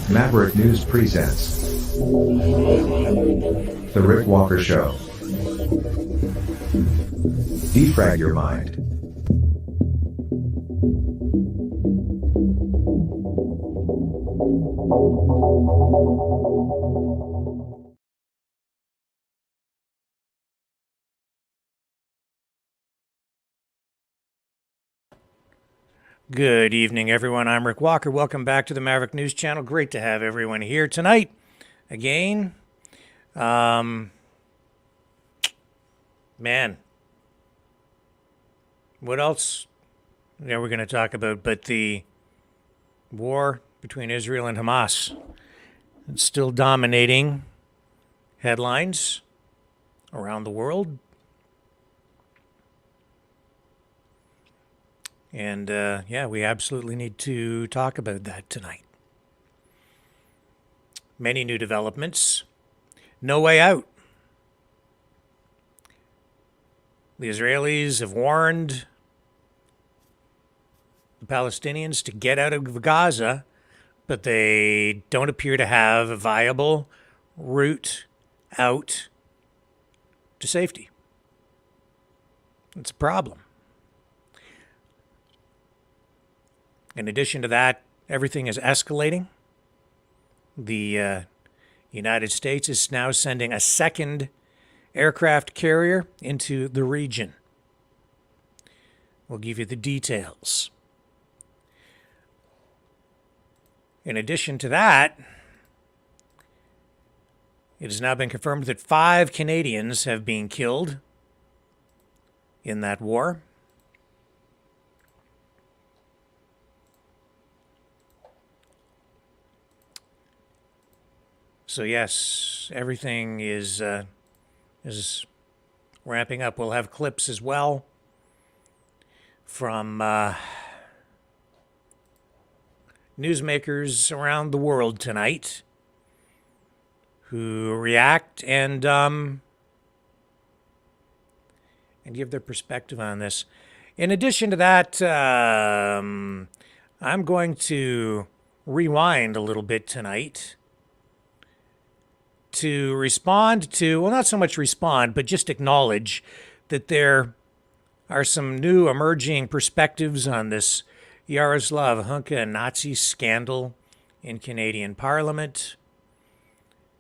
Maverick News presents The Rick Walker Show. Defrag your mind. Good evening, everyone. I'm Rick Walker. Welcome back to the Maverick News Channel. Great to have everyone here tonight. Again, man, what else we're going to talk about but the war between Israel and Hamas? It's still dominating headlines around the world. And, we absolutely need to talk about that tonight. Many new developments. No way out. The Israelis have warned the Palestinians to get out of Gaza, but they don't appear to have a viable route out to safety. It's a problem. In addition to that, everything is escalating. The United States is now sending a second aircraft carrier into the region. We'll give you the details. In addition to that, it has now been confirmed that 5 Canadians have been killed in that war. So yes, everything is ramping up. We'll have clips as well from newsmakers around the world tonight who react and give their perspective on this. In addition to that, I'm going to rewind a little bit tonight to respond to, well, not so much respond, but just acknowledge that there are some new emerging perspectives on this Yaroslav Hunka Nazi scandal in Canadian Parliament.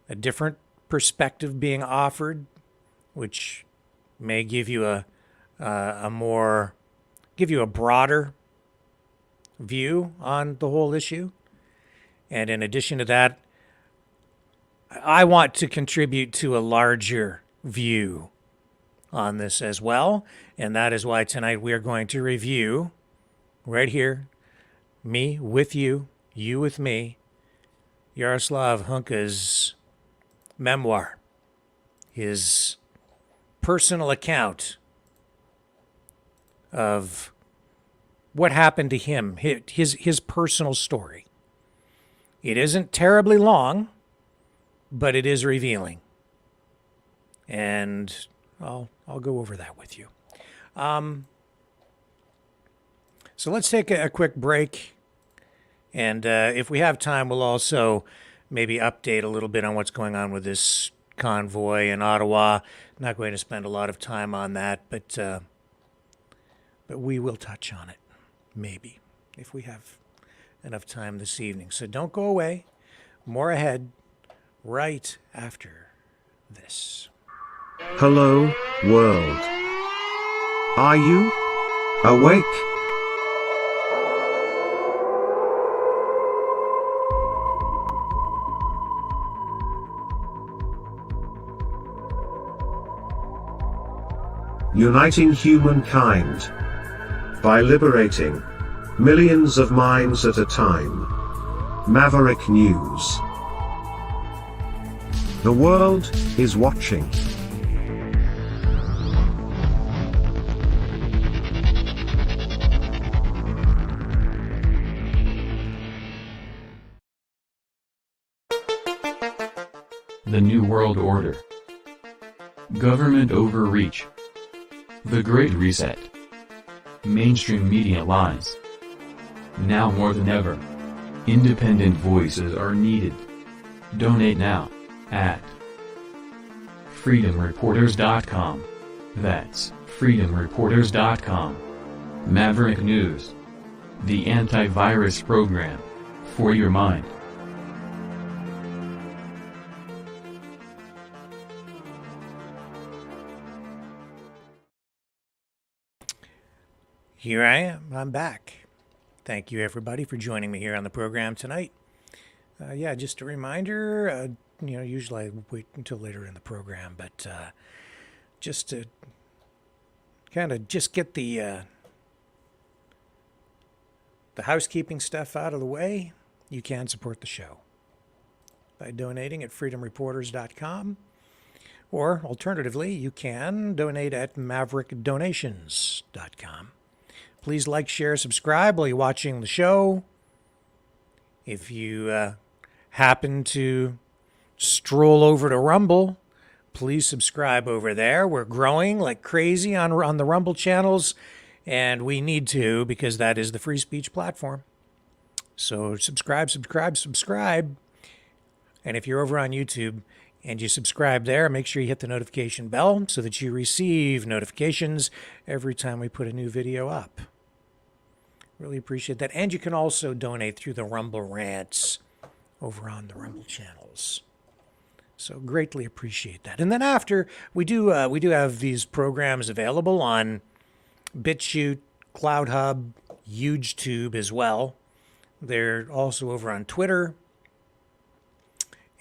A different perspective being offered, which may give you a broader view on the whole issue. And in addition to that, I want to contribute to a larger view on this as well, and that is why tonight we are going to review, right here, me with you, you with me, Yaroslav Hunka's memoir, his personal account of what happened to him, his personal story. It isn't terribly long, but it is revealing, and I'll go over that with you. So let's take a quick break, and if we have time, we'll also maybe update a little bit on what's going on with this convoy in Ottawa. Not going to spend a lot of time on that, but we will touch on it, maybe, if we have enough time this evening. So don't go away. More ahead. Right after this. Hello, world. Are you awake? Uniting humankind by liberating millions of minds at a time. Maverick News. The world is watching. The New World Order. Government overreach. The Great Reset. Mainstream media lies. Now more than ever, Independent voices are needed. Donate now at freedomreporters.com. That's freedomreporters.com. Maverick News, the antivirus program for your mind. Here I am. I'm back. Thank you, everybody, for joining me here on the program tonight. Just a reminder, usually I wait until later in the program, but just to kind of just get the housekeeping stuff out of the way, you can support the show by donating at freedomreporters.com, or alternatively, you can donate at maverickdonations.com. Please like, share, subscribe while you're watching the show. If you happen to stroll over to Rumble, please subscribe over there. We're growing like crazy on the Rumble channels, and we need to because that is the free speech platform. So subscribe. And if you're over on YouTube and you subscribe there, make sure you hit the notification bell so that you receive notifications every time we put a new video up. Really appreciate that. And you can also donate through the Rumble Rants over on the Rumble channels. So greatly appreciate that. And then after, we do have these programs available on BitChute, CloudHub, HugeTube as well. They're also over on Twitter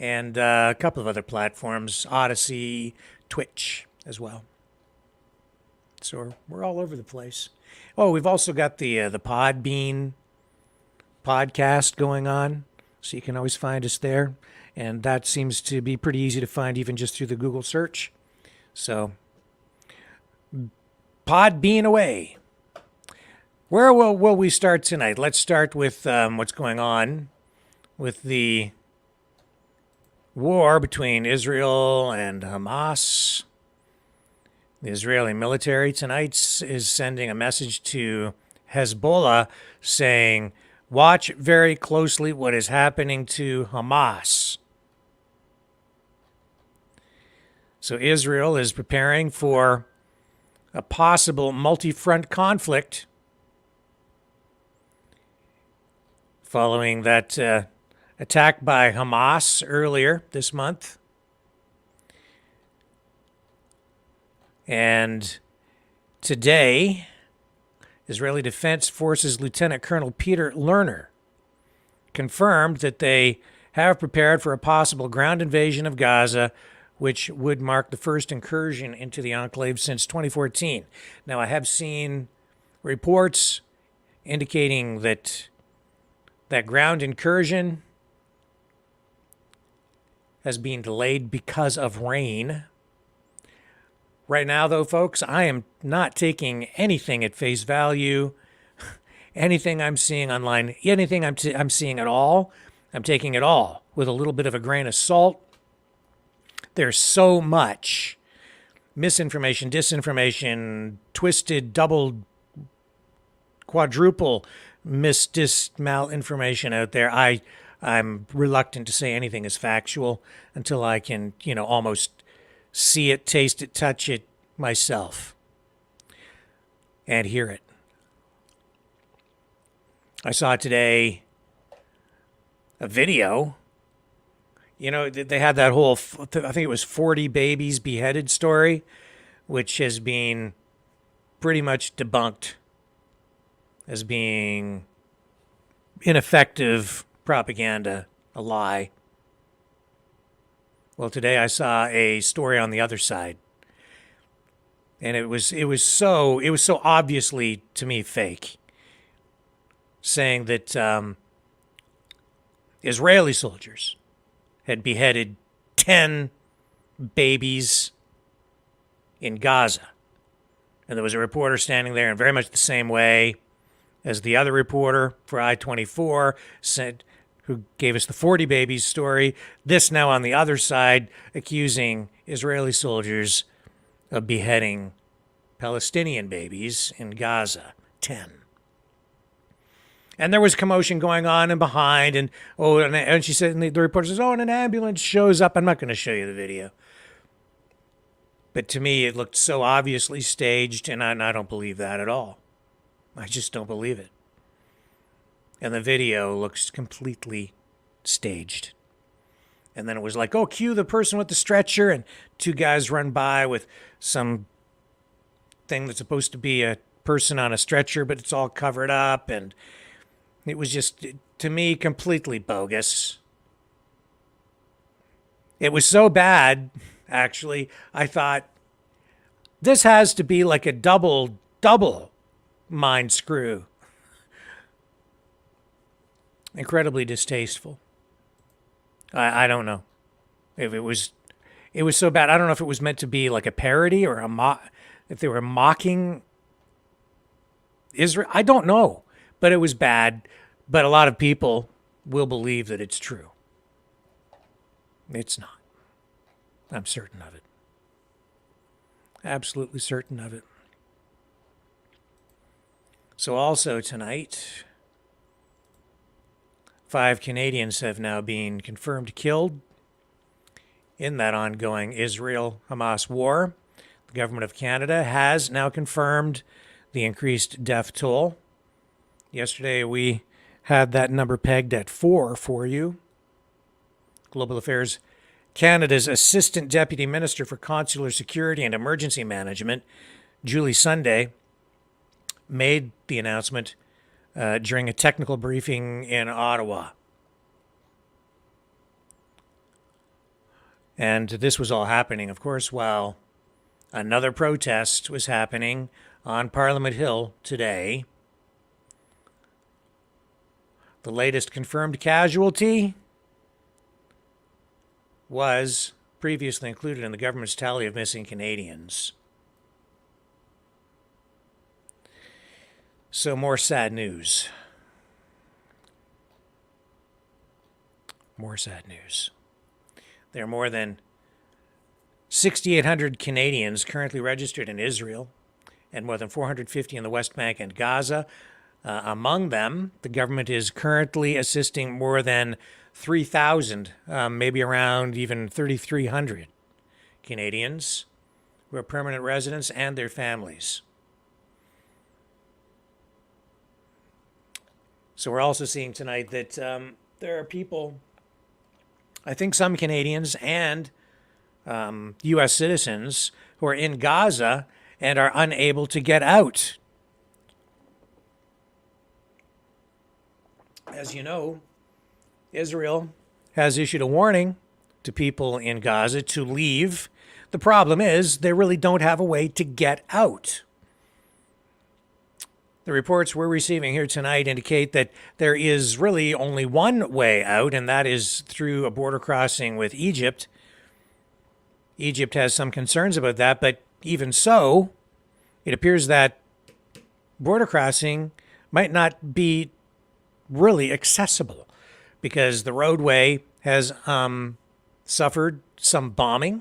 and a couple of other platforms, Odyssey, Twitch as well. So we're all over the place. Oh, we've also got the Podbean podcast going on, so you can always find us there. And that seems to be pretty easy to find even just through the Google search. So, Podbean away. Where will we start tonight? Let's start with what's going on with the war between Israel and Hamas. The Israeli military tonight is sending a message to Hezbollah saying, watch very closely what is happening to Hamas. So Israel is preparing for a possible multi-front conflict following that attack by Hamas earlier this month. And today, Israeli Defense Forces Lieutenant Colonel Peter Lerner confirmed that they have prepared for a possible ground invasion of Gaza, which would mark the first incursion into the enclave since 2014. Now, I have seen reports indicating that that ground incursion has been delayed because of rain. Right now, though, folks, I am not taking anything at face value, anything I'm seeing online, anything I'm seeing at all. I'm taking it all with a little bit of a grain of salt. There's so much misinformation, disinformation, twisted, double, quadruple malinformation out there. I'm reluctant to say anything is factual until I can, almost see it, taste it, touch it myself, and hear it. I saw today a video. They had that whole, I think it was 40 babies beheaded story, which has been pretty much debunked as being ineffective propaganda, a lie. Well, today I saw a story on the other side, and it was so obviously to me fake, saying that Israeli soldiers had beheaded 10 babies in Gaza, and there was a reporter standing there in very much the same way as the other reporter for I-24 said, who gave us the 40 babies story. This now on the other side, accusing Israeli soldiers of beheading Palestinian babies in Gaza, 10. And there was commotion going on and behind, and she said, and the reporter says, "Oh, and an ambulance shows up." I'm not going to show you the video, but to me, it looked so obviously staged, and I don't believe that at all. I just don't believe it. And the video looks completely staged. And then it was like, oh, cue the person with the stretcher, and two guys run by with some thing that's supposed to be a person on a stretcher, but it's all covered up, and it was just, to me, completely bogus. It was so bad, actually, I thought, this has to be like a double mind screw. Incredibly distasteful. I don't know if it was so bad. I don't know if it was meant to be like a parody or if they were mocking Israel. I don't know, but it was bad. But a lot of people will believe that it's true. It's not. I'm certain of it. Absolutely certain of it. So also tonight, 5 Canadians have now been confirmed killed in that ongoing Israel-Hamas war. The government of Canada has now confirmed the increased death toll. Yesterday we had that number pegged at 4 for you. Global Affairs Canada's Assistant Deputy Minister for Consular Security and Emergency Management, Julie Sunday, made the announcement during a technical briefing in Ottawa. And this was all happening, of course, while another protest was happening on Parliament Hill today. The latest confirmed casualty was previously included in the government's tally of missing Canadians. So more sad news. More sad news. There are more than 6,800 Canadians currently registered in Israel and more than 450 in the West Bank and Gaza. Among them, the government is currently assisting more than 3,000, maybe around even 3,300 Canadians who are permanent residents and their families. So we're also seeing tonight that there are people, I think some Canadians and U.S. citizens who are in Gaza and are unable to get out. As you know, Israel has issued a warning to people in Gaza to leave. The problem is they really don't have a way to get out. The reports we're receiving here tonight indicate that there is really only one way out, and that is through a border crossing with Egypt. Egypt has some concerns about that, but even so, it appears that border crossing might not be really accessible because the roadway has suffered some bombing.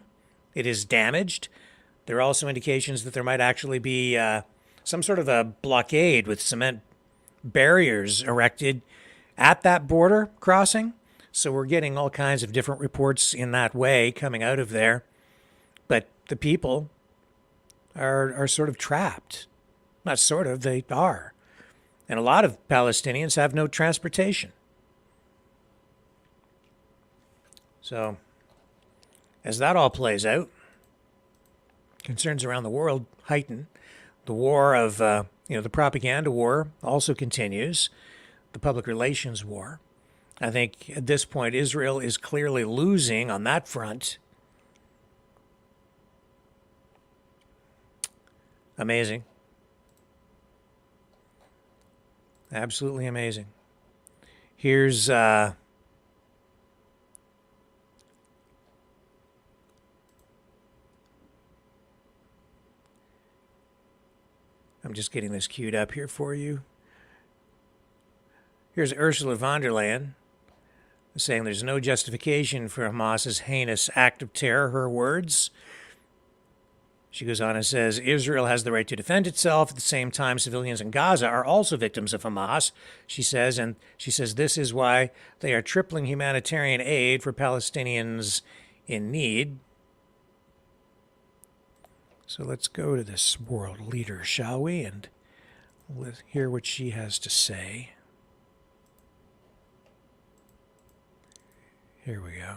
It is damaged. There are also indications that there might actually be some sort of a blockade with cement barriers erected at that border crossing. So we're getting all kinds of different reports in that way coming out of there. But the people are sort of trapped. Not sort of, they are. And a lot of Palestinians have no transportation. So as that all plays out, concerns around the world heighten. The war of, the propaganda war also continues, the public relations war. I think at this point, Israel is clearly losing on that front. Amazing. Absolutely amazing. Here's I'm just getting this queued up here for you. Here's Ursula von der Leyen saying there's no justification for Hamas's heinous act of terror, her words. She goes on and says, Israel has the right to defend itself. At the same time, civilians in Gaza are also victims of Hamas, she says. And she says this is why they are tripling humanitarian aid for Palestinians in need. So let's go to this world leader, shall we? And let's hear what she has to say. Here we go.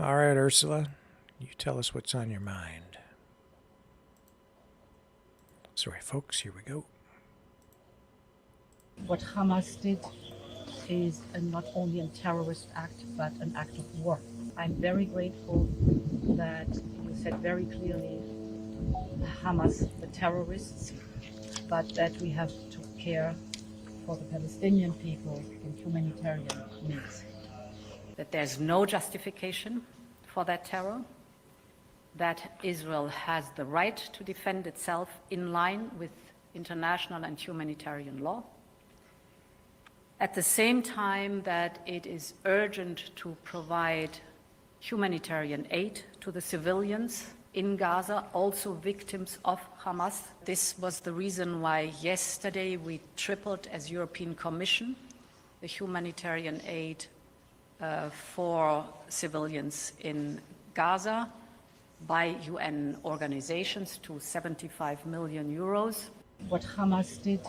All right, Ursula. You tell us what's on your mind. Sorry, folks, here we go. What Hamas did is not only a terrorist act, but an act of war. I'm very grateful that you said very clearly Hamas, the terrorists, but that we have to care for the Palestinian people in humanitarian needs. That there's no justification for that terror, that Israel has the right to defend itself in line with international and humanitarian law. At the same time, that it is urgent to provide humanitarian aid to the civilians in Gaza, also victims of Hamas. This was the reason why yesterday we tripled, as European Commission, the humanitarian aid for civilians in Gaza by UN organizations to 75 million euros. What Hamas did.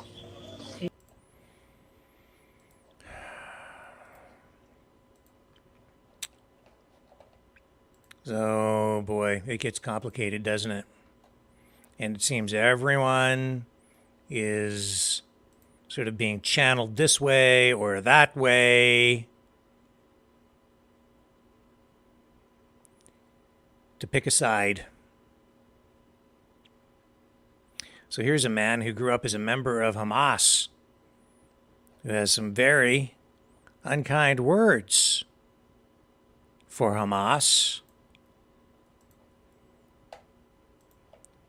So, boy, it gets complicated, doesn't it? And it seems everyone is sort of being channeled this way or that way to pick a side. So here's a man who grew up as a member of Hamas, who has some very unkind words for Hamas.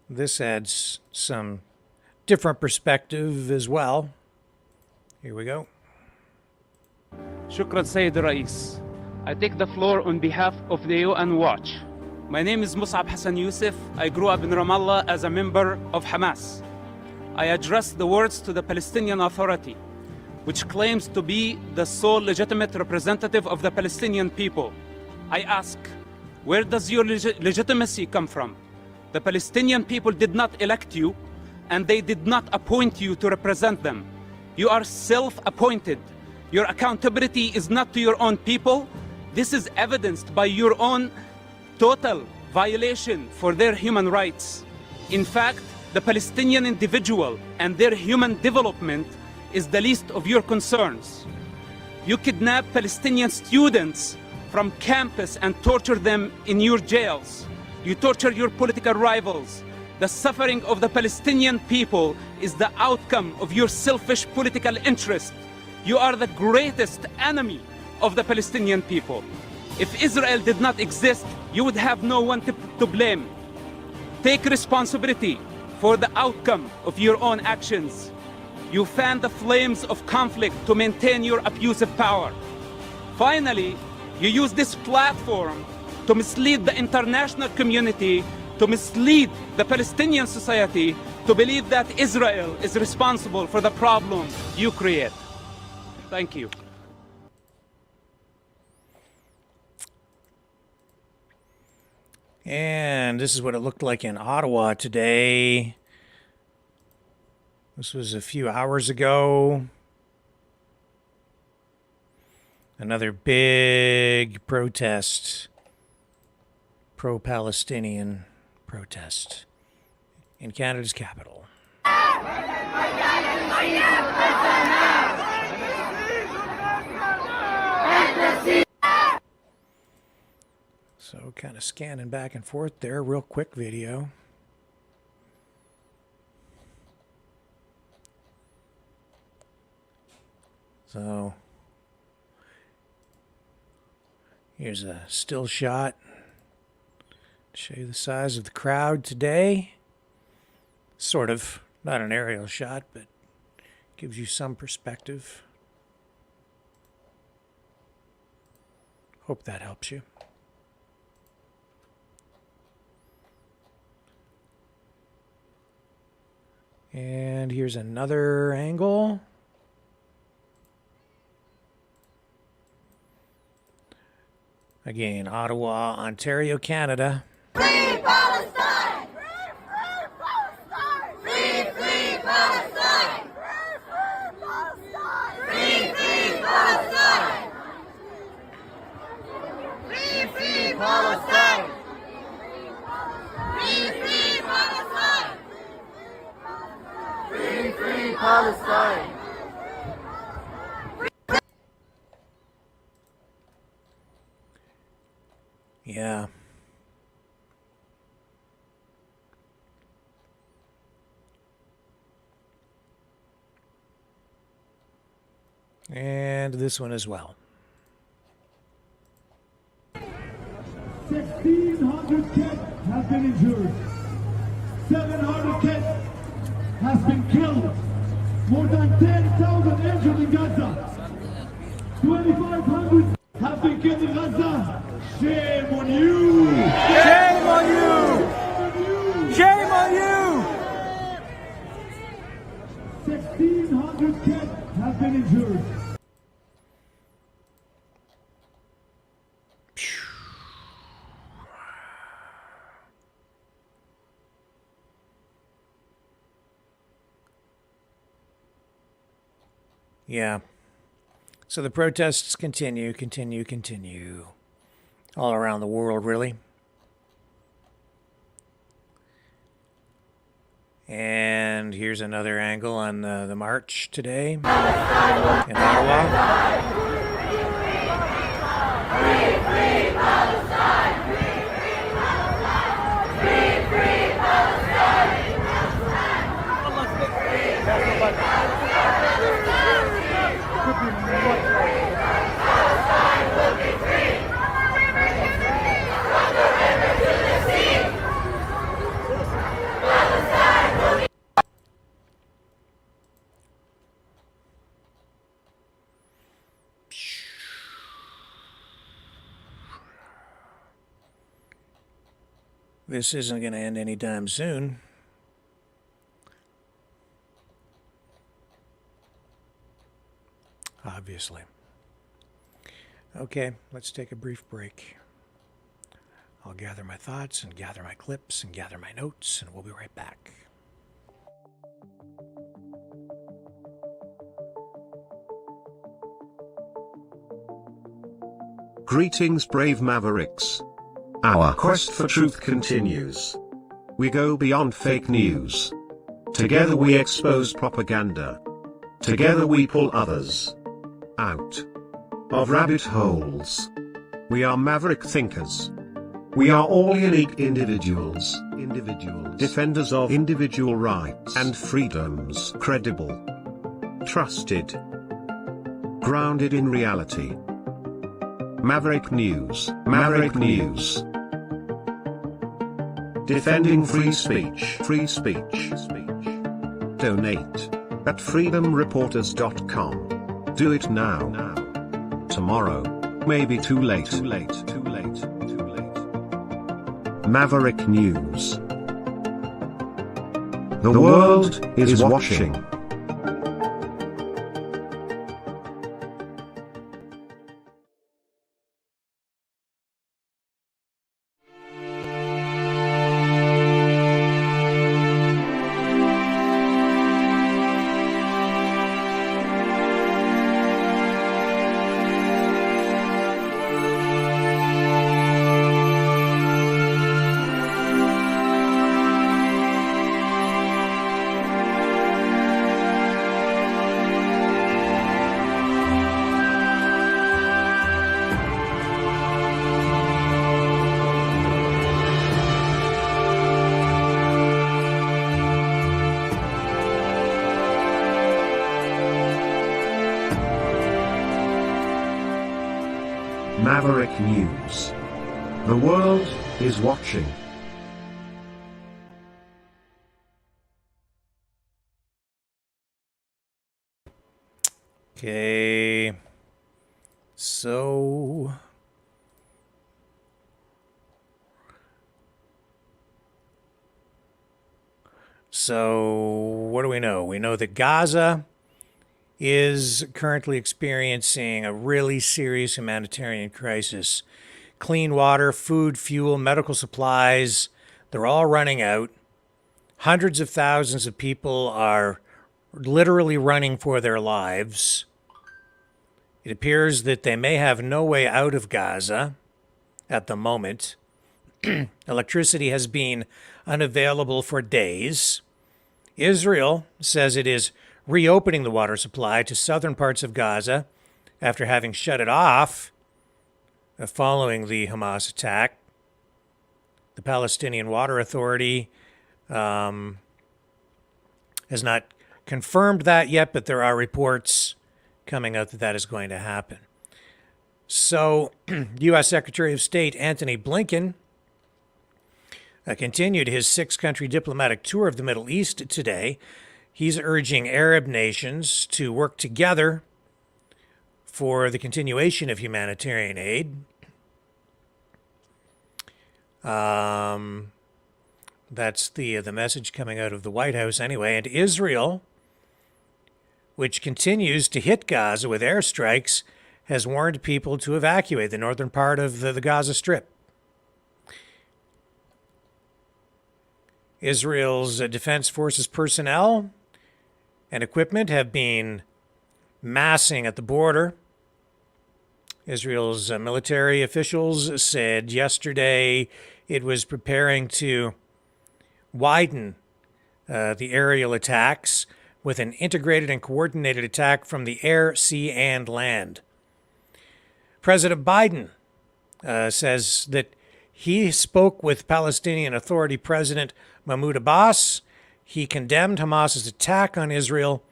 This adds some different perspective as well. Here we go. Shukran, Sayyid Rais. I take the floor on behalf of the UN Watch. My name is Mus'ab Hassan Youssef. I grew up in Ramallah as a member of Hamas. I address the words to the Palestinian Authority, which claims to be the sole legitimate representative of the Palestinian people. I ask, where does your legitimacy come from? The Palestinian people did not elect you, and they did not appoint you to represent them. You are self-appointed. Your accountability is not to your own people. This is evidenced by your own total violation for their human rights. In fact, the Palestinian individual and their human development is the least of your concerns. You kidnap Palestinian students from campus and torture them in your jails. You torture your political rivals. The suffering of the Palestinian people is the outcome of your selfish political interest. You are the greatest enemy of the Palestinian people. If Israel did not exist, you would have no one to blame. Take responsibility for the outcome of your own actions. You fan the flames of conflict to maintain your abusive power. Finally, you use this platform to mislead the international community, to mislead the Palestinian society, to believe that Israel is responsible for the problem you create. Thank you. And this is what it looked like in Ottawa today. This was a few hours ago. Another big protest, pro-Palestinian protest in Canada's capital. So kind of scanning back and forth there, real quick video. So here's a still shot to show you the size of the crowd today. Sort of, not an aerial shot, but gives you some perspective. Hope that helps you. And here's another angle. Again, Ottawa, Ontario, Canada. Free Palestine! Free Palestine! Free Palestine! Free Palestine! Free Palestine! Free Palestine! Free Palestine! Yeah. And this one as well. 1,600 kids have been injured. 700 kids has been killed. More than 10,000 injured in Gaza. 2,500 have been killed in Gaza. Shame on you! Shame on you! Shame on you! 1,600 kids have been injured. Yeah. So the protests continue. All around the world, really. And here's another angle on the march today in Ottawa. This isn't going to end anytime soon. Obviously. Okay, let's take a brief break. I'll gather my thoughts and gather my clips and gather my notes, and we'll be right back. Greetings, brave Mavericks. Our quest for truth continues. We go beyond fake news. Together we expose propaganda. Together we pull others out of rabbit holes. We are maverick thinkers. We are all unique individuals, defenders of individual rights and freedoms, credible, trusted, grounded in reality. Maverick News, Maverick News. Defending free speech, Donate at freedomreporters.com. Do it now. Tomorrow may be too late. Maverick News. The world is watching. Maverick News. The world is watching. Okay. So So what do we know? We know that Gaza is currently experiencing a really serious humanitarian crisis. Clean water, food, fuel, medical supplies, they're all running out. Hundreds of thousands of people are literally running for their lives. It appears that they may have no way out of Gaza at the moment. Electricity has been unavailable for days. Israel says it is reopening the water supply to southern parts of Gaza after having shut it off following the Hamas attack. The Palestinian Water Authority has not confirmed that yet, but there are reports coming out that that is going to happen. So, U.S. Secretary of State Antony Blinken continued his six-country diplomatic tour of the Middle East today. He's urging Arab nations to work together for the continuation of humanitarian aid. That's the message coming out of the White House anyway. And Israel, which continues to hit Gaza with airstrikes, has warned people to evacuate the northern part of the Gaza Strip. Israel's Defense Forces personnel and equipment have been massing at the border. Israel's military officials said yesterday it was preparing to widen the aerial attacks with an integrated and coordinated attack from the air, sea, and land. President Biden says that he spoke with Palestinian Authority President Mahmoud Abbas. He condemned Hamas's attack on Israel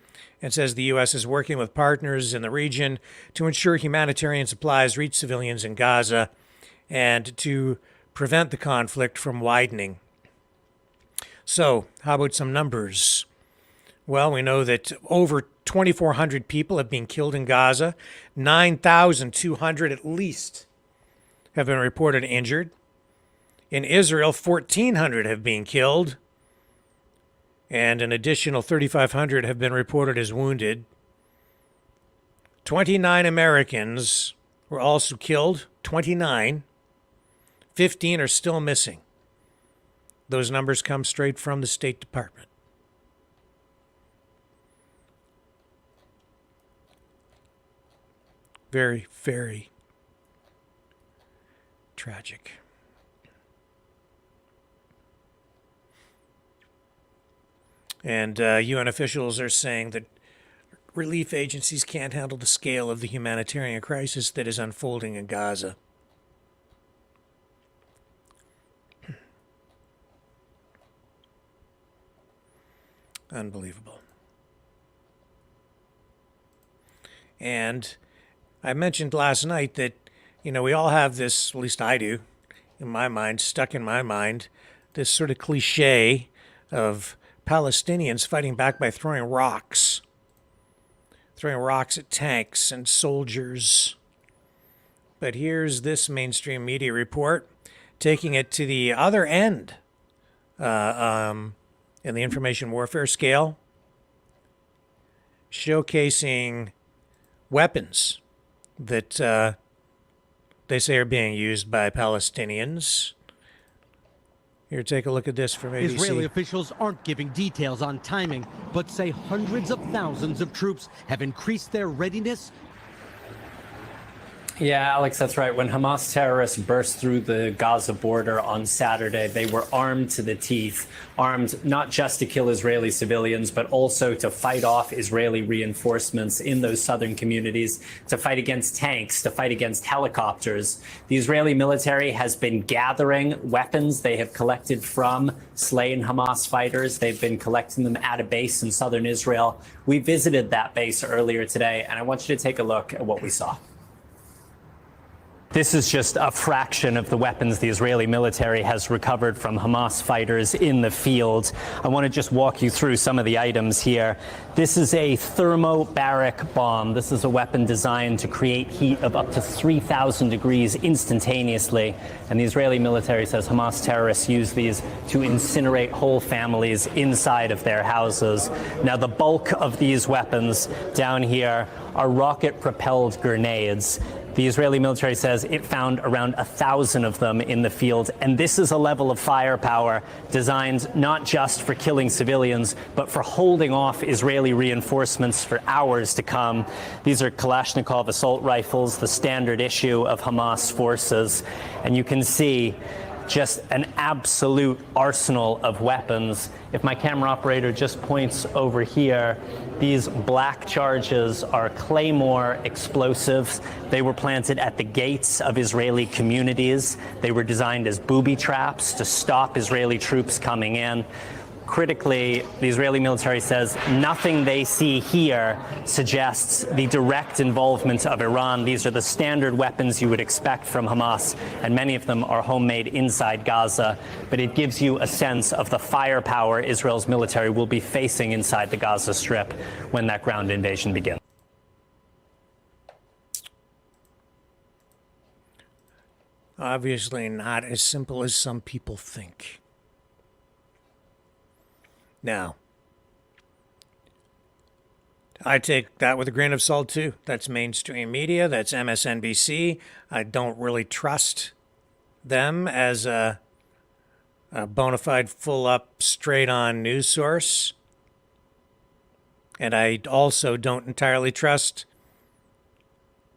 and says the U.S. is working with partners in the region to ensure humanitarian supplies reach civilians in Gaza and to prevent the conflict from widening. So, how about some numbers? Well, we know that over 2,400 people have been killed in Gaza. 9,200 at least have been reported injured. In Israel, 1,400 have been killed, and an additional 3,500 have been reported as wounded. 29 Americans were also killed, 29. 15 are still missing. Those numbers come straight from the State Department. Very, very tragic. And UN officials are saying that relief agencies can't handle the scale of the humanitarian crisis that is unfolding in Gaza. Unbelievable. And I mentioned last night that, we all have this, at least I do, in my mind, stuck in my mind, this sort of cliche of Palestinians fighting back by throwing rocks at tanks and soldiers. But here's this mainstream media report taking it to the other end in the information warfare scale, showcasing weapons that they say are being used by Palestinians. Here, take a look at this from ABC. Israeli officials aren't giving details on timing, but say hundreds of thousands of troops have increased their readiness. Yeah, Alex, that's right. When Hamas terrorists burst through the Gaza border on Saturday, they were armed to the teeth, armed not just to kill Israeli civilians, but also to fight off Israeli reinforcements in those southern communities, to fight against tanks, to fight against helicopters. The Israeli military has been gathering weapons they have collected from slain Hamas fighters. They've been collecting them at a base in southern Israel. We visited that base earlier today, and I want you to take a look at what we saw. This is just a fraction of the weapons the Israeli military has recovered from Hamas fighters in the field. I want to just walk you through some of the items here. This is a thermobaric bomb. This is a weapon designed to create heat of up to 3,000 degrees instantaneously. And the Israeli military says Hamas terrorists use these to incinerate whole families inside of their houses. Now, the bulk of these weapons down here are rocket-propelled grenades. The Israeli military says it found around 1,000 of them in the field, and this is a level of firepower designed not just for killing civilians, but for holding off Israeli reinforcements for hours to come. These are Kalashnikov assault rifles, the standard issue of Hamas forces, and you can see just an absolute arsenal of weapons. If my camera operator just points over here, these black charges are Claymore explosives. They were planted at the gates of Israeli communities. They were designed as booby traps to stop Israeli troops coming in. Critically, the Israeli military says nothing they see here suggests the direct involvement of Iran. These are the standard weapons you would expect from Hamas, and many of them are homemade inside Gaza. But it gives you a sense of the firepower Israel's military will be facing inside the Gaza Strip when that ground invasion begins. Obviously not as simple as some people think. Now, I take that with a grain of salt, too. That's mainstream media. That's MSNBC. I don't really trust them as a bona fide, full-up, straight-on news source. And I also don't entirely trust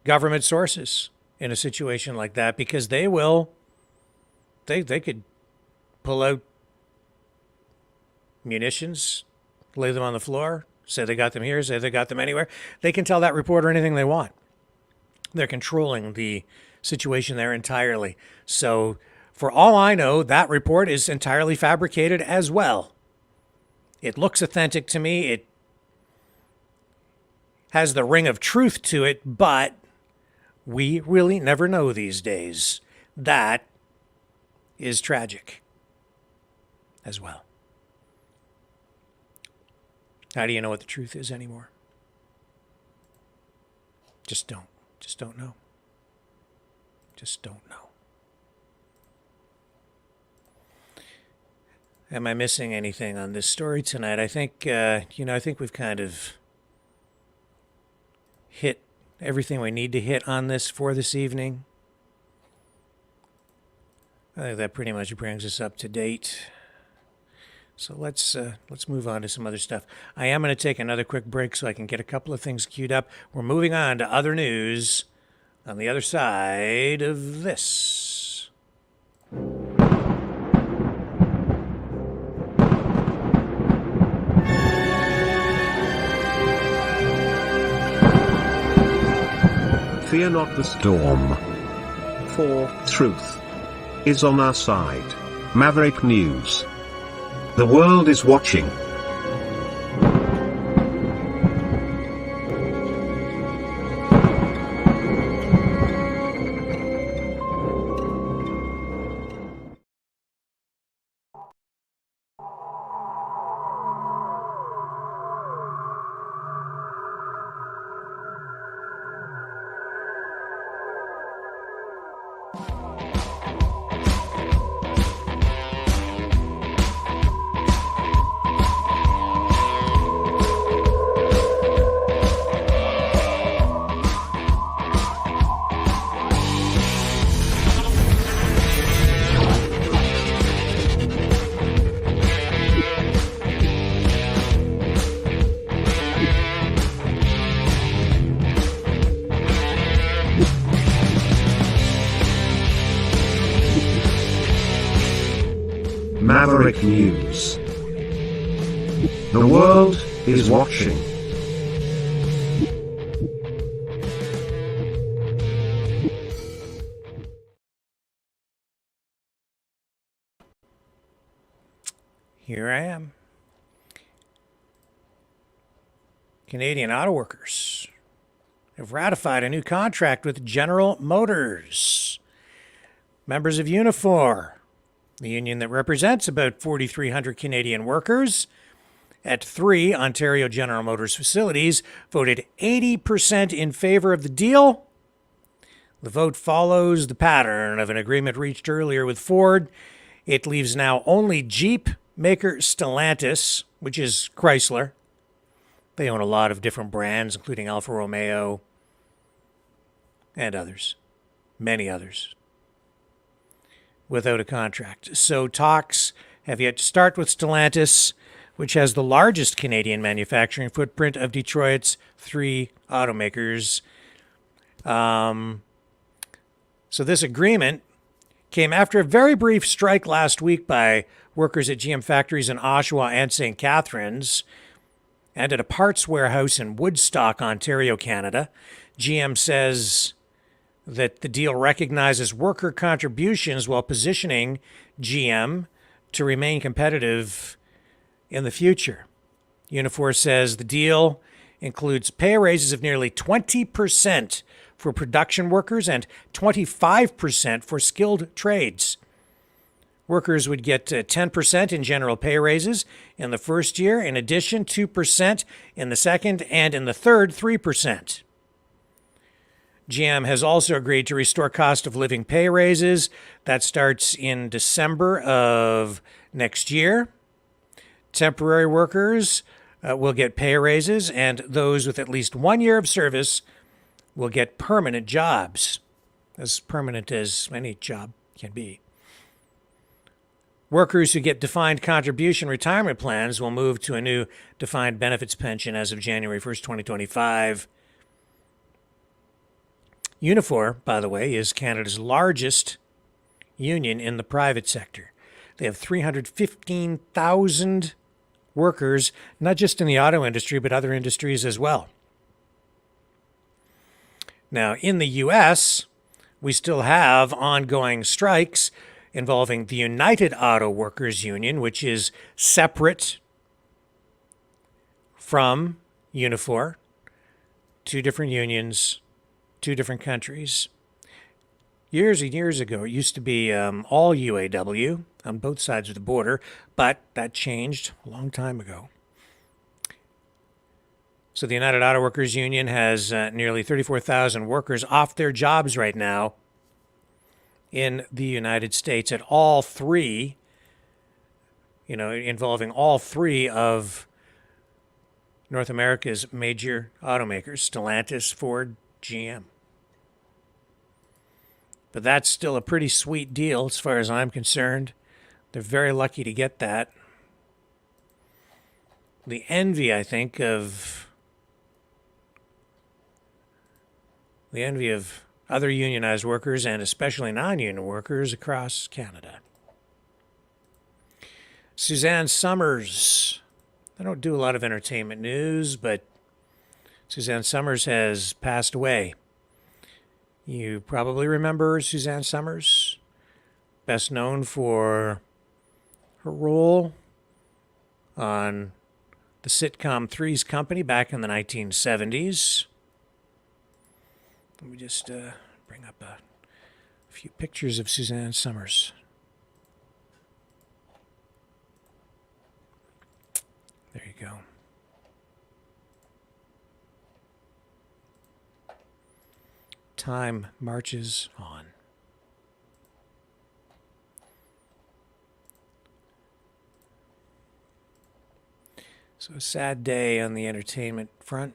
government sources in a situation like that, because they could pull out munitions, lay them on the floor, say they got them here, say they got them anywhere. They can tell that reporter anything they want. They're controlling the situation there entirely. So for all I know, that report is entirely fabricated as well. It looks authentic to me. It has the ring of truth to it, but we really never know these days. That is tragic as well. How do you know what the truth is anymore? Just don't. Just don't know. Just don't know. Am I missing anything on this story tonight? I think, I think we've kind of hit everything we need to hit on this for this evening. I think that pretty much brings us up to date. So let's move on to some other stuff. I am going to take another quick break so I can get a couple of things queued up. We're moving on to other news on the other side of this. Fear not the storm, for truth is on our side. Maverick News. The world is watching. Maverick News. The world is watching. Here I am. Canadian auto workers have ratified a new contract with General Motors. Members of Unifor, the union that represents about 4,300 Canadian workers at 3 Ontario General Motors facilities, voted 80% in favor of the deal. The vote follows the pattern of an agreement reached earlier with Ford. It leaves now only Jeep maker Stellantis, which is Chrysler. They own a lot of different brands, including Alfa Romeo and others, many others, without a contract. So talks have yet to start with Stellantis, which has the largest Canadian manufacturing footprint of Detroit's 3 automakers. So this agreement came after a very brief strike last week by workers at GM factories in Oshawa and St. Catharines, and at a parts warehouse in Woodstock, Ontario, Canada. GM says that the deal recognizes worker contributions while positioning GM to remain competitive in the future. Unifor says the deal includes pay raises of nearly 20% for production workers and 25% for skilled trades. Workers would get 10% in general pay raises in the first year, in addition 2% in the second, and in the third 3%. GM has also agreed to restore cost of living pay raises. That starts in December of next year. Temporary workers will get pay raises, and those with at least 1 year of service will get permanent jobs, as permanent as any job can be. Workers who get defined contribution retirement plans will move to a new defined benefits pension as of January 1st, 2025. Unifor, by the way, is Canada's largest union in the private sector. They have 315,000 workers, not just in the auto industry, but other industries as well. Now, in the U.S., we still have ongoing strikes involving the United Auto Workers Union, which is separate from Unifor. 2 different unions, 2 different countries. Years and years ago, it used to be all UAW on both sides of the border, but that changed a long time ago. So the United Auto Workers Union has nearly 34,000 workers off their jobs right now in the United States at all 3, involving all 3 of North America's major automakers, Stellantis, Ford, GM. But that's still a pretty sweet deal as far as I'm concerned. They're very lucky to get that. The envy, I think, of other unionized workers and especially non-union workers across Canada. Suzanne Summers. I don't do a lot of entertainment news, but Suzanne Summers has passed away. You probably remember Suzanne Summers, best known for her role on the sitcom Three's Company back in the 1970s. Let me just bring up a few pictures of Suzanne Summers. There you go. Time marches on. So a sad day on the entertainment front.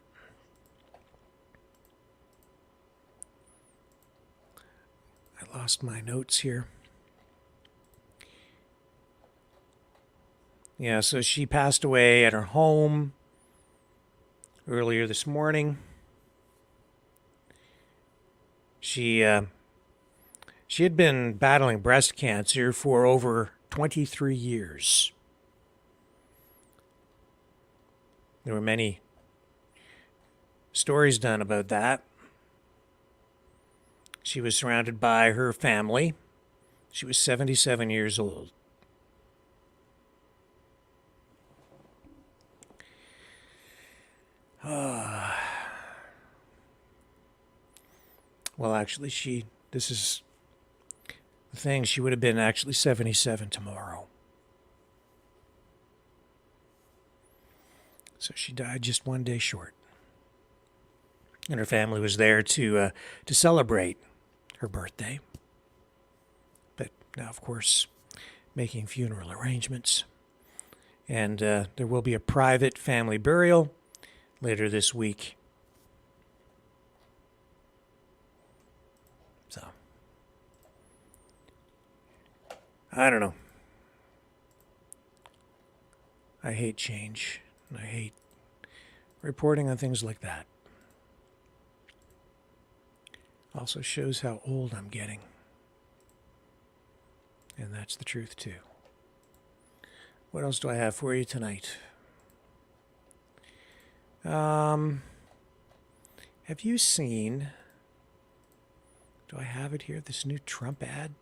I lost my notes here. Yeah, so she passed away at her home earlier this morning. She had been battling breast cancer for over 23 years. There were many stories done about that. She was surrounded by her family. She was 77 years old. Well, actually, this is the thing. She would have been actually 77 tomorrow. So she died just one day short. And her family was there to celebrate her birthday. But now, of course, making funeral arrangements. And there will be a private family burial later this week. So, I don't know. I hate change. And I hate reporting on things like that. Also shows how old I'm getting. And that's the truth, too. What else do I have for you tonight? Have you seen... Do I have it here? This new Trump ad?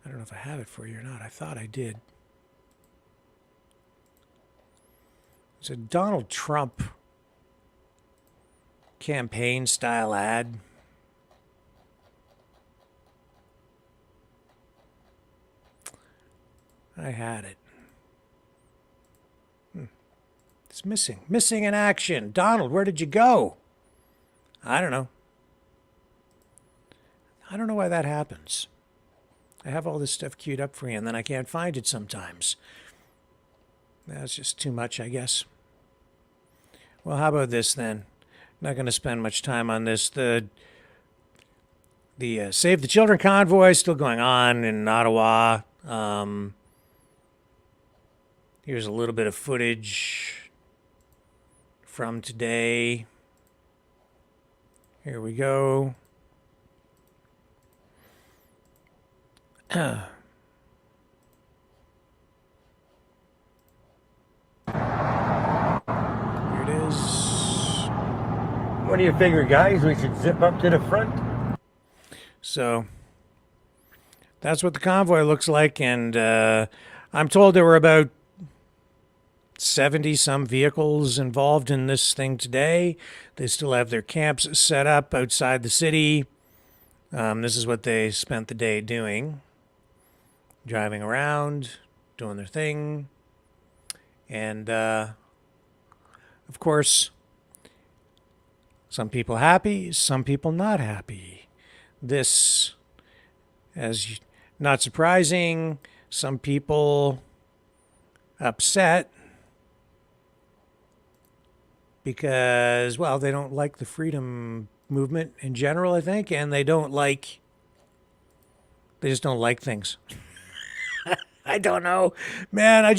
I don't know if I have it for you or not. I thought I did. It's a Donald Trump campaign style ad. I had it. It's missing. Missing in action. Donald, where did you go? I don't know. I don't know why that happens. I have all this stuff queued up for you, and then I can't find it sometimes. That's just too much, I guess. Well, how about this then? Not going to spend much time on this. The Save the Children convoy is still going on in Ottawa. Here's a little bit of footage from today. Here we go. Here it is. What do you figure, guys? We should zip up to the front? So, that's what the convoy looks like, and I'm told there were about 70-some vehicles involved in this thing today. They still have their camps set up outside the city. This is what they spent the day doing. Driving around, doing their thing. And, of course, some people happy, some people not happy. This, as not surprising, some people upset because, well, they don't like the freedom movement in general, I think, and they just don't like things. I don't know, man. I'm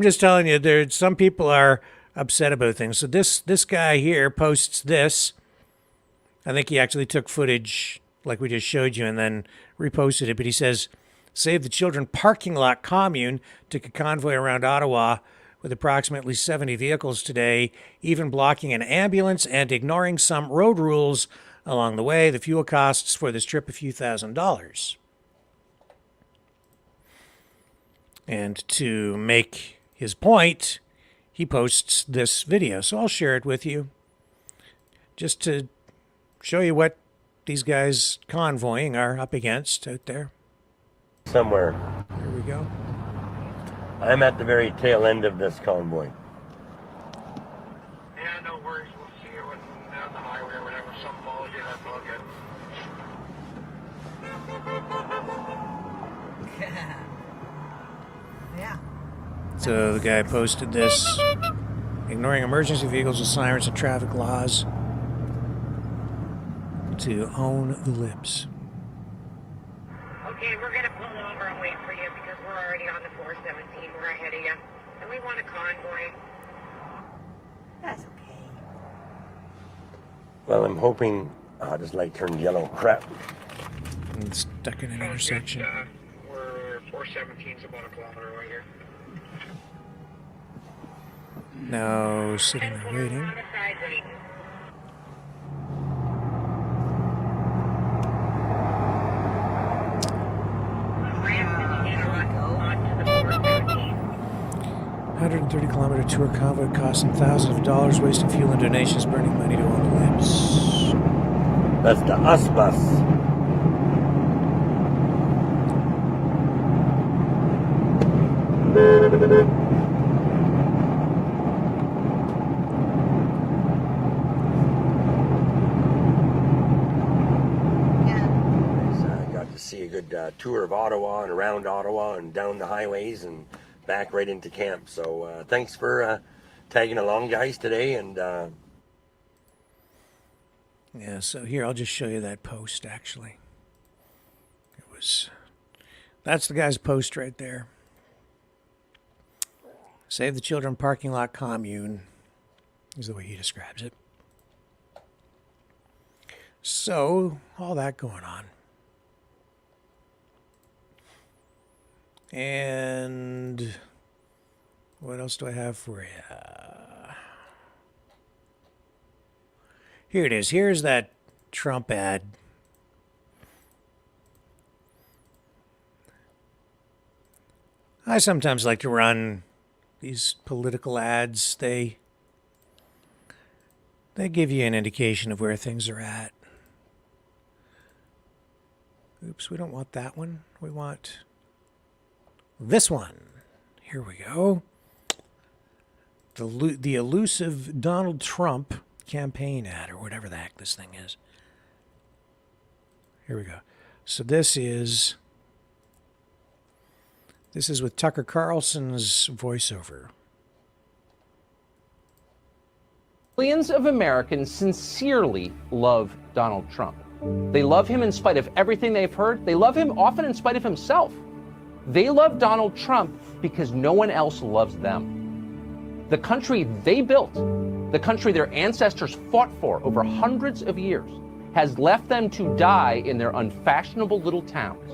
just telling you, some people are upset about things. So this guy here posts this. I think he actually took footage like we just showed you and then reposted it. But he says, "Save the Children parking lot commune took a convoy around Ottawa with approximately 70 vehicles today, even blocking an ambulance and ignoring some road rules along the way. The fuel costs for this trip a few $1,000s." And to make his point, he posts this video. So I'll share it with you just to show you what these guys convoying are up against out there. Somewhere. Here we go. I'm at the very tail end of this convoy. Yeah, no worries. We'll see you on the highway or whatever. Some follows you, that's all good. Yeah. So the guy posted this, ignoring emergency vehicles with sirens and traffic laws to own the libs. Okay, we're going to pull over and wait for you because we're already on the 417. We're ahead of you. And we want a convoy. That's okay. Well, I'm hoping... Oh, this light turned yellow. Crap. And stuck in an intersection. We're 417's about a kilometer away here. Now sitting there waiting. 130-kilometer tour convoy costing thousands of dollars, wasting fuel and donations, burning money to own the limbs. That's the us bus. Got to see a good tour of Ottawa and around Ottawa and down the highways and back right into camp. So thanks for tagging along, guys, today. And yeah, so here, I'll just show you that post, actually. That's the guy's post right there. Save the Children Parking Lot Commune is the way he describes it. So, all that going on. And what else do I have for you? Here it is. Here's that Trump ad. I sometimes like to run these political ads. They give you an indication of where things are at. Oops, we don't want that one. We want this one. Here we go. The elusive Donald Trump campaign ad, or whatever the heck this thing is. Here we go. So this is with Tucker Carlson's voiceover. Millions of Americans sincerely love Donald Trump. They love him in spite of everything they've heard. They love him often in spite of himself. They love Donald Trump because no one else loves them. The country they built, the country their ancestors fought for over hundreds of years, has left them to die in their unfashionable little towns,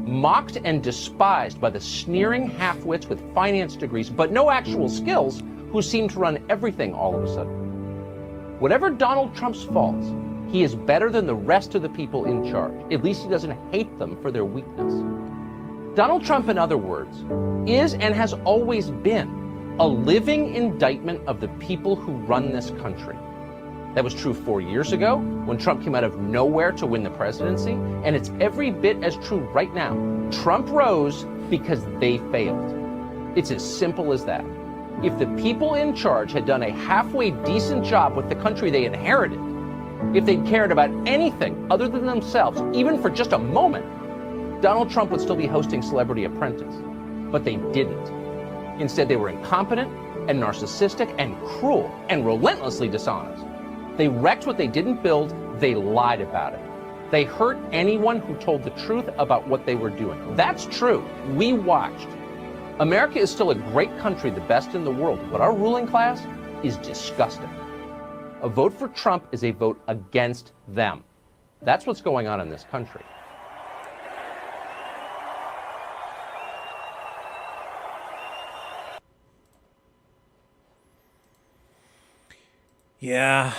mocked and despised by the sneering half-wits with finance degrees but no actual skills who seem to run everything all of a sudden. Whatever Donald Trump's faults, he is better than the rest of the people in charge. At least he doesn't hate them for their weakness. Donald Trump, in other words, is and has always been a living indictment of the people who run this country. That was true 4 years ago, when Trump came out of nowhere to win the presidency, and it's every bit as true right now. Trump rose because they failed. It's as simple as that. If the people in charge had done a halfway decent job with the country they inherited, if they'd cared about anything other than themselves, even for just a moment, Donald Trump would still be hosting Celebrity Apprentice. But they didn't. Instead, they were incompetent and narcissistic and cruel and relentlessly dishonest. They wrecked what they didn't build. They lied about it. They hurt anyone who told the truth about what they were doing. That's true. We watched. America is still a great country, the best in the world, but our ruling class is disgusting. A vote for Trump is a vote against them. That's what's going on in this country. Yeah.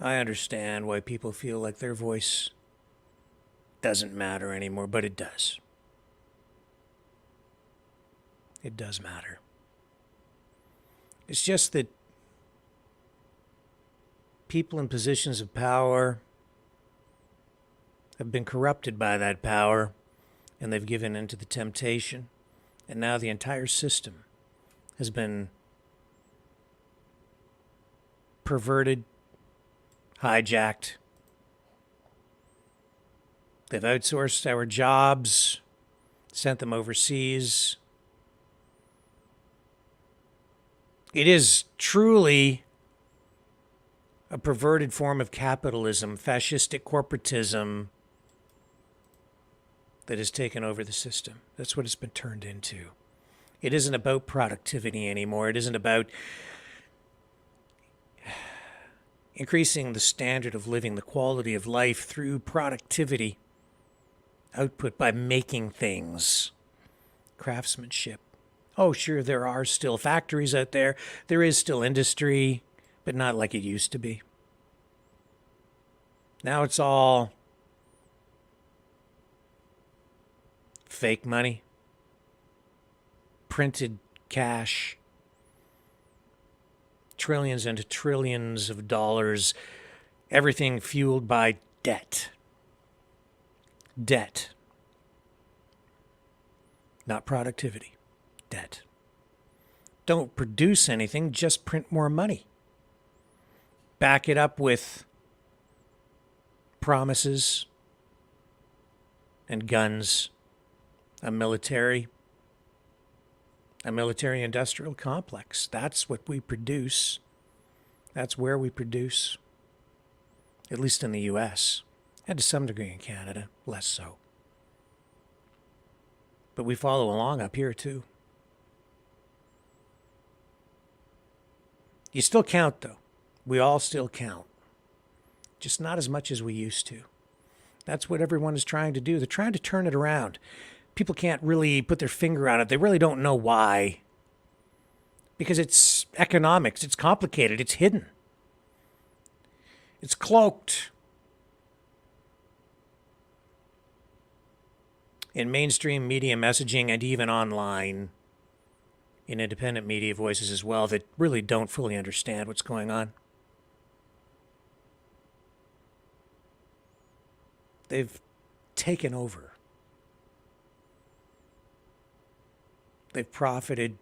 I understand why people feel like their voice doesn't matter anymore, but it does. It does matter. It's just that people in positions of power have been corrupted by that power, and they've given in to the temptation, and now the entire system has been perverted, hijacked. They've outsourced our jobs, sent them overseas. It is truly a perverted form of capitalism, fascistic corporatism that has taken over the system. That's what it's been turned into. It isn't about productivity anymore. It isn't about increasing the standard of living, the quality of life through productivity, output by making things, craftsmanship. Oh, sure, there are still factories out there. There is still industry, but not like it used to be. Now it's all fake money, printed cash, trillions and trillions of dollars, everything fueled by debt. Debt. Not productivity. Debt. Don't produce anything, just print more money. Back it up with promises and guns, a military industrial complex. That's what we produce. That's where we produce, at least in the U.S., and to some degree in Canada, less so. But we follow along up here, too. You still count, though. We all still count. Just not as much as we used to. That's what everyone is trying to do. They're trying to turn it around. People can't really put their finger on it. They really don't know why. Because it's economics. It's complicated. It's hidden. It's cloaked in mainstream media messaging and even online, in independent media voices as well, that really don't fully understand what's going on. They've taken over. They've profited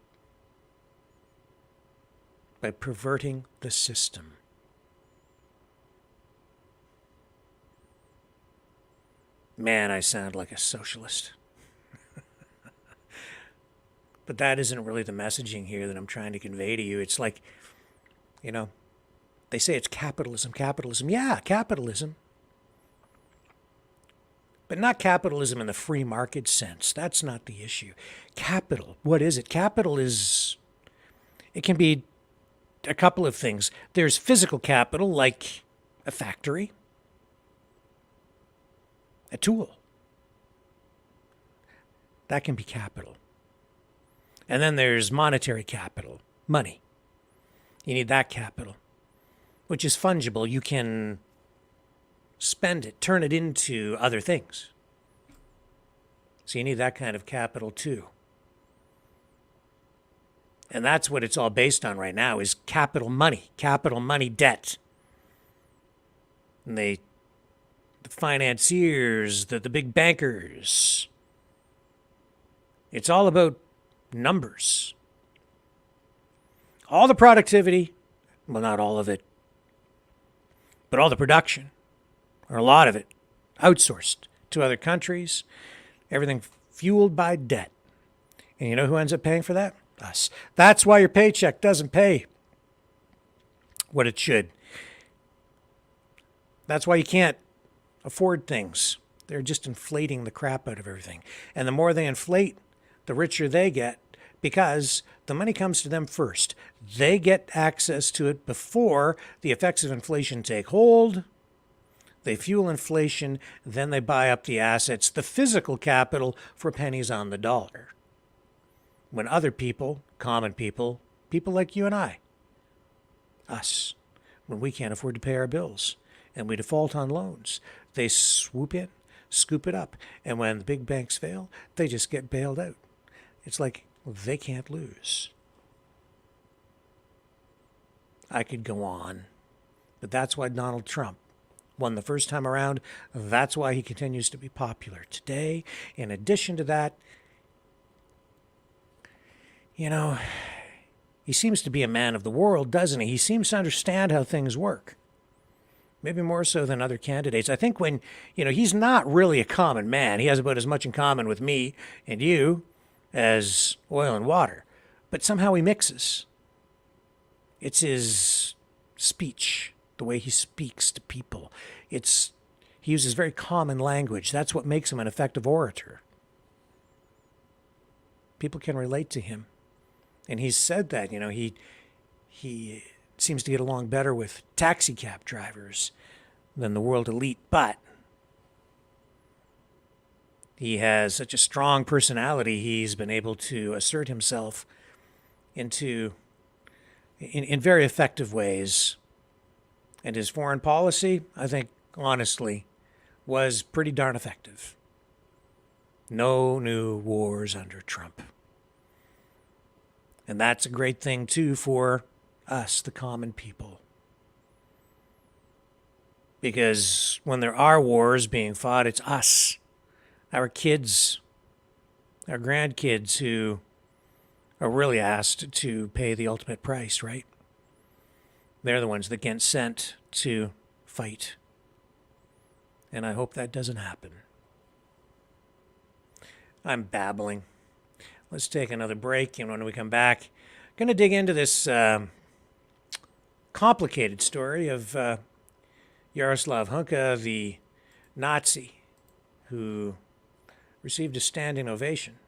by perverting the system. Man, I sound like a socialist. But that isn't really the messaging here that I'm trying to convey to you. It's like, you know, they say it's capitalism, capitalism. Yeah, capitalism. But not capitalism in the free market sense. That's not the issue. Capital, what is it? Capital is, it can be a couple of things. There's physical capital, like a factory, a tool. That can be capital. And then there's monetary capital, money. You need that capital, which is fungible. You can spend it, turn it into other things. So you need that kind of capital too. And that's what it's all based on right now, is capital money debt. And the financiers, the big bankers. It's all about numbers. All the productivity, well, not all of it, but all the production, or a lot of it, outsourced to other countries. Everything fueled by debt. And you know who ends up paying for that? Us. That's why your paycheck doesn't pay what it should. That's why you can't afford things. They're just inflating the crap out of everything. And the more they inflate, the richer they get, because the money comes to them first. They get access to it before the effects of inflation take hold. They fuel inflation, then they buy up the assets, the physical capital, for pennies on the dollar. When other people, common people, people like you and I, us, when we can't afford to pay our bills and we default on loans, they swoop in, scoop it up. And when the big banks fail, they just get bailed out. It's like they can't lose. I could go on, but that's why Donald Trump won the first time around. That's why he continues to be popular today. In addition to that, you know, he seems to be a man of the world, doesn't he? He seems to understand how things work. Maybe more so than other candidates. I think when, you know, he's not really a common man. He has about as much in common with me and you as oil and water. But somehow he mixes. It's his speech, the way he speaks to people. He uses very common language. That's what makes him an effective orator. People can relate to him. And he's said that, you know, he seems to get along better with taxi cab drivers than the world elite, but he has such a strong personality, he's been able to assert himself in very effective ways. And his foreign policy, I think, honestly, was pretty darn effective. No new wars under Trump. And that's a great thing, too, for us, the common people. Because when there are wars being fought, it's us, our kids, our grandkids who are really asked to pay the ultimate price, right? They're the ones that get sent to fight. And I hope that doesn't happen. I'm babbling. Let's take another break, and when we come back, I'm going to dig into this complicated story of Yaroslav Hunka, the Nazi who received a standing ovation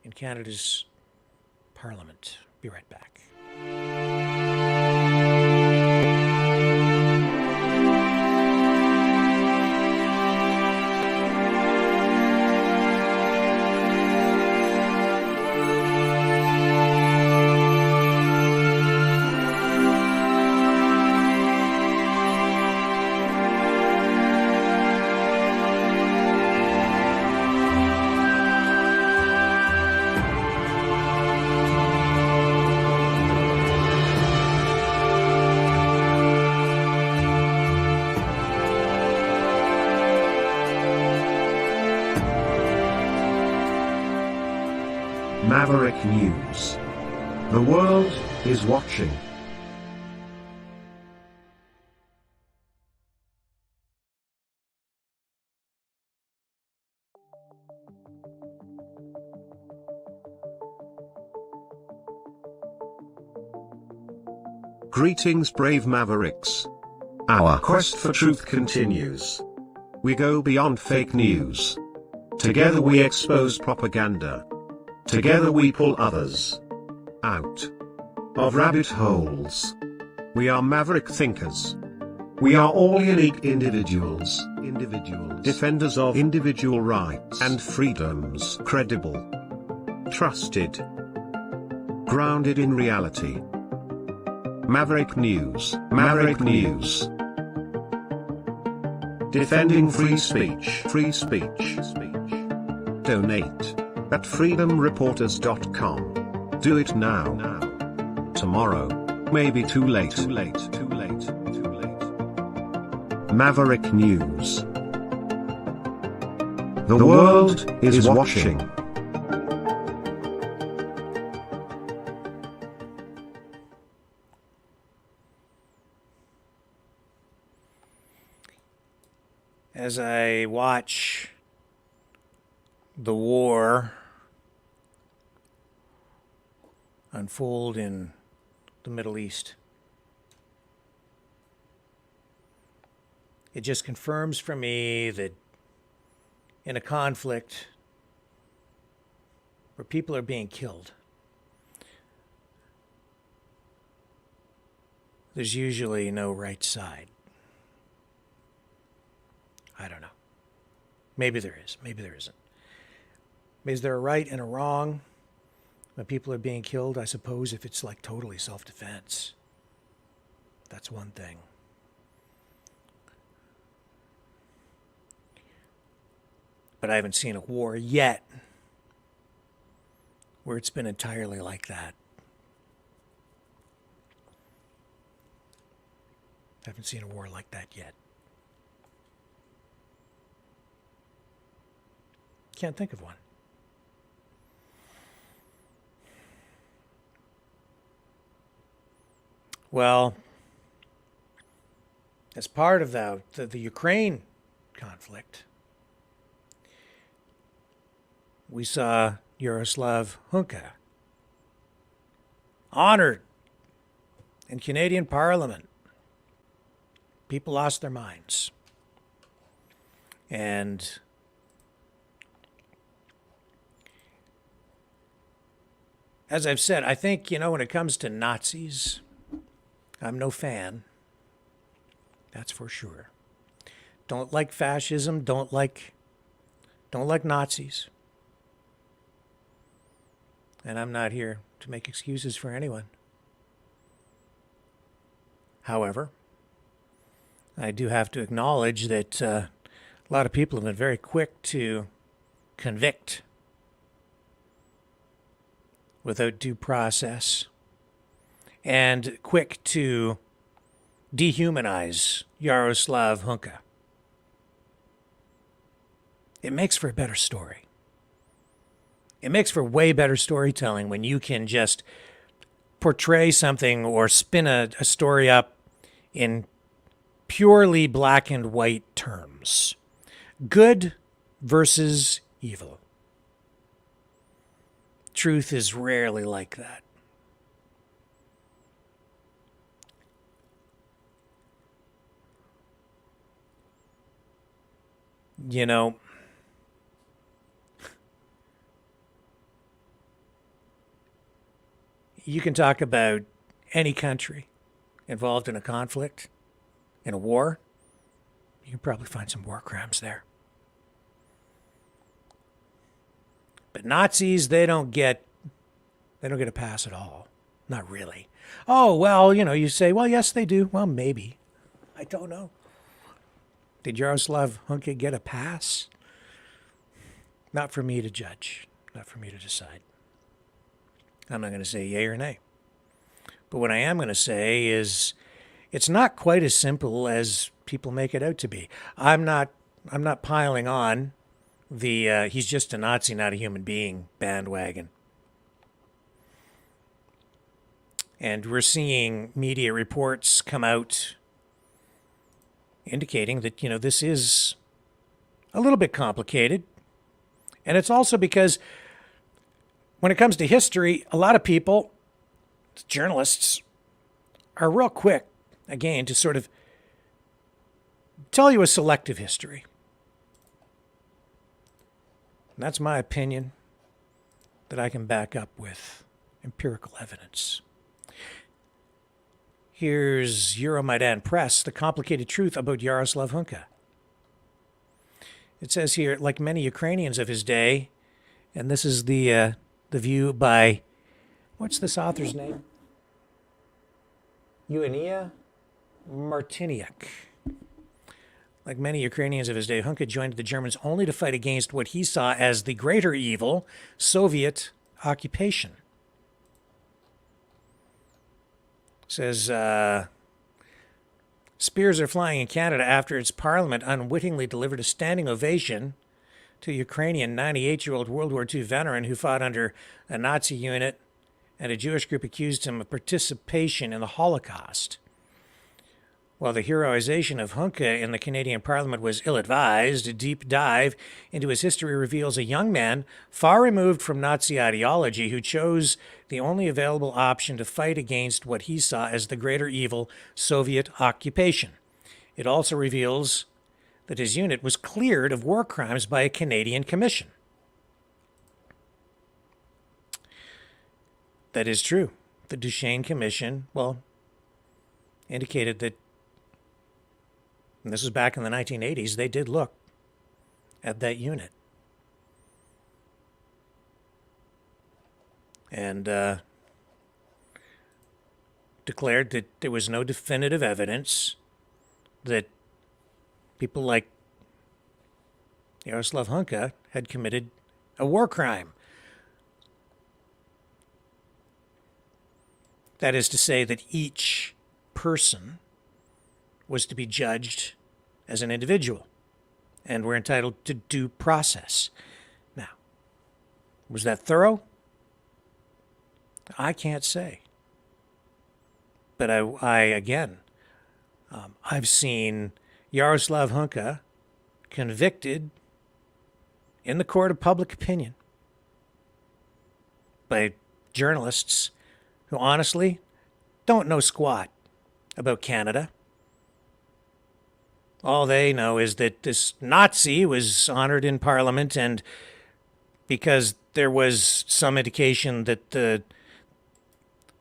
in Canada's Parliament. Be right back. Maverick News. The world is watching. Greetings, brave Mavericks. Our quest for truth continues. We go beyond fake news. Together we expose propaganda. Together we pull others out of rabbit holes. We are maverick thinkers. We are all unique individuals, defenders of individual rights and freedoms, credible, trusted, grounded in reality. Maverick News, Maverick News. Defending free speech, free speech. Donate at freedomreporters.com. Do it now. Tomorrow may be too late. Maverick News. The world is watching. As I watch the war unfold in the Middle East, it just confirms for me that in a conflict where people are being killed, there's usually no right side. I don't know. Maybe there is. Maybe there isn't. Is there a right and a wrong when people are being killed? I suppose if it's like totally self-defense, that's one thing. But I haven't seen a war yet where it's been entirely like that. I haven't seen a war like that yet. Can't think of one. Well, as part of the Ukraine conflict, we saw Yaroslav Hunka honored in Canadian Parliament. People lost their minds. And as I've said, I think, when it comes to Nazis, I'm no fan. That's for sure. Don't like fascism, don't like Nazis. And I'm not here to make excuses for anyone. However, I do have to acknowledge that a lot of people have been very quick to convict without due process and quick to dehumanize Yaroslav Hunka. It makes for a better story. It makes for way better storytelling when you can just portray something or spin a story up in purely black and white terms. Good versus evil. Truth is rarely like that. You know, you can talk about any country involved in a conflict, in a war. You can probably find some war crimes there. But Nazis, they don't get a pass at all. Not really. Oh, well, you say, well, yes, they do. Well, maybe. I don't know. Did Yaroslav Hunka get a pass? Not for me to judge. Not for me to decide. I'm not going to say yay or nay. But what I am going to say is it's not quite as simple as people make it out to be. I'm not piling on the he's just a Nazi, not a human being bandwagon. And we're seeing media reports come out indicating that, this is a little bit complicated. And it's also because when it comes to history, a lot of people, journalists, are real quick, again, to sort of tell you a selective history. And that's my opinion that I can back up with empirical evidence. Here's Euromaidan Press, the complicated truth about Yaroslav Hunka. It says here, like many Ukrainians of his day, and this is the view by, what's this author's name? Eugenia Martiniak. Like many Ukrainians of his day, Hunka joined the Germans only to fight against what he saw as the greater evil, Soviet occupation. Says, spears are flying in Canada after its parliament unwittingly delivered a standing ovation to a Ukrainian 98-year-old World War II veteran who fought under a Nazi unit, and a Jewish group accused him of participation in the Holocaust. While the heroization of Hunka in the Canadian Parliament was ill-advised, a deep dive into his history reveals a young man far removed from Nazi ideology who chose the only available option to fight against what he saw as the greater evil, Soviet occupation. It also reveals that his unit was cleared of war crimes by a Canadian commission. That is true. The Duchesne Commission, indicated that, and this was back in the 1980s, they did look at that unit. And declared that there was no definitive evidence that people like Yaroslav Hunka had committed a war crime. That is to say that each person was to be judged as an individual and were entitled to due process. Now, was that thorough? I can't say. But I've seen Yaroslav Hunka convicted in the court of public opinion by journalists who honestly don't know squat about Canada. All they know is that this Nazi was honored in Parliament, and because there was some indication that the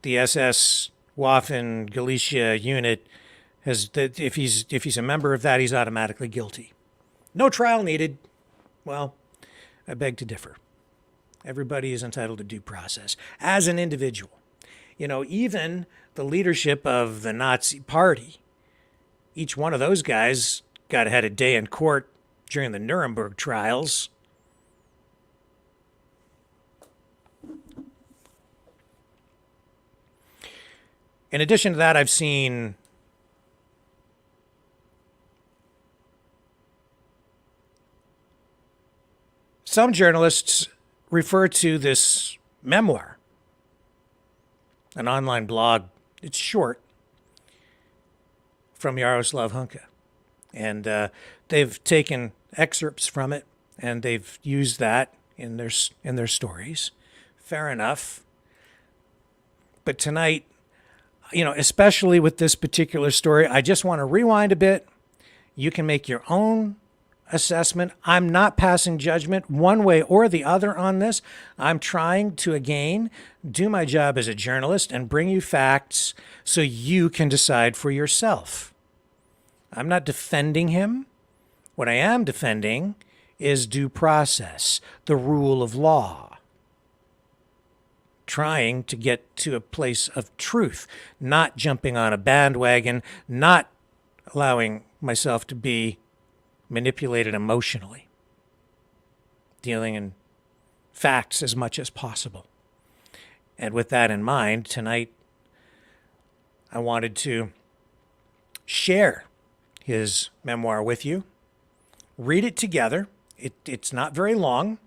SS Waffen Galicia unit has that if he's a member of that, he's automatically guilty. No trial needed. Well, I beg to differ. Everybody is entitled to due process as an individual. Even the leadership of the Nazi Party, each one of those guys had a day in court during the Nuremberg trials. In addition to that, I've seen some journalists refer to this memoir, an online blog. It's short, from Yaroslav Hunka. And they've taken excerpts from it and they've used that in their stories. Fair enough. But tonight, especially with this particular story, I just want to rewind a bit. You can make your own assessment. I'm not passing judgment one way or the other on this. I'm trying to, again, do my job as a journalist and bring you facts so you can decide for yourself. I'm not defending him. What I am defending is due process, the rule of law. Trying to get to a place of truth, not jumping on a bandwagon, not allowing myself to be manipulated emotionally, dealing in facts as much as possible. And with that in mind, tonight I wanted to share his memoir with you, read it together. It's not very long,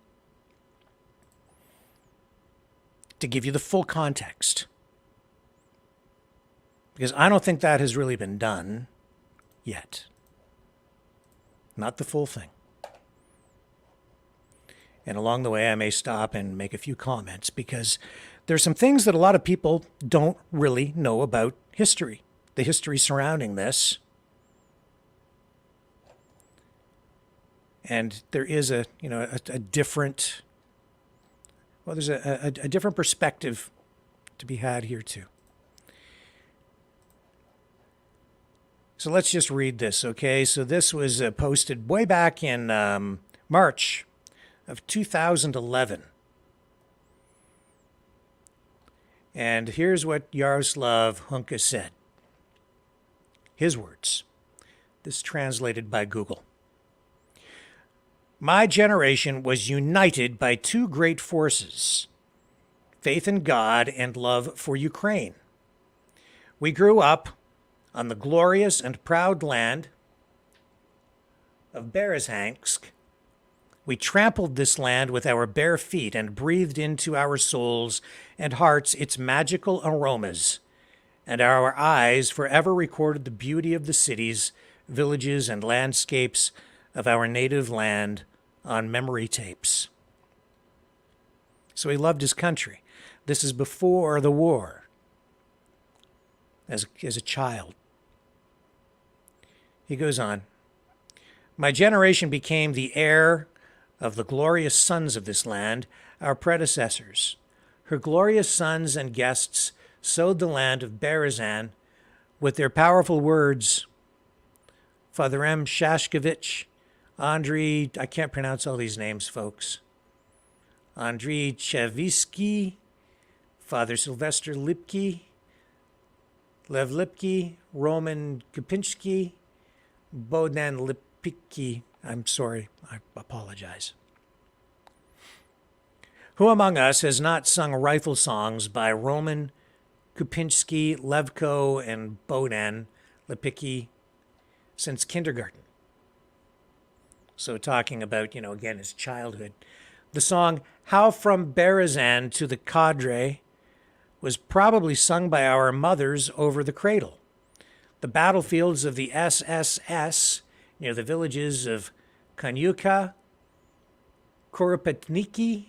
to give you the full context, because I don't think that has really been done yet. Not the full thing. And along the way, I may stop and make a few comments because there's some things that a lot of people don't really know about history, the history surrounding this. And there is a different, there's a different perspective to be had here too. So let's just read this, okay? So this was posted way back in March of 2011. And here's what Yaroslav Hunka said. His words. This translated by Google. My generation was united by two great forces, faith in God and love for Ukraine. We grew up on the glorious and proud land of Berezhansk. We trampled this land with our bare feet and breathed into our souls and hearts its magical aromas, and our eyes forever recorded the beauty of the cities, villages, and landscapes of our native land on memory tapes. So he loved his country. This is before the war, as a child. He goes on, my generation became the heir of the glorious sons of this land, our predecessors. Her glorious sons and guests sowed the land of Berezan with their powerful words. Father M. Shashkevich, Andrei, I can't pronounce all these names, folks. Andrei Chevisky, Father Sylvester Lipke, Lev Lipke, Roman Kopinski, Bohdan Lipicki. I'm sorry, I apologize. Who among us has not sung rifle songs by Roman Kopinski, Levko, and Bohdan Lipicki since kindergarten? So talking about, again, his childhood. The song How From Berezan to the Cadre was probably sung by our mothers over the cradle. The battlefields of the SSS near the villages of Kanyuka, Koropetniki,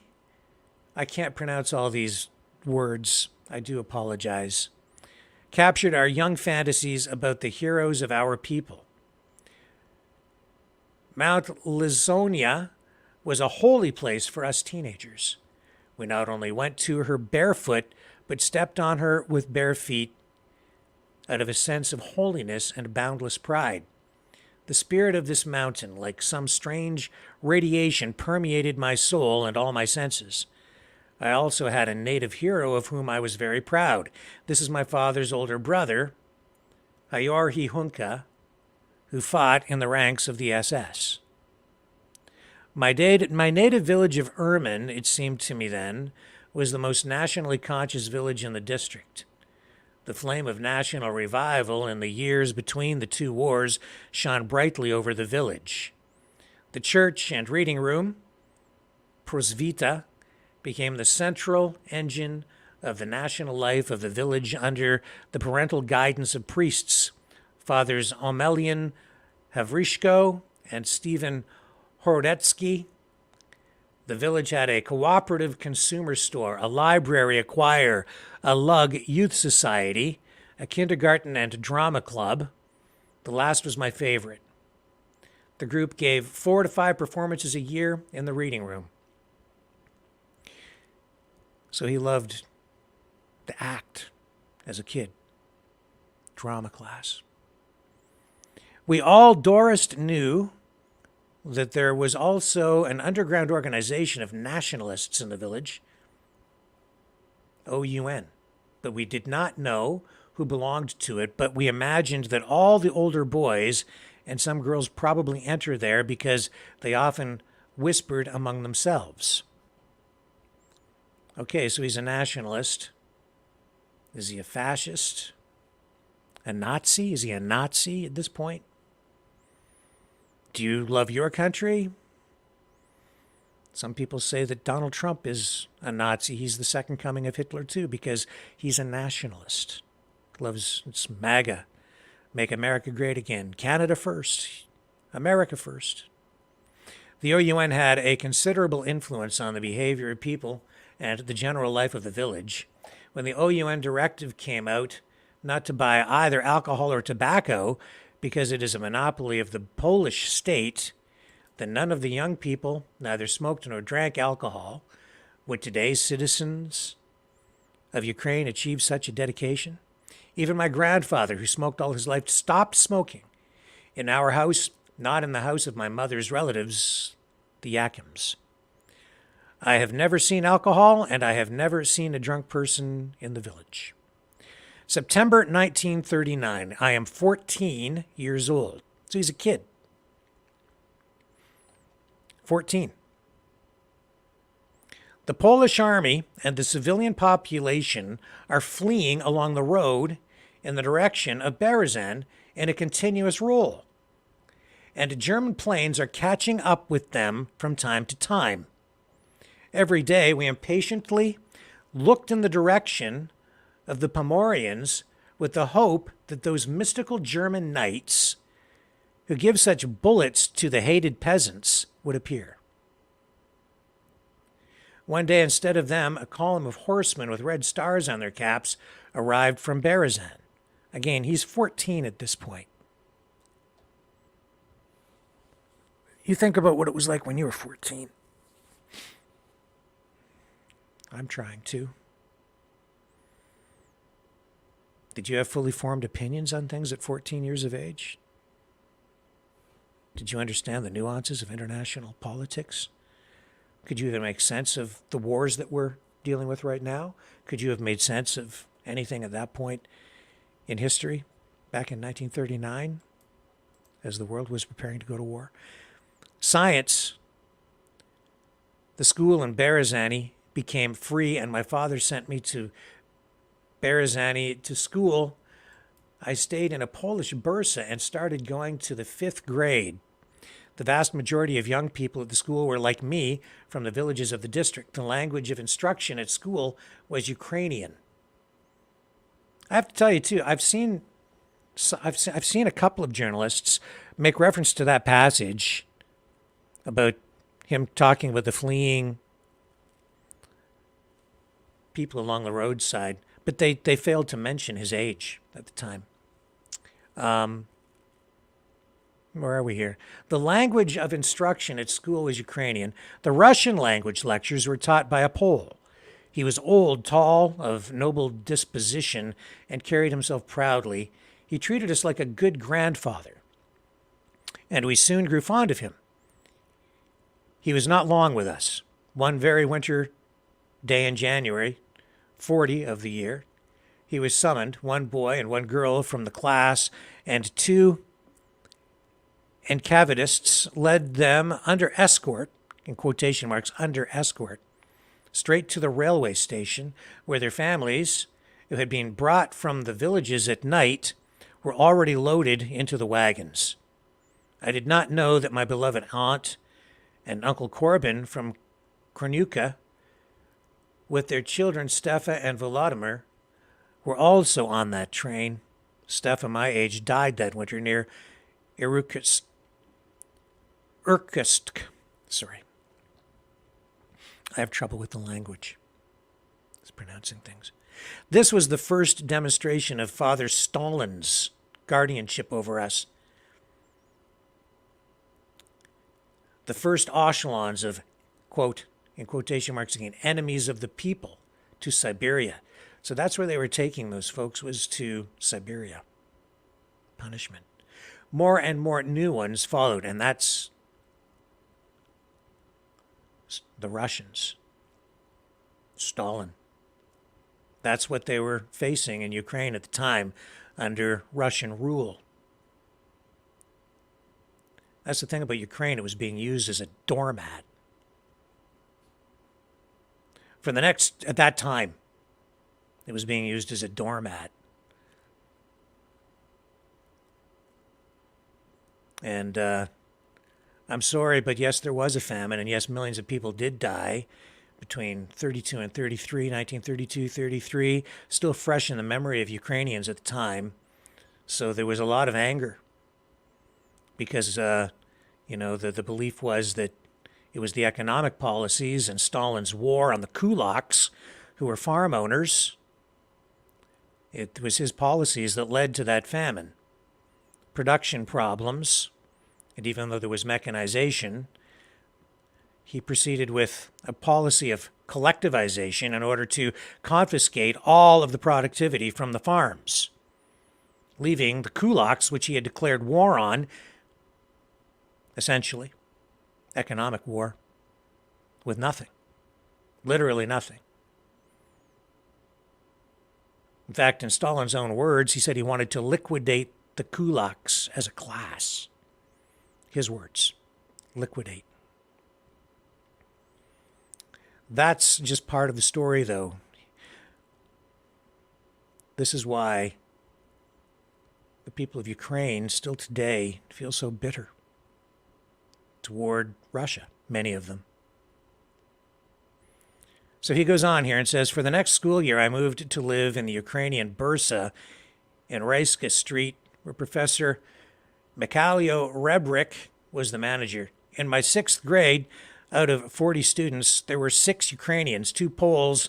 I can't pronounce all these words, I do apologize, captured our young fantasies about the heroes of our people. Mount Lizonia was a holy place for us teenagers. We not only went to her barefoot, but stepped on her with bare feet out of a sense of holiness and boundless pride. The spirit of this mountain, like some strange radiation, permeated my soul and all my senses. I also had a native hero of whom I was very proud. This is my father's older brother, Hayorhi Hunka, who fought in the ranks of the SS. My native village of Ermin, it seemed to me then, was the most nationally conscious village in the district. The flame of national revival in the years between the two wars shone brightly over the village. The church and reading room, Prosvita, became the central engine of the national life of the village under the parental guidance of priests, Fathers Omelian Havrishko and Stephen Horodetsky. The village had a cooperative consumer store, a library, a choir, a lug youth society, a kindergarten and drama club. The last was my favorite. The group gave 4 to 5 performances a year in the reading room. So he loved the act as a kid. Drama class. We all Dorist knew that there was also an underground organization of nationalists in the village, OUN, but we did not know who belonged to it, but we imagined that all the older boys and some girls probably enter there because they often whispered among themselves. Okay, so he's a nationalist. Is he a fascist? A Nazi? Is he a Nazi at this point? Do you love your country? Some people say that Donald Trump is a Nazi. He's the second coming of Hitler, too, because he's a nationalist. Loves, it's MAGA. Make America great again. Canada first. America first. The OUN had a considerable influence on the behavior of people and the general life of the village. When the OUN directive came out not to buy either alcohol or tobacco because it is a monopoly of the Polish state, then none of the young people neither smoked nor drank alcohol. Would today's citizens of Ukraine achieve such a dedication? Even my grandfather, who smoked all his life, stopped smoking. In our house, not in the house of my mother's relatives, the Yakims. I have never seen alcohol, and I have never seen a drunk person in the village. September 1939. I am 14 years old. So he's a kid. 14. The Polish army and the civilian population are fleeing along the road in the direction of Berezan in a continuous roll. And German planes are catching up with them from time to time. Every day we impatiently looked in the direction of the Pomorians with the hope that those mystical German knights who give such bullets to the hated peasants would appear. One day, instead of them, a column of horsemen with red stars on their caps arrived from Berezan. Again, he's 14 at this point. You think about what it was like when you were 14. I'm trying to. Did you have fully formed opinions on things at 14 years of age? Did you understand the nuances of international politics? Could you even make sense of the wars that we're dealing with right now? Could you have made sense of anything at that point in history, back in 1939, as the world was preparing to go to war? Science, the school in Berezani became free, and my father sent me to Berezani to school. I stayed in a Polish bursa and started going to the 5th grade. The vast majority of young people at the school were like me, from the villages of the district. The language of instruction at school was Ukrainian. I have to tell you too, I've seen a couple of journalists make reference to that passage about him talking with the fleeing people along the roadside, but they failed to mention his age at the time. Where are we here? The language of instruction at school was Ukrainian. The Russian language lectures were taught by a Pole. He was old, tall, of noble disposition, and carried himself proudly. He treated us like a good grandfather, and we soon grew fond of him. He was not long with us. One very winter day in January, 40 of the year, he was summoned, one boy and one girl from the class, and 2 Encavidists led them under escort, in quotation marks, under escort, straight to the railway station where their families who had been brought from the villages at night were already loaded into the wagons. I did not know that my beloved aunt and Uncle Corbin from Kornuka, with their children Stefa and Volodymyr, were also on that train. Stefa, my age, died that winter near Irkutsk. Sorry. I have trouble with the language. It's pronouncing things. This was the first demonstration of Father Stalin's guardianship over us. The first echelons of, quote, in quotation marks again, enemies of the people to Siberia. So that's where they were taking those folks, was to Siberia. Punishment. More and more new ones followed, and that's the Russians. Stalin. That's what they were facing in Ukraine at the time under Russian rule. That's the thing about Ukraine. It was being used as a doormat. At that time, it was being used as a doormat. And I'm sorry, but yes, there was a famine, and yes, millions of people did die between 32 and 33, 1932, 33, still fresh in the memory of Ukrainians at the time. So there was a lot of anger because, the belief was that it was the economic policies and Stalin's war on the kulaks, who were farm owners. It was his policies that led to that famine. Production problems, and even though there was mechanization, he proceeded with a policy of collectivization in order to confiscate all of the productivity from the farms, leaving the kulaks, which he had declared war on, essentially, economic war, with nothing. Literally nothing. In fact, in Stalin's own words, he said he wanted to liquidate the kulaks as a class. His words, liquidate. That's just part of the story, though. This is why the people of Ukraine still today feel so bitter toward Russia, many of them. So he goes on here and says, for the next school year, I moved to live in the Ukrainian Bursa in Raiska Street, where Professor Mikhailo Rebrik was the manager. In my 6th grade, out of 40 students, there were 6 Ukrainians, 2 Poles,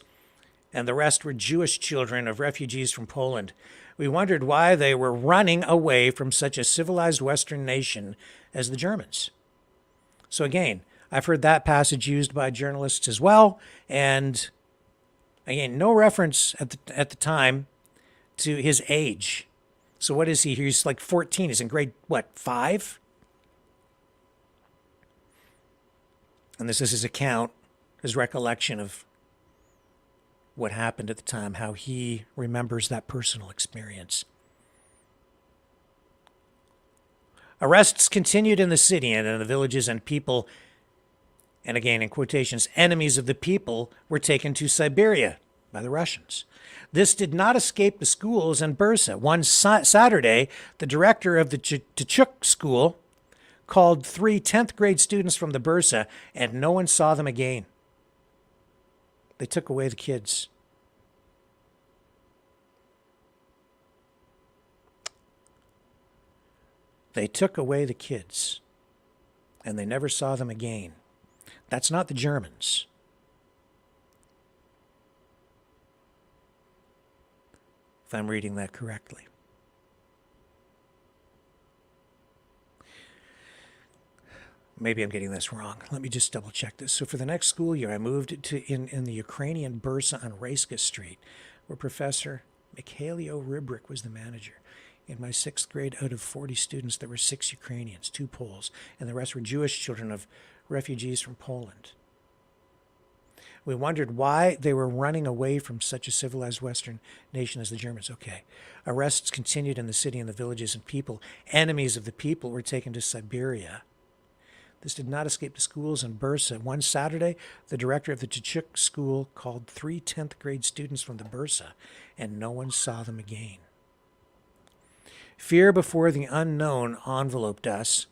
and the rest were Jewish children of refugees from Poland. We wondered why they were running away from such a civilized Western nation as the Germans. So again, I've heard that passage used by journalists as well, and again, no reference at the time to his age. So what is he? He's like 14. He's in grade, 5? And this is his account, his recollection of what happened at the time, how he remembers that personal experience. Arrests continued in the city and in the villages, and people, and again in quotations, enemies of the people, were taken to Siberia by the Russians. This did not escape the schools in Bursa. One Saturday, the director of the Tchuk school called 3 10th grade students from the Bursa, and no one saw them again. They took away the kids. They took away the kids, and they never saw them again. That's not the Germans. If I'm reading that correctly. Maybe I'm getting this wrong. Let me just double check this. So for the next school year, I moved to in the Ukrainian Bursa on Raiska Street, where Professor Mikhailo Rebrik was the manager. In my 6th grade, out of 40 students, there were 6 Ukrainians, 2 Poles, and the rest were Jewish children of refugees from Poland. We wondered why they were running away from such a civilized Western nation as the Germans. Okay. Arrests continued in the city and the villages, and people, enemies of the people, were taken to Siberia. This did not escape the schools in Bursa. One Saturday, the director of the Chechuk school called 3 10th grade students from the Bursa, and no one saw them again. Fear before the unknown enveloped us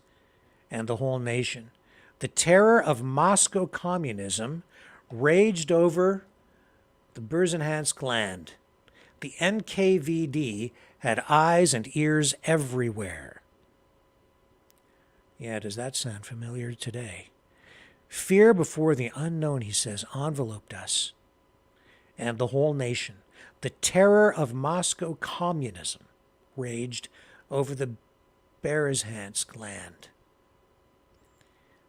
and the whole nation. The terror of Moscow communism raged over the Berzhensk land. The NKVD had eyes and ears everywhere. Yeah, does that sound familiar today? Fear before the unknown, he says, enveloped us and the whole nation. The terror of Moscow communism raged over the Berzhensk land.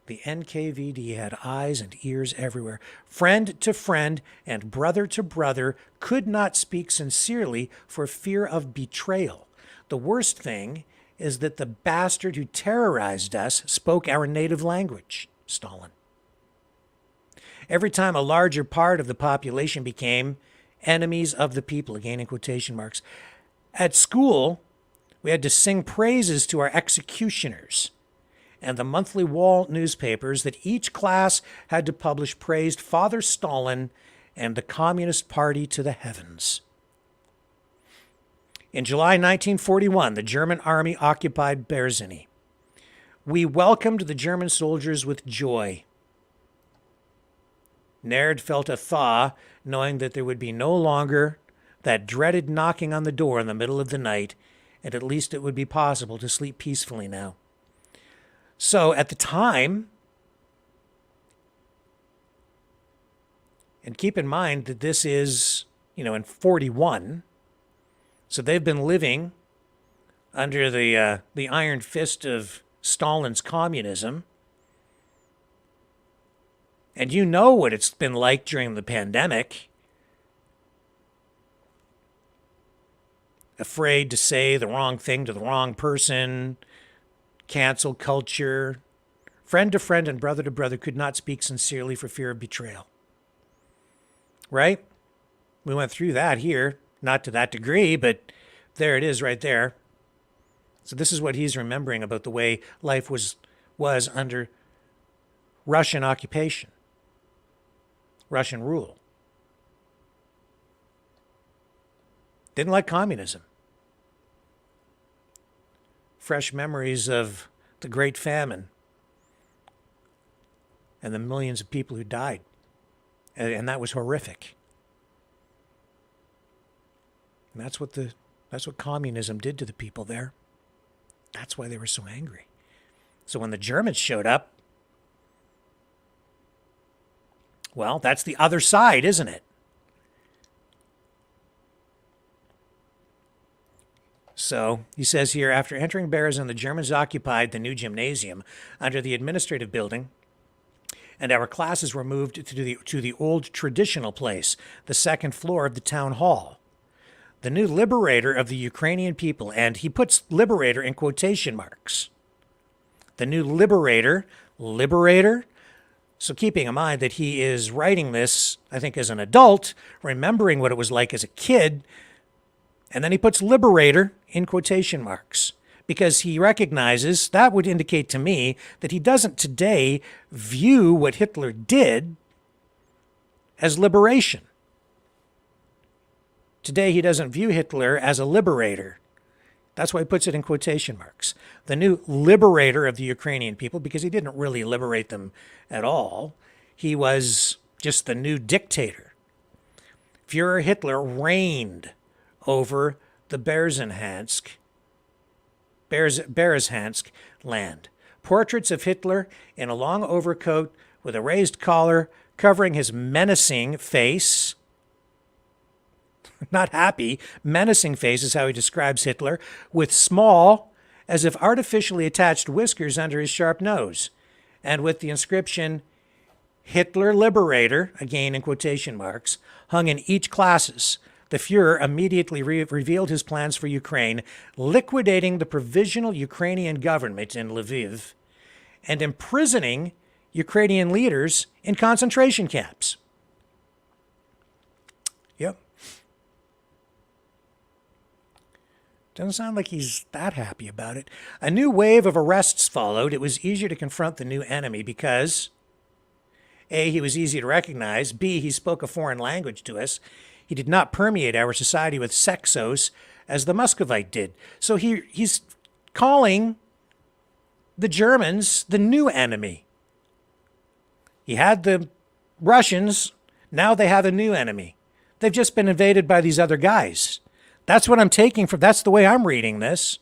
The NKVD had eyes and ears everywhere. Friend to friend and brother to brother could not speak sincerely for fear of betrayal. The worst thing is that the bastard who terrorized us spoke our native language, Stalin. Every time a larger part of the population became enemies of the people, again in quotation marks. At school, we had to sing praises to our executioners, and the monthly wall newspapers that each class had to publish praised Father Stalin and the Communist Party to the heavens. In July 1941, the German army occupied Berzheny. We welcomed the German soldiers with joy. Naird felt a thaw, knowing that there would be no longer that dreaded knocking on the door in the middle of the night, and at least it would be possible to sleep peacefully now. So at the time, and keep in mind that this is, in 41, so they've been living under the iron fist of Stalin's communism. And you know what it's been like during the pandemic. Afraid to say the wrong thing to the wrong person, cancel culture. Friend to friend and brother to brother could not speak sincerely for fear of betrayal. Right? We went through that here, not to that degree, but there it is right there. So this is what he's remembering about the way life was under Russian occupation, Russian rule. Didn't like communism. Fresh memories of the Great Famine and the millions of people who died. And that was horrific. And that's what communism did to the people there. That's why they were so angry. So when the Germans showed up, well, that's the other side, isn't it? So he says here, after entering Berezin, the Germans occupied the new gymnasium under the administrative building, and our classes were moved to the old traditional place, the second floor of the town hall. The new liberator of the Ukrainian people, and he puts liberator in quotation marks. The new liberator. So keeping in mind that he is writing this, I think, as an adult, remembering what it was like as a kid, and then he puts liberator in quotation marks because he recognizes, that would indicate to me that he doesn't today view what Hitler did as liberation. Today he doesn't view Hitler as a liberator. That's why he puts it in quotation marks. The new liberator of the Ukrainian people, because he didn't really liberate them at all. He was just the new dictator. Führer Hitler reigned over the Berzhensk land. Portraits of Hitler in a long overcoat with a raised collar covering his menacing face. Not happy, menacing face is how he describes Hitler, with small, as if artificially attached whiskers under his sharp nose, and with the inscription, Hitler Liberator, again in quotation marks, hung in each classes. The Fuhrer immediately revealed his plans for Ukraine, liquidating the provisional Ukrainian government in Lviv and imprisoning Ukrainian leaders in concentration camps. Yep. Doesn't sound like he's that happy about it. A new wave of arrests followed. It was easier to confront the new enemy because A, he was easy to recognize. B, he spoke a foreign language to us. He did not permeate our society with sexos as the Muscovite did. So he's calling the Germans the new enemy. He had the Russians. Now they have a new enemy. They've just been invaded by these other guys. That's what I'm taking from, that's the way I'm reading this.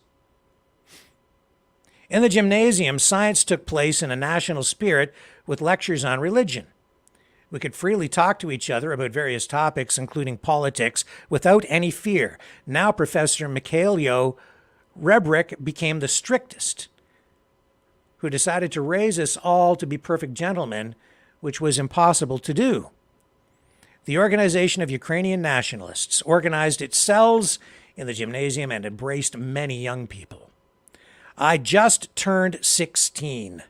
In the gymnasium, science took place in a national spirit with lectures on religion. We could freely talk to each other about various topics, including politics, without any fear. Now Professor Mikhailo Rebrick became the strictest, who decided to raise us all to be perfect gentlemen, which was impossible to do. The Organization of Ukrainian Nationalists organized its cells in the gymnasium and embraced many young people. I just turned 16.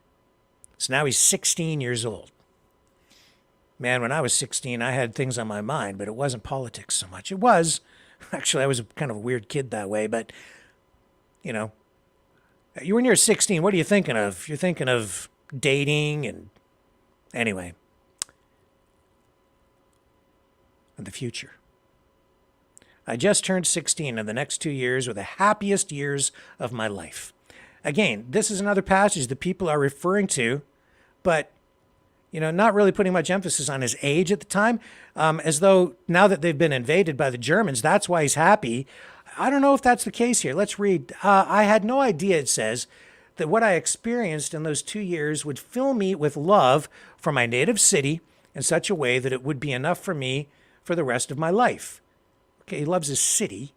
So now he's 16 years old. Man, when I was 16, I had things on my mind, but it wasn't politics so much. It was. Actually, I was kind of a weird kid that way, but, you know, when you're 16, what are you thinking of? You're thinking of dating and, anyway, and the future. I just turned 16, and the next 2 years were the happiest years of my life. Again, this is another passage that people are referring to, but, you know, not really putting much emphasis on his age at the time, as though now that they've been invaded by the Germans, that's why he's happy. I don't know if that's the case here. Let's read. I had no idea, it says, that what I experienced in those 2 years would fill me with love for my native city in such a way that it would be enough for me for the rest of my life. Okay, he loves his city.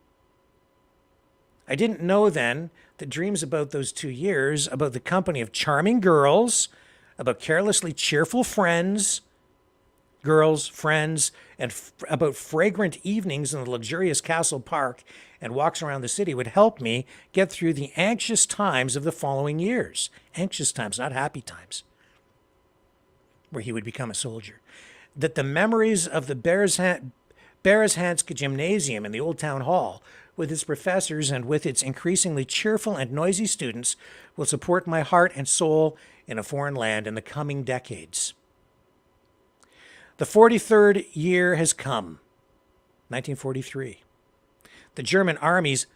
I didn't know then that dreams about those 2 years, about the company of charming girls, about carelessly cheerful friends, and about fragrant evenings in the luxurious castle park and walks around the city would help me get through the anxious times of the following years. Anxious times, not happy times, where he would become a soldier. That the memories of the Berezhansk Gymnasium in the Old Town Hall, with its professors and with its increasingly cheerful and noisy students, will support my heart and soul in a foreign land in the coming decades. The 43rd year has come, 1943. The German armies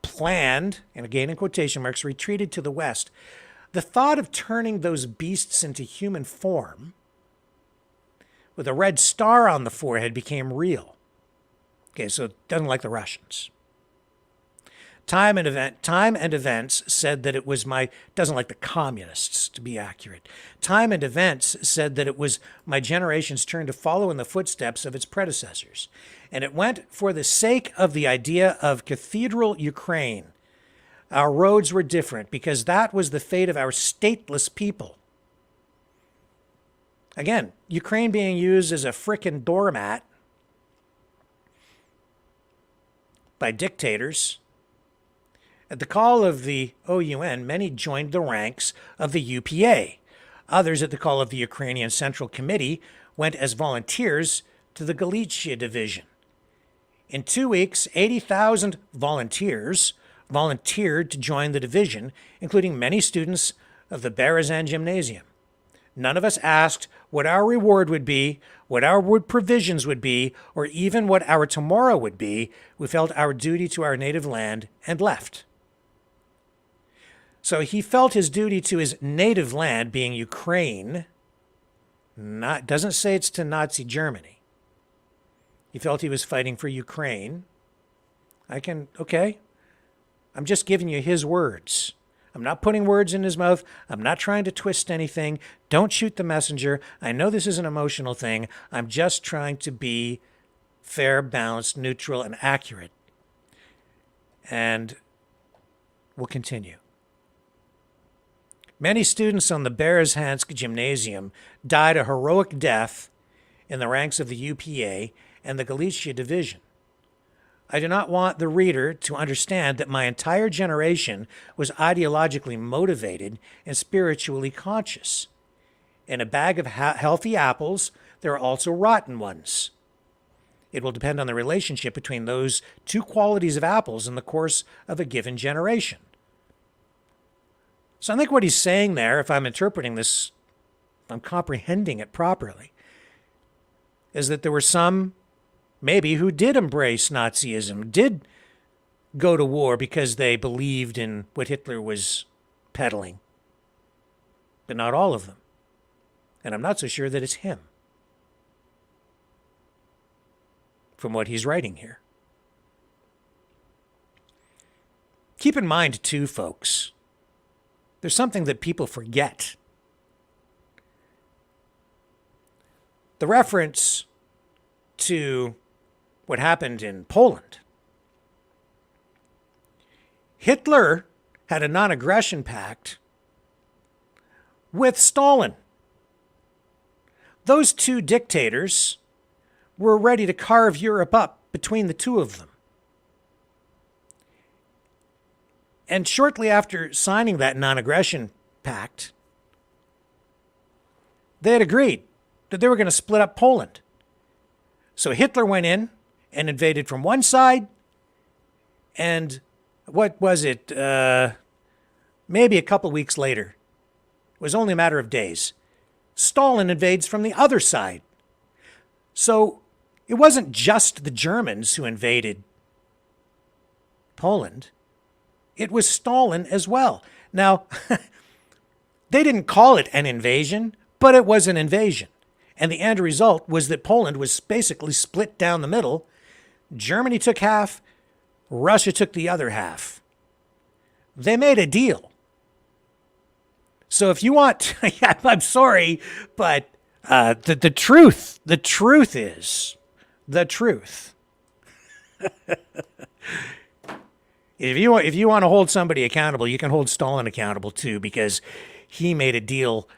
planned, and again in quotation marks, retreated to the west. The thought of turning those beasts into human form with a red star on the forehead became real. Okay, so it doesn't like the Russians. Time and Events said that it was doesn't like the communists, to be accurate. Time and Events said that it was my generation's turn to follow in the footsteps of its predecessors. And it went for the sake of the idea of cathedral Ukraine. Our roads were different because that was the fate of our stateless people. Again, Ukraine being used as a frickin' doormat by dictators. At the call of the OUN, many joined the ranks of the UPA. Others, at the call of the Ukrainian Central Committee, went as volunteers to the Galicia Division. In 2 weeks, 80,000 volunteers volunteered to join the division, including many students of the Berezhan Gymnasium. None of us asked what our reward would be, what our provisions would be, or even what our tomorrow would be. We felt our duty to our native land and left. So he felt his duty to his native land, being Ukraine. Doesn't say it's to Nazi Germany. He felt he was fighting for Ukraine. Okay. I'm just giving you his words. I'm not putting words in his mouth. I'm not trying to twist anything. Don't shoot the messenger. I know this is an emotional thing. I'm just trying to be fair, balanced, neutral, and accurate. And we'll continue. Many students on the Berezhansk Gymnasium died a heroic death in the ranks of the UPA and the Galicia Division. I do not want the reader to understand that my entire generation was ideologically motivated and spiritually conscious. In a bag of healthy apples, there are also rotten ones. It will depend on the relationship between those two qualities of apples in the course of a given generation. So I think what he's saying there, if I'm interpreting this, if I'm comprehending it properly, is that there were some, maybe, who did embrace Nazism, did go to war because they believed in what Hitler was peddling. But not all of them. And I'm not so sure that it's him, from what he's writing here. Keep in mind, too, folks, there's something that people forget. The reference to what happened in Poland. Hitler had a non-aggression pact with Stalin. Those two dictators were ready to carve Europe up between the two of them. And shortly after signing that non-aggression pact, they had agreed that they were going to split up Poland. So Hitler went in and invaded from one side, and what was it? Maybe a couple weeks later, it was only a matter of days, Stalin invades from the other side. So it wasn't just the Germans who invaded Poland. It was Stalin as well. Now, they didn't call it an invasion, but it was an invasion. And the end result was that Poland was basically split down the middle. Germany took half, Russia took the other half. They made a deal. So if you want, I'm sorry, but the truth is the truth. If you want to hold somebody accountable, you can hold Stalin accountable too, because he made a deal.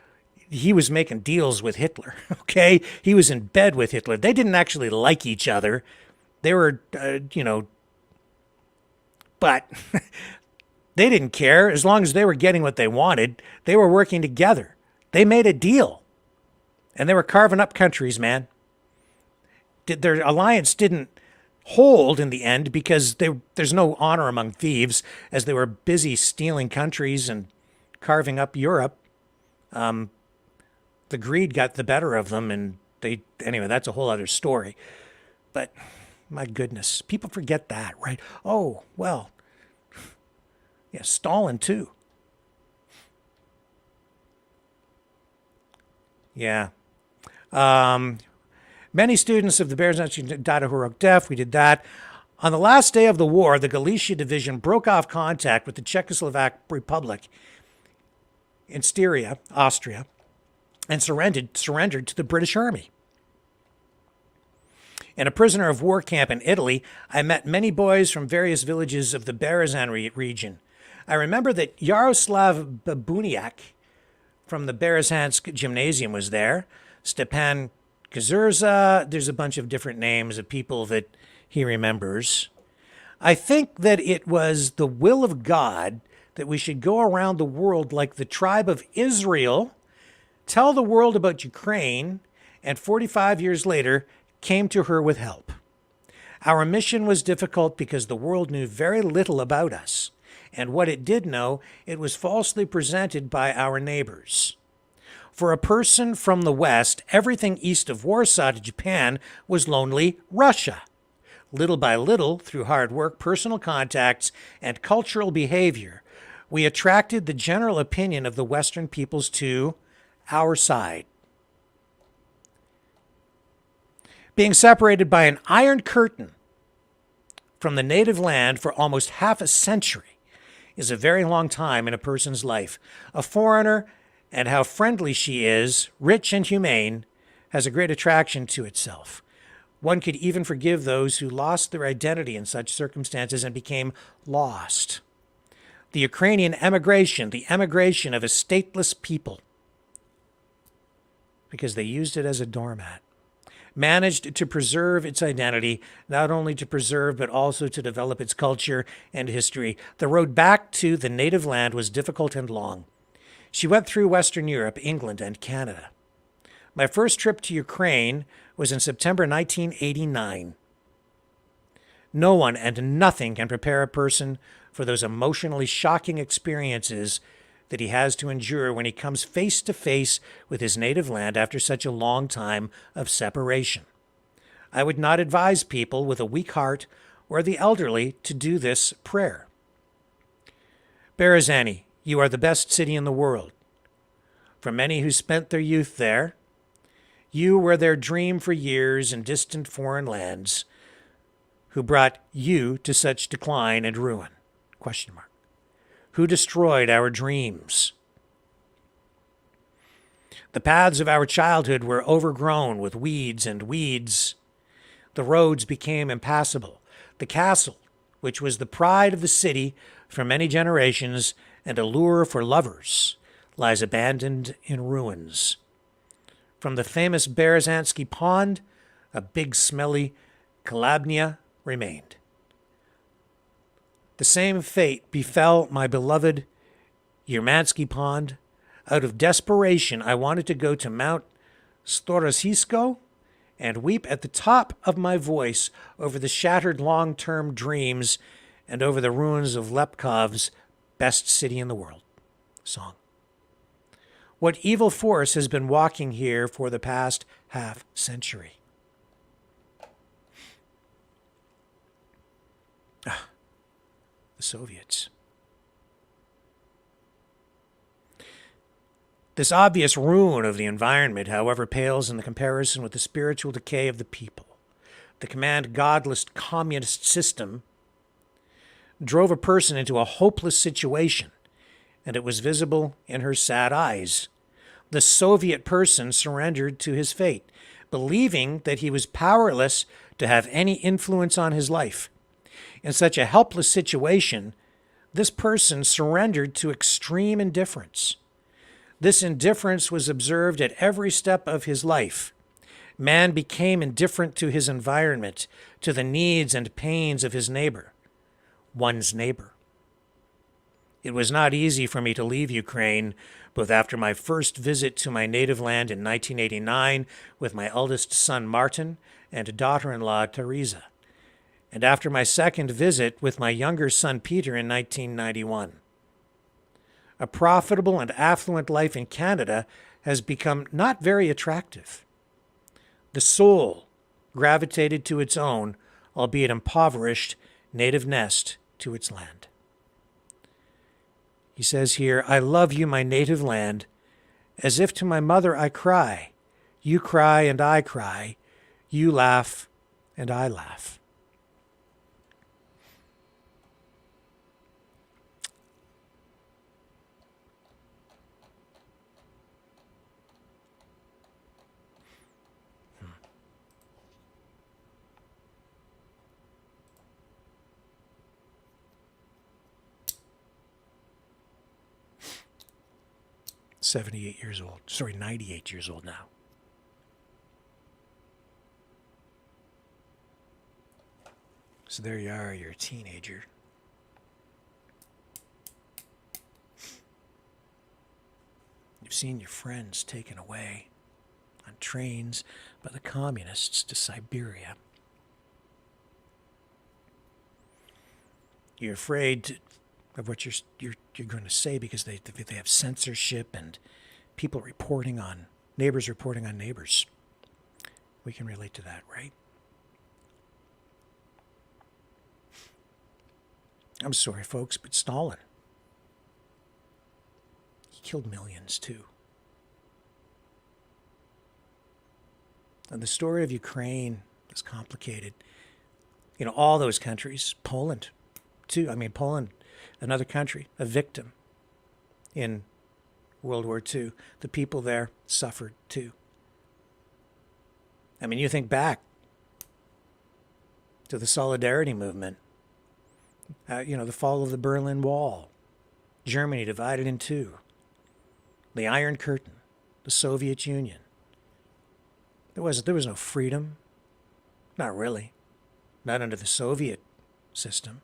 He was making deals with Hitler, okay? He was in bed with Hitler. They didn't actually like each other. They were, but they didn't care. As long as they were getting what they wanted, they were working together. They made a deal. And they were carving up countries, man. Their alliance didn't hold in the end because there's no honor among thieves, as they were busy stealing countries and carving up Europe. The greed got the better of them, and anyway, that's a whole other story. But my goodness, people forget that, right? Oh, well, yeah, Stalin too. Yeah. Many students of the Bears died of heroic death. We did that. On the last day of the war, the Galicia Division broke off contact with the Czechoslovak Republic in Styria, Austria, and surrendered to the British Army. In a prisoner of war camp in Italy, I met many boys from various villages of the Berezan region. I remember that Yaroslav Babuniak from the Berezansk gymnasium was there. Stepan Kazurza, there's a bunch of different names of people that he remembers. I think that it was the will of God that we should go around the world like the tribe of Israel, tell the world about Ukraine, and 45 years later came to her with help. Our mission was difficult because the world knew very little about us, and what it did know, it was falsely presented by our neighbors. For a person from the West, everything east of Warsaw to Japan was lonely Russia. Little by little, through hard work, personal contacts, and cultural behavior, we attracted the general opinion of the Western peoples to our side. Being separated by an iron curtain from the native land for almost half a century is a very long time in a person's life. A foreigner, and how friendly she is, rich and humane, has a great attraction to itself. One could even forgive those who lost their identity in such circumstances and became lost. The Ukrainian emigration, the emigration of a stateless people, because they used it as a doormat, managed to preserve its identity, not only to preserve, but also to develop its culture and history. The road back to the native land was difficult and long. She went through Western Europe, England, and Canada. My first trip to Ukraine was in September 1989. No one and nothing can prepare a person for those emotionally shocking experiences that he has to endure when he comes face to face with his native land after such a long time of separation. I would not advise people with a weak heart or the elderly to do this prayer. Berezani, you are the best city in the world. For many who spent their youth there, you were their dream for years in distant foreign lands, who brought you to such decline and ruin? Question mark. Who destroyed our dreams? The paths of our childhood were overgrown with weeds and weeds. The roads became impassable. The castle, which was the pride of the city for many generations and a lure for lovers, lies abandoned in ruins. From the famous Berezansky Pond, a big smelly Kalabnia remained. The same fate befell my beloved Yermansky Pond. Out of desperation, I wanted to go to Mount Storosisko and weep at the top of my voice over the shattered long-term dreams and over the ruins of Lepkov's best city in the world. Song. What evil force has been walking here for the past half century? The Soviets. This obvious ruin of the environment, however, pales in the comparison with the spiritual decay of the people. The command godless communist system drove a person into a hopeless situation, and it was visible in her sad eyes. The Soviet person surrendered to his fate, believing that he was powerless to have any influence on his life. In such a helpless situation, this person surrendered to extreme indifference. This indifference was observed at every step of his life. Man became indifferent to his environment, to the needs and pains of his neighbor, one's neighbor. It was not easy for me to leave Ukraine, both after my first visit to my native land in 1989 with my eldest son Martin and daughter-in-law Teresa, and after my second visit with my younger son Peter in 1991. A profitable and affluent life in Canada has become not very attractive. The soul gravitated to its own, albeit impoverished, native nest to its land. He says here, I love you, my native land, as if to my mother I cry. You cry and I cry. You laugh and I laugh. Hmm. 78 years old. Sorry, 98 years old now. So there you are, you're a teenager. You've seen your friends taken away on trains by the communists to Siberia. You're afraid of what you're going to say because they have censorship and people reporting on neighbors reporting on neighbors. We can relate to that, right? I'm sorry, folks, but Stalin, he killed millions too. And the story of Ukraine is complicated. You know, all those countries, Poland too. I mean, Poland, another country, a victim in World War II. The people there suffered too. I mean, you think back to the Solidarity movement. The fall of the Berlin Wall, Germany divided in two, the Iron Curtain, the Soviet Union. There was no freedom, not really, not under the Soviet system.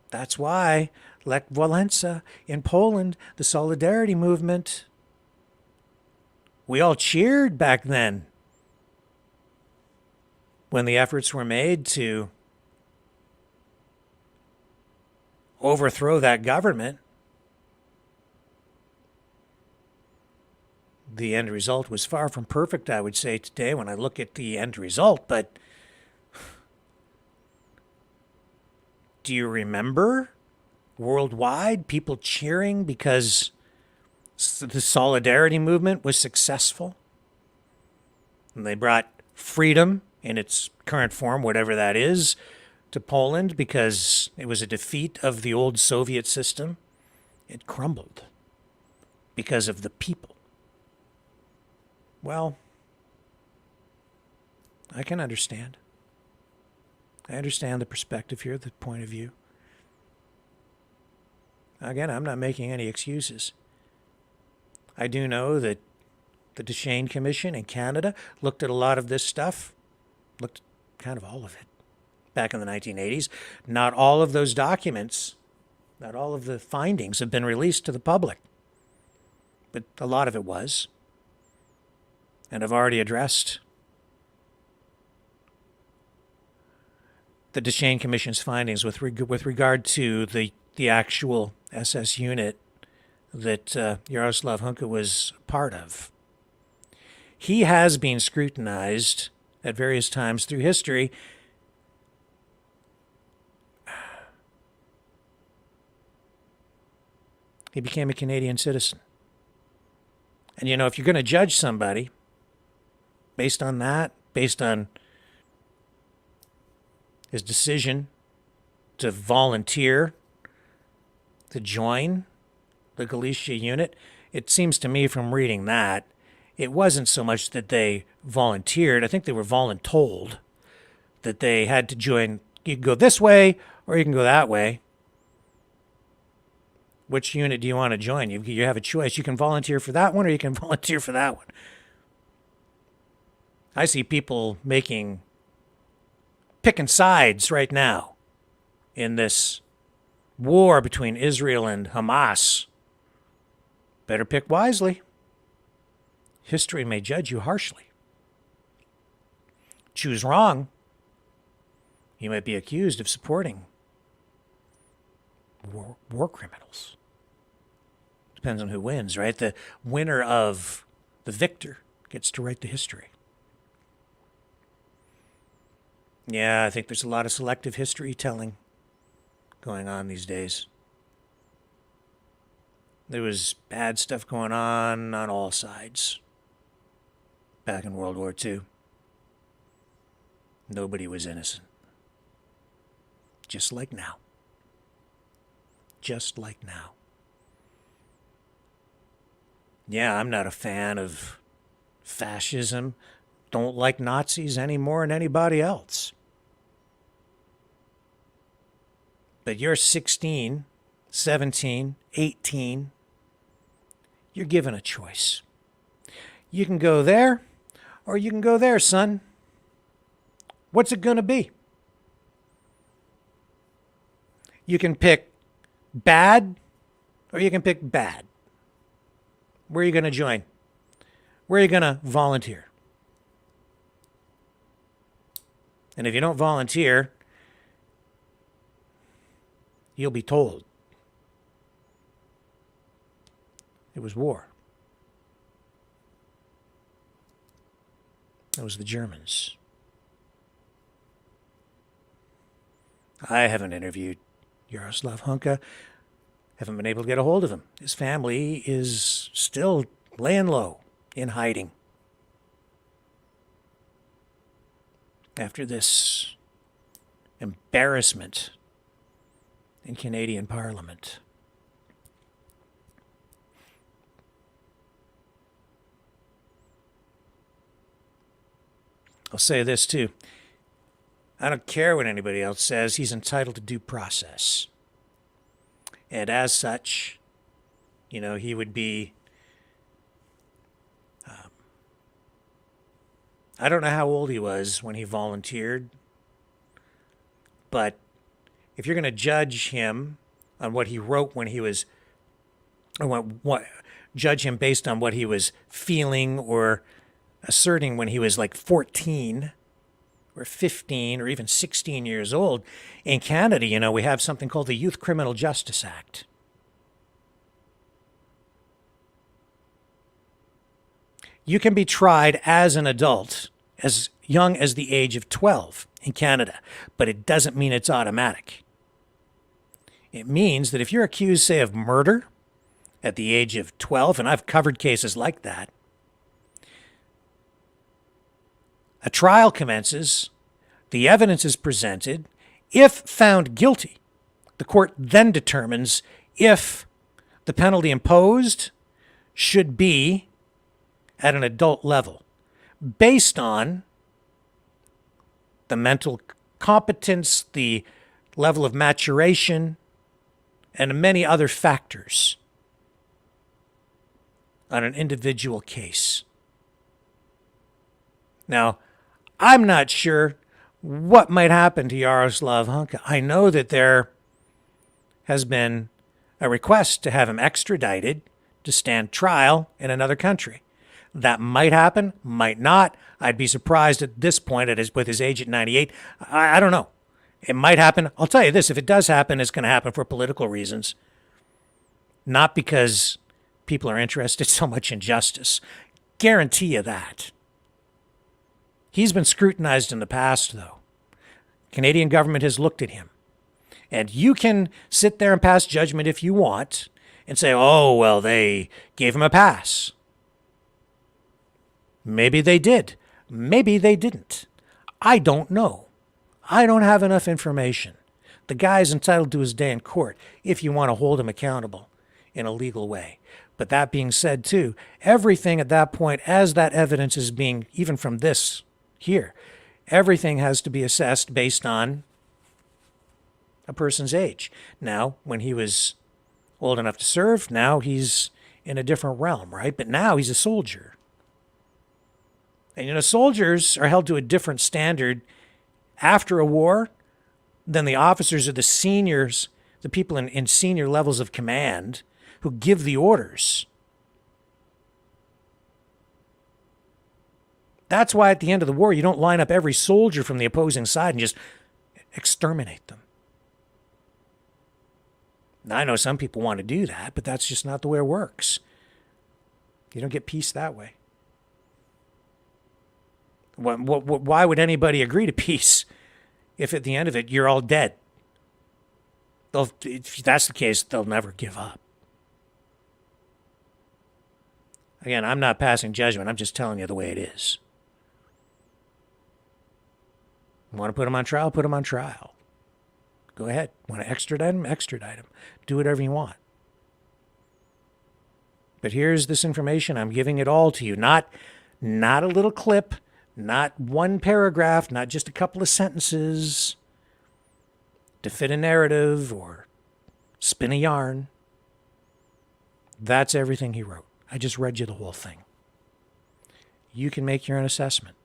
That's why Lech Walesa in Poland, the Solidarity movement, we all cheered back then when the efforts were made to overthrow that government, the end result was far from perfect, I would say today when I look at the end result. But do you remember worldwide people cheering because the solidarity movement was successful? And they brought freedom in its current form, whatever that is, to Poland because it was a defeat of the old Soviet system. It crumbled because of the people. Well, I can understand. I understand the perspective here, the point of view. Again, I'm not making any excuses. I do know that the Duchesne Commission in Canada looked at a lot of this stuff, looked at kind of all of it, back in the 1980s. Not all of those documents, not all of the findings have been released to the public, but a lot of it was. And I've already addressed the Duchesne Commission's findings with regard to the actual SS unit that Yaroslav Hunka was part of. He has been scrutinized at various times through history. He became a Canadian citizen. And you know, if you're going to judge somebody based on that, based on his decision to volunteer to join the Galicia unit, it seems to me from reading that, it wasn't so much that they volunteered. I think they were voluntold that they had to join. You can go this way or you can go that way. Which unit do you want to join? You have a choice. You can volunteer for that one or you can volunteer for that one. I see people picking sides right now in this war between Israel and Hamas. Better pick wisely. History may judge you harshly. Choose wrong, you might be accused of supporting war criminals. Depends on who wins, right? The winner of the victor gets to write the history. Yeah, I think there's a lot of selective history telling going on these days. There was bad stuff going on all sides back in World War II. Nobody was innocent. Just like now. Just like now. Yeah, I'm not a fan of fascism. Don't like Nazis any more than anybody else. But you're 16, 17, 18. You're given a choice. You can go there or you can go there, son. What's it going to be? You can pick bad or you can pick bad. Where are you going to join? Where are you going to volunteer? And if you don't volunteer, you'll be told. It was war. It was the Germans. I haven't interviewed Yaroslav Hunka. Haven't been able to get a hold of him. His family is still laying low in hiding after this embarrassment in Canadian Parliament. I'll say this too. I don't care what anybody else says. He's entitled to due process. And as such, you know, he would be, I don't know how old he was when he volunteered, but if you're going to judge him on what he wrote when he was, or judge him based on what he was feeling or asserting when he was like 14, or 15 or even 16 years old. In Canada, you know, we have something called the Youth Criminal Justice Act. You can be tried as an adult as young as the age of 12 in Canada, but it doesn't mean it's automatic. It means that if you're accused, say, of murder at the age of 12, and I've covered cases like that, a trial commences, the evidence is presented. If found guilty, the court then determines if the penalty imposed should be at an adult level, based on the mental competence, the level of maturation, and many other factors on an individual case. Now, I'm not sure what might happen to Yaroslav Hunka. I know that there has been a request to have him extradited to stand trial in another country. That might happen, might not. I'd be surprised at this point with his age at 98. I don't know. It might happen. I'll tell you this, if it does happen, it's going to happen for political reasons. Not because people are interested so much in justice. Guarantee you that. He's been scrutinized in the past, though. Canadian government has looked at him. And you can sit there and pass judgment if you want and say, oh, well, they gave him a pass. Maybe they did. Maybe they didn't. I don't know. I don't have enough information. The guy's entitled to his day in court if you want to hold him accountable in a legal way. But that being said, too, everything at that point, as that evidence is being, even from this here, everything has to be assessed based on a person's age. Now, when he was old enough to serve, now he's in a different realm, right? But now he's a soldier. And, you know, soldiers are held to a different standard after a war than the officers or the seniors, the people in senior levels of command who give the orders. That's why at the end of the war, you don't line up every soldier from the opposing side and just exterminate them. Now, I know some people want to do that, but that's just not the way it works. You don't get peace that way. Why would anybody agree to peace if at the end of it you're all dead? If that's the case, they'll never give up. Again, I'm not passing judgment. I'm just telling you the way it is. Want to put him on trial? Put him on trial. Go ahead. Want to extradite him? Extradite him. Do whatever you want. But here's this information. I'm giving it all to you. Not a little clip. Not one paragraph, not just a couple of sentences to fit a narrative or spin a yarn. That's everything he wrote. I just read you the whole thing. You can make your own assessment.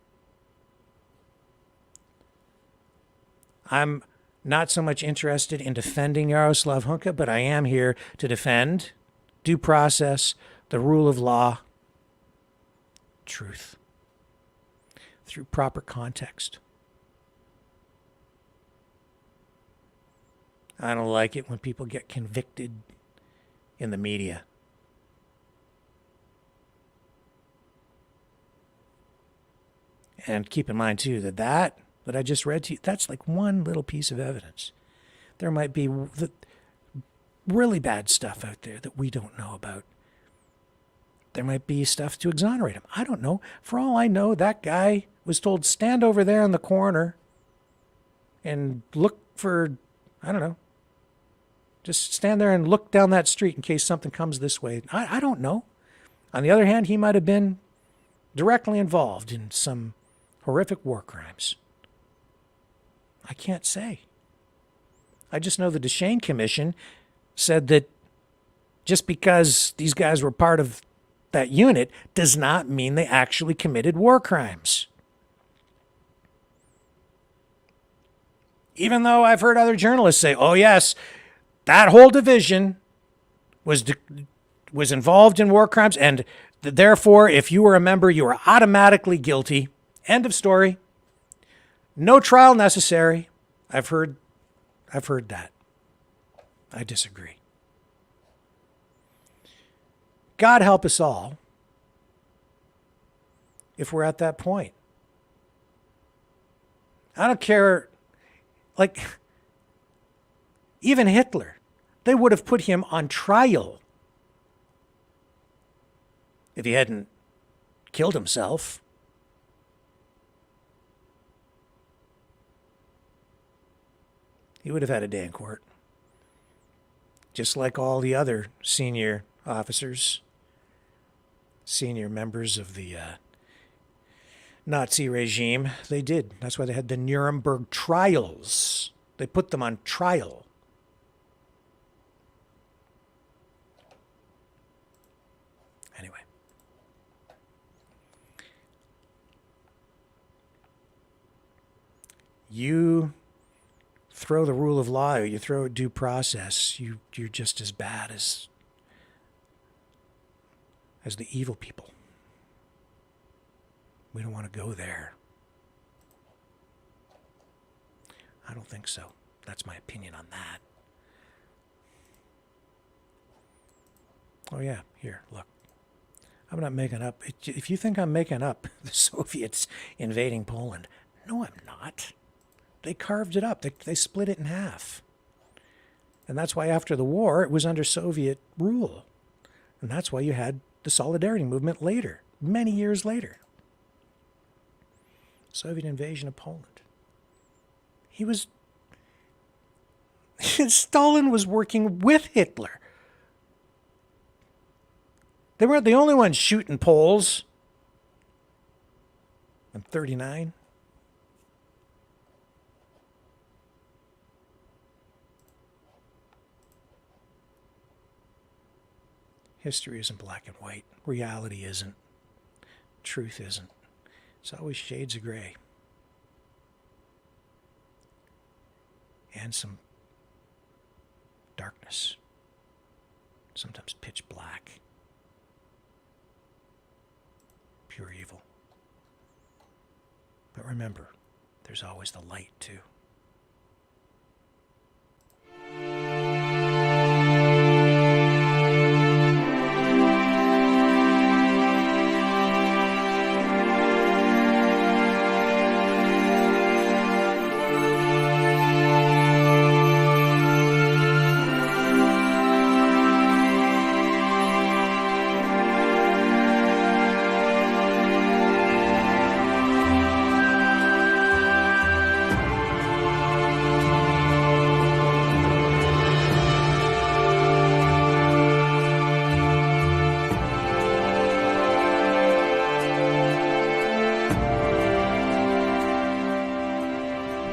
I'm not so much interested in defending Yaroslav Hunka, but I am here to defend due process, the rule of law, truth, through proper context. I don't like it when people get convicted in the media. And keep in mind, too, that I just read to you, that's like one little piece of evidence. There might be really bad stuff out there that we don't know about. There might be stuff to exonerate him. I don't know. For all I know, that guy was told, stand over there in the corner and look for, I don't know, just stand there and look down that street in case something comes this way. I don't know. On the other hand, he might have been directly involved in some horrific war crimes. I can't say. I just know the Duchesne Commission said that just because these guys were part of that unit does not mean they actually committed war crimes. Even though I've heard other journalists say, oh yes, that whole division was involved in war crimes, and therefore, if you were a member, you were automatically guilty. End of story. No trial necessary. I've heard that. I disagree. God help us all if we're at that point. I don't care, like, even Hitler, they would have put him on trial if he hadn't killed himself. He would have had a day in court. Just like all the other senior officers, senior members of the Nazi regime. They did. That's why they had the Nuremberg trials. They put them on trial. Anyway. You throw the rule of law, you throw due process, you're just as bad as the evil people. We don't want to go there. I don't think so. That's my opinion on that. Oh yeah, here, look. I'm not making up. If you think I'm making up the Soviets invading Poland, no, I'm not. They carved it up. They split it in half. And that's why after the war, it was under Soviet rule. And that's why you had the Solidarity movement later, many years later. Soviet invasion of Poland. Stalin was working with Hitler. They weren't the only ones shooting Poles. I'm 39. History isn't black and white. Reality isn't. Truth isn't. It's always shades of gray. And some darkness. Sometimes pitch black. Pure evil. But remember, there's always the light too.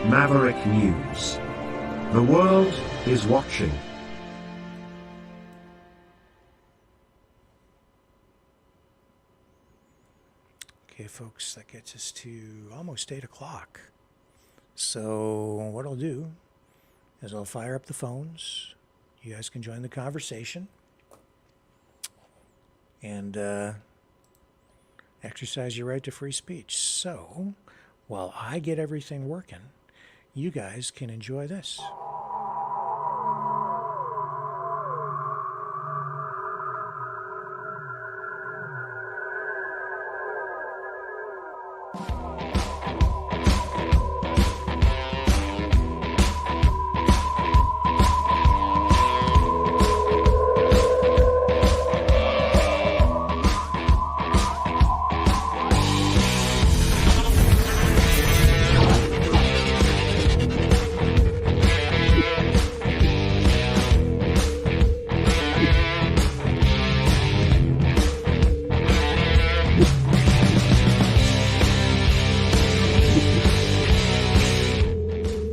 Maverick News. The world is watching. Okay, folks, that gets us to almost 8 o'clock. So what I'll do is I'll fire up the phones. You guys can join the conversation. And exercise your right to free speech. So while I get everything working, you guys can enjoy this.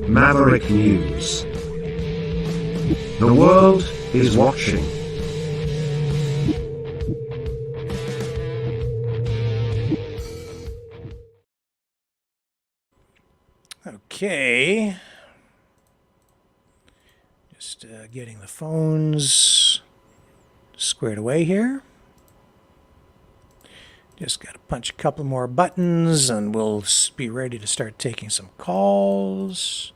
Maverick News. The world is watching. Okay. Just getting the phones squared away here. Just got to punch a couple more buttons and we'll be ready to start taking some calls.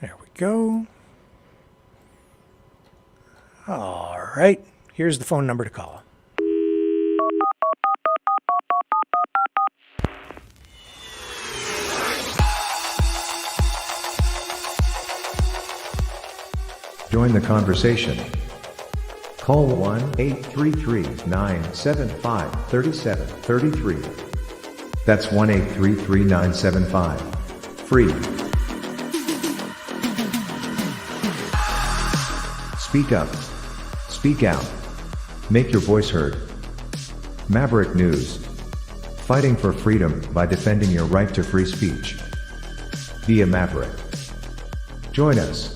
There we go. All right. Here's the phone number to call. Join the conversation. Call 1-833-975-3733. That's 1-833-975-FREE. Speak up. Speak out. Make your voice heard. Maverick News. Fighting for freedom by defending your right to free speech. Be a Maverick. Join us.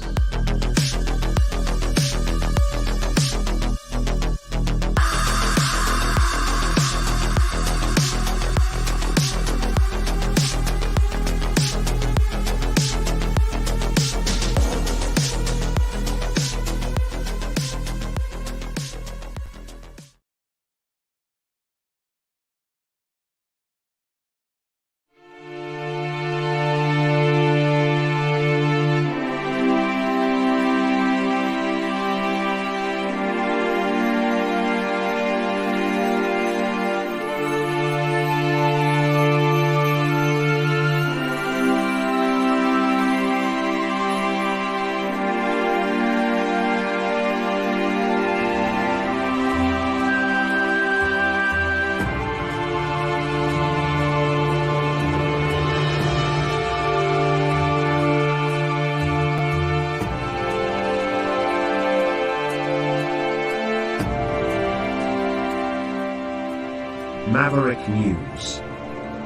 Maverick News.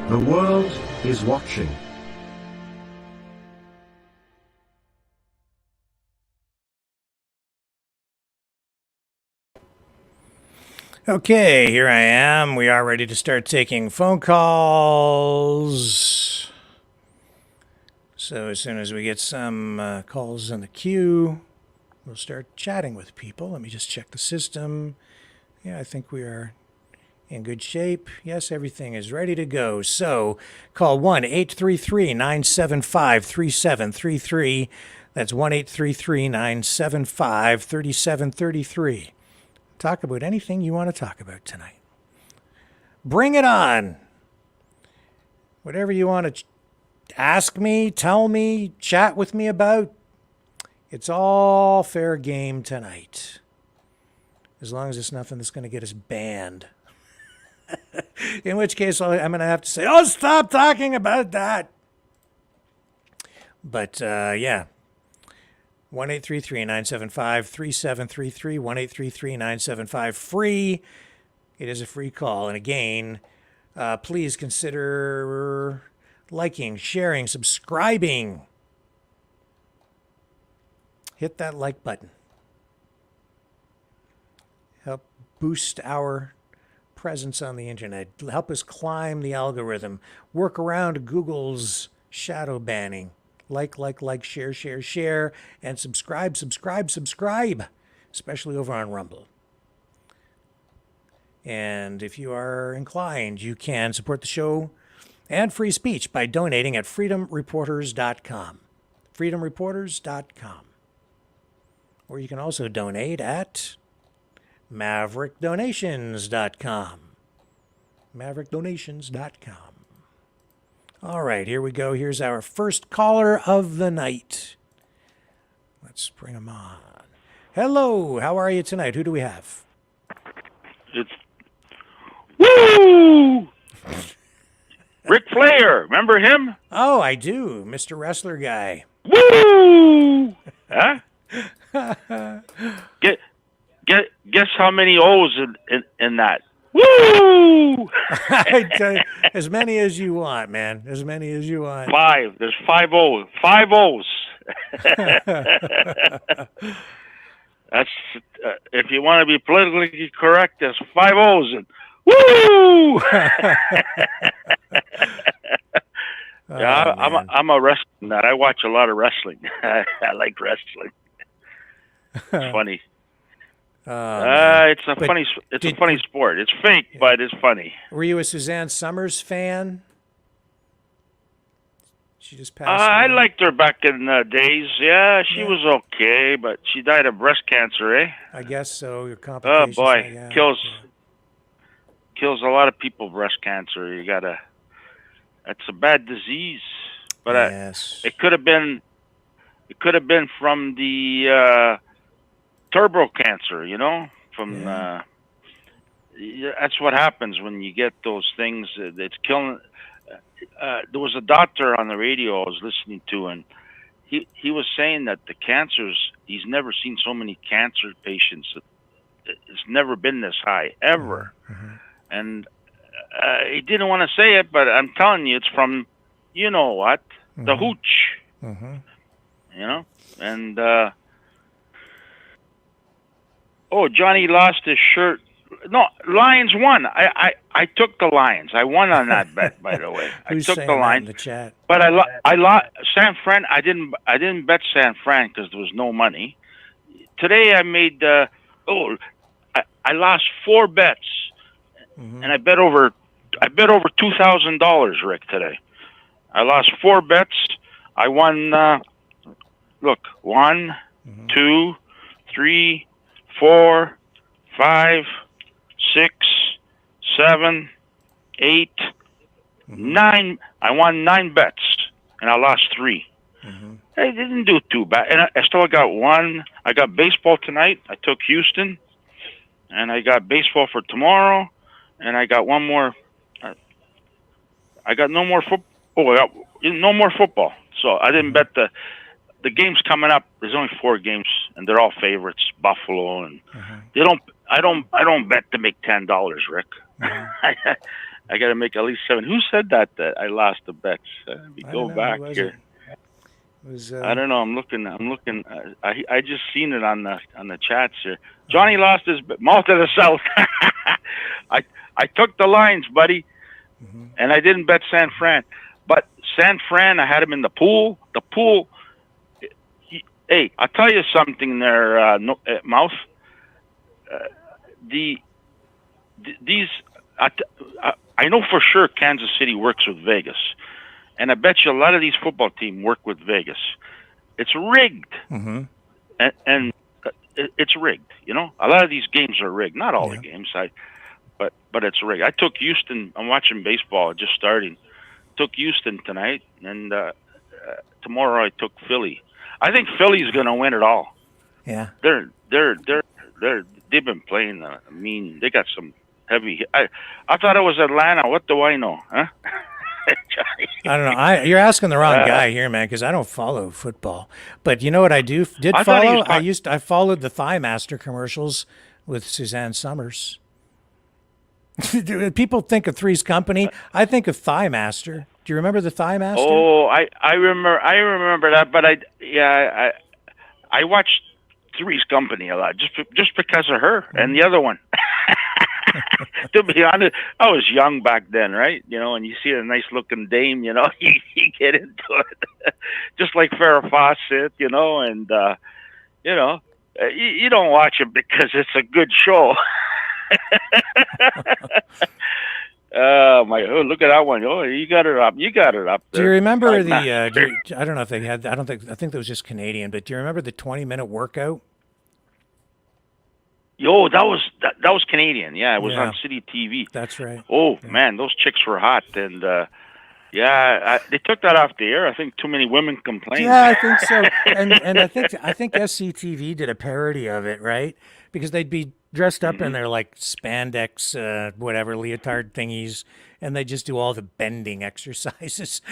The world is watching. Okay, here I am. We are ready to start taking phone calls. So as soon as we get some calls in the queue, we'll start chatting with people. Let me just check the system. Yeah, I think we are in good shape. Yes, everything is ready to go. So call 1-833-975-3733. That's 1-833-975-3733. Talk about anything you want to talk about tonight. Bring it on. Whatever you want to ask me, tell me, chat with me about, it's all fair game tonight. As long as it's nothing that's going to get us banned. In which case, I'm going to have to say, oh, stop talking about that. But, yeah. 1-833-975-3733. 1-833-975-FREE. It is a free call. And again, please consider liking, sharing, subscribing. Hit that like button. Help boost our presence on the internet. Help us climb the algorithm. Work around Google's shadow banning. Like, share, and subscribe. Especially over on Rumble. And if you are inclined, you can support the show and free speech by donating at freedomreporters.com. freedomreporters.com. Or you can also donate at maverickdonations.com. maverickdonations.com. All right, here we go. Here's our first caller of the night. Let's bring him on. Hello, how are you tonight? Who do we have? It's Woo! Ric Flair, remember him? Oh, I do, Mr. Wrestler Guy. Woo! Huh? Guess how many O's in that? Woo! I tell you, as many as you want, man. As many as you want. 5. There's 5 O's. 5 O's. That's if you want to be politically correct. There's 5 O's and woo! Yeah, I'm a wrestling nut. I watch a lot of wrestling. I like wrestling. It's funny. It's a But funny. It's a funny sport. It's fake, but it's funny. Were you a Suzanne Summers fan? She just passed I away. liked her back in the days. Yeah, she was okay, but she died of breast cancer, eh? I guess so. Your Oh complications. boy, yeah. kills a lot of people. Breast cancer. You gotta. That's a bad disease. But it could have been. It could have been from the turbo cancer. You know, from. That's what happens when you get those things. It's killing. There was a doctor on the radio I was listening to, and he was saying that the cancers, he's never seen so many cancer patients. It's never been this high, ever. And he didn't want to say it, but I'm telling you, it's from, you know what, the hooch. You know? And, Johnny lost his shirt. No, Lions won. I took the Lions. I won on that bet, by the way. I took the Lions. In the chat? But I lost San Fran. I didn't bet San Fran because there was no money. Today I made I lost 4 bets, and I bet over $2,000, Rick, today. I lost 4 bets. I won. Look, 1, 2, 3, 4, 5, 6, 7, 8, 9. I won 9 bets, and I lost 3. I didn't do too bad, and I still got 1. I got baseball tonight. I took Houston, and I got baseball for tomorrow, and I got one more. I got no more football. Oh, I got no more football. So I didn't bet the games coming up. There's only 4 games, and they're all favorites. Buffalo, and they don't. I don't bet to make $10, Rick. I got to make at least 7. Who said that I lost the bets? Let me go back here. I don't know. I'm looking. I just seen it on the chats here. Johnny lost his mouth of the South. I took the Lions, buddy, and I didn't bet San Fran. But San Fran, I had him in the pool. The pool. Hey, I'll tell you something there, Mouth. I know for sure Kansas City works with Vegas, and I bet you a lot of these football teams work with Vegas. It's rigged, and it's rigged. You know, a lot of these games are rigged. Not all the games, but it's rigged. I took Houston. I'm watching baseball, just starting. Took Houston tonight, and tomorrow I took Philly. I think Philly's going to win it all. Yeah, they've been playing mean. They got some heavy. I thought it was Atlanta. What do I know, huh? I don't know. You're asking the wrong guy here, man, because I don't follow football. But you know what I did follow? I followed the Thigh Master commercials with Suzanne Summers. People think of Three's Company. I think of Thigh Master. Do you remember the Thigh Master? Oh, I remember that. But I watched Three's Company a lot just because of her and the other one. To be honest, I was young back then, right? You know, and you see a nice looking dame, you know, you get into it. Just like Farrah Fawcett, you know, and you know, you don't watch it because it's a good show. Look at that one. Oh, you got it up. There. Do you remember I don't know if they had. I think that was just Canadian. But do you remember the 20-minute workout? Yo, that was Canadian. Yeah, it was on City TV. That's right. Oh man, those chicks were hot, and they took that off the air. I think too many women complained. Yeah, I think so. And I think SCTV did a parody of it, right? Because they'd be dressed up in their like spandex, whatever leotard thingies, and they just do all the bending exercises.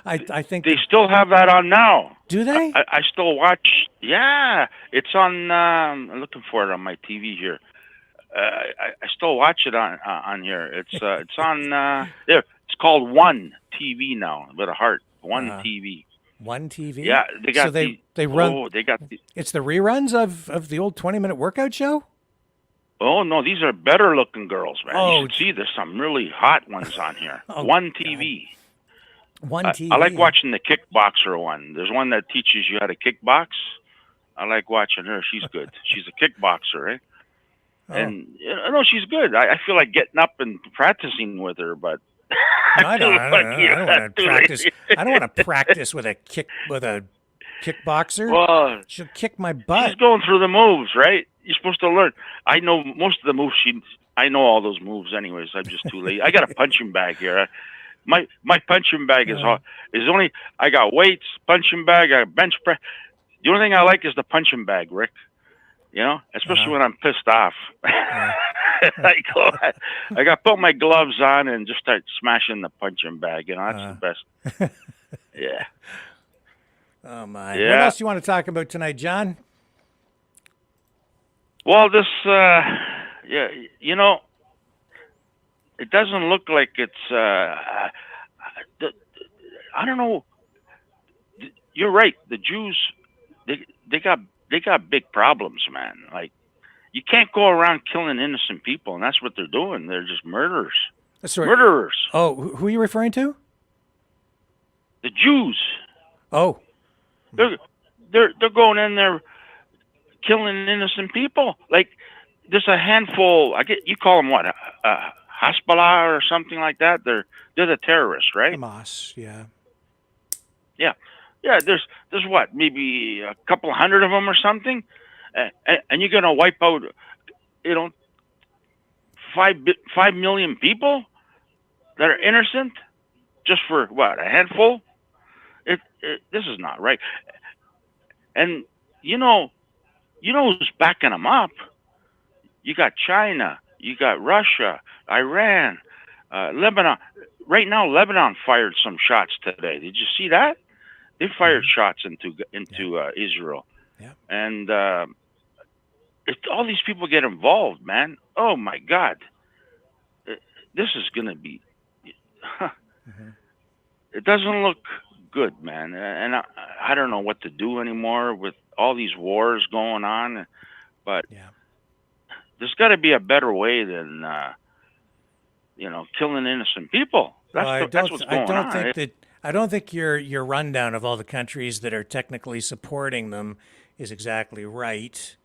I think they still have that on now. Do they? I still watch. Yeah, it's on. I'm looking for it on my TV here. I still watch it on here. It's on there. It's called One TV now with a heart. One TV. One TV. Yeah, they got. So they run. Oh, they got. It's the reruns of the old 20-minute workout show. Oh no, these are better looking girls, man. Oh, you should see there's some really hot ones on here. One TV. One TV. I like watching the kickboxer one. There's one that teaches you how to kickbox. I like watching her. She's good. She's a kickboxer, right? Oh. And I know she's good. I feel like getting up and practicing with her, but No, I don't want to practice. I don't want to practice with a kickboxer. Well, she'll kick my butt. She's going through the moves, right? You're supposed to learn. I know most of the moves. I know all those moves, anyways. I'm just too late. I got a punching bag here. My punching bag is only. I got weights, punching bag, I got bench press. The only thing I like is the punching bag, Rick. You know, especially when I'm pissed off. I got to put my gloves on and just start smashing the punching bag. You know, that's the best. Yeah. Oh my! Yeah. What else do you want to talk about tonight, John? Well, this, you know, it doesn't look like it's. I don't know. You're right. The Jews, they got big problems, man. Like, you can't go around killing innocent people, and that's what they're doing. They're just murderers. Sorry. Murderers. Oh, who are you referring to? The Jews. Oh. They're going in there killing innocent people. Like, there's a handful. You call them what? Hezbollah or something like that. They're the terrorists, right? Hamas. Yeah. Yeah. There's what? Maybe a couple hundred of them or something, and you're gonna wipe out, 5 million people that are innocent just for what? A handful? This is not right. And you know who's backing them up? You got China, you got Russia, Iran, Lebanon. Right now, Lebanon fired some shots today. Did you see that? They fired shots into Israel. Yeah. And if all these people get involved, man, oh my God, this is gonna be. It doesn't look good, man, and I don't know what to do anymore with all these wars going on, but there's got to be a better way than killing innocent people. That's what's going on. I don't think your rundown of all the countries that are technically supporting them is exactly right.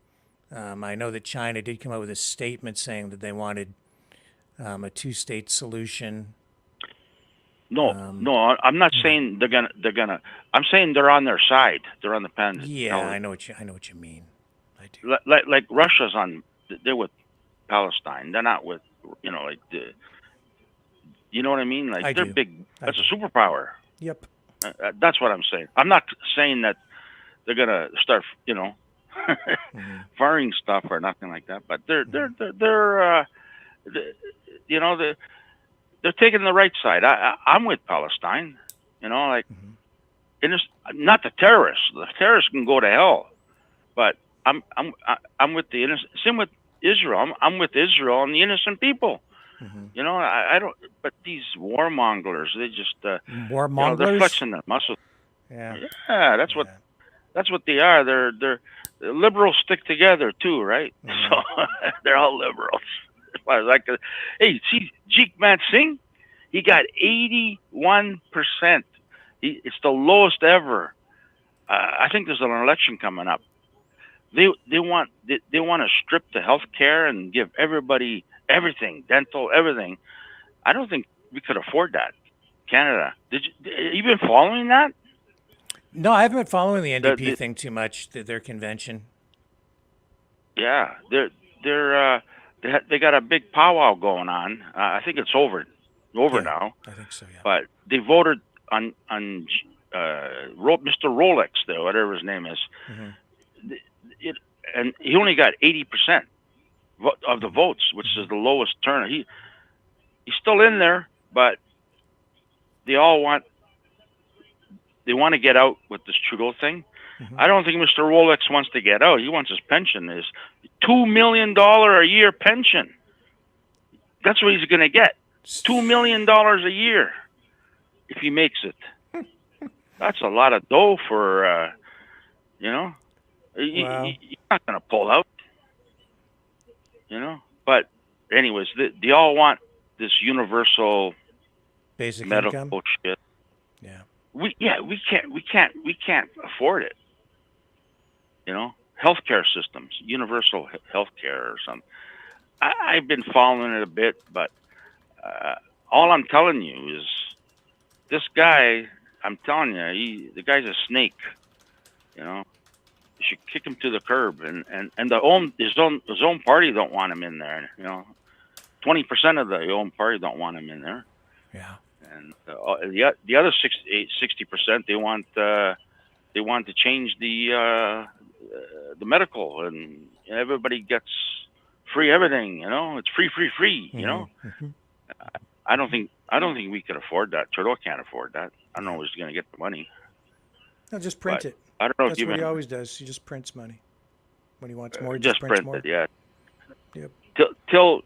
I know that China did come out with a statement saying that they wanted a two-state solution. No, I'm not saying they're gonna. I'm saying they're on their side. They're on the pen. Yeah, I know what you mean. I do. Like Russia's on. They're with Palestine. They're not with you know what I mean? Like they're big. That's a superpower. Yep. That's what I'm saying. I'm not saying that they're gonna start firing stuff or nothing like that. But they're taking the right side. I'm with Palestine, not the terrorists. The terrorists can go to hell, but I'm with the innocent. Same with Israel. I'm with Israel and the innocent people. I don't. But these warmongers, they just warmongers. They're flexing their muscles. Yeah. Yeah, that's what they are. They're liberals stick together too, right? So they're all liberals. Hey, see, Jeekmat Singh, he got 81%. It's the lowest ever. I think there's an election coming up. They want to strip the health care and give everybody everything, dental, everything. I don't think we could afford that. Canada, you been following that? No, I haven't been following the NDP thing too much. Their convention. Yeah, they got a big powwow going on. I think it's over now. I think so. Yeah. But they voted on Mr. Rolex there, whatever his name is, and he only got 80% of the votes, which is the lowest turnout. He's still in there, but they want to get out with this Trudeau thing. I don't think Mr. Rolex wants to get out. He wants his pension. His $2 million a year pension. That's what he's going to get. $2 million a year if he makes it. That's a lot of dough for, Wow. You're not going to pull out, But anyways, they all want this universal basic medical income shit. Yeah. We can't afford it. healthcare systems, universal healthcare or something. I've been following it a bit, but all I'm telling you is this guy. I'm telling you, the guy's a snake. You should kick him to the curb, and his own party don't want him in there. 20% of the own party don't want him in there. Yeah. And the other 60%, they want to change the medical, and everybody gets free everything. It's free. I don't think we could afford that. Trudeau can't afford that. I don't know who's going to get the money. No, just print it. I don't know. That's what he always does. He just prints money. When he wants more, he just prints print more. it. Yeah. Yep. Till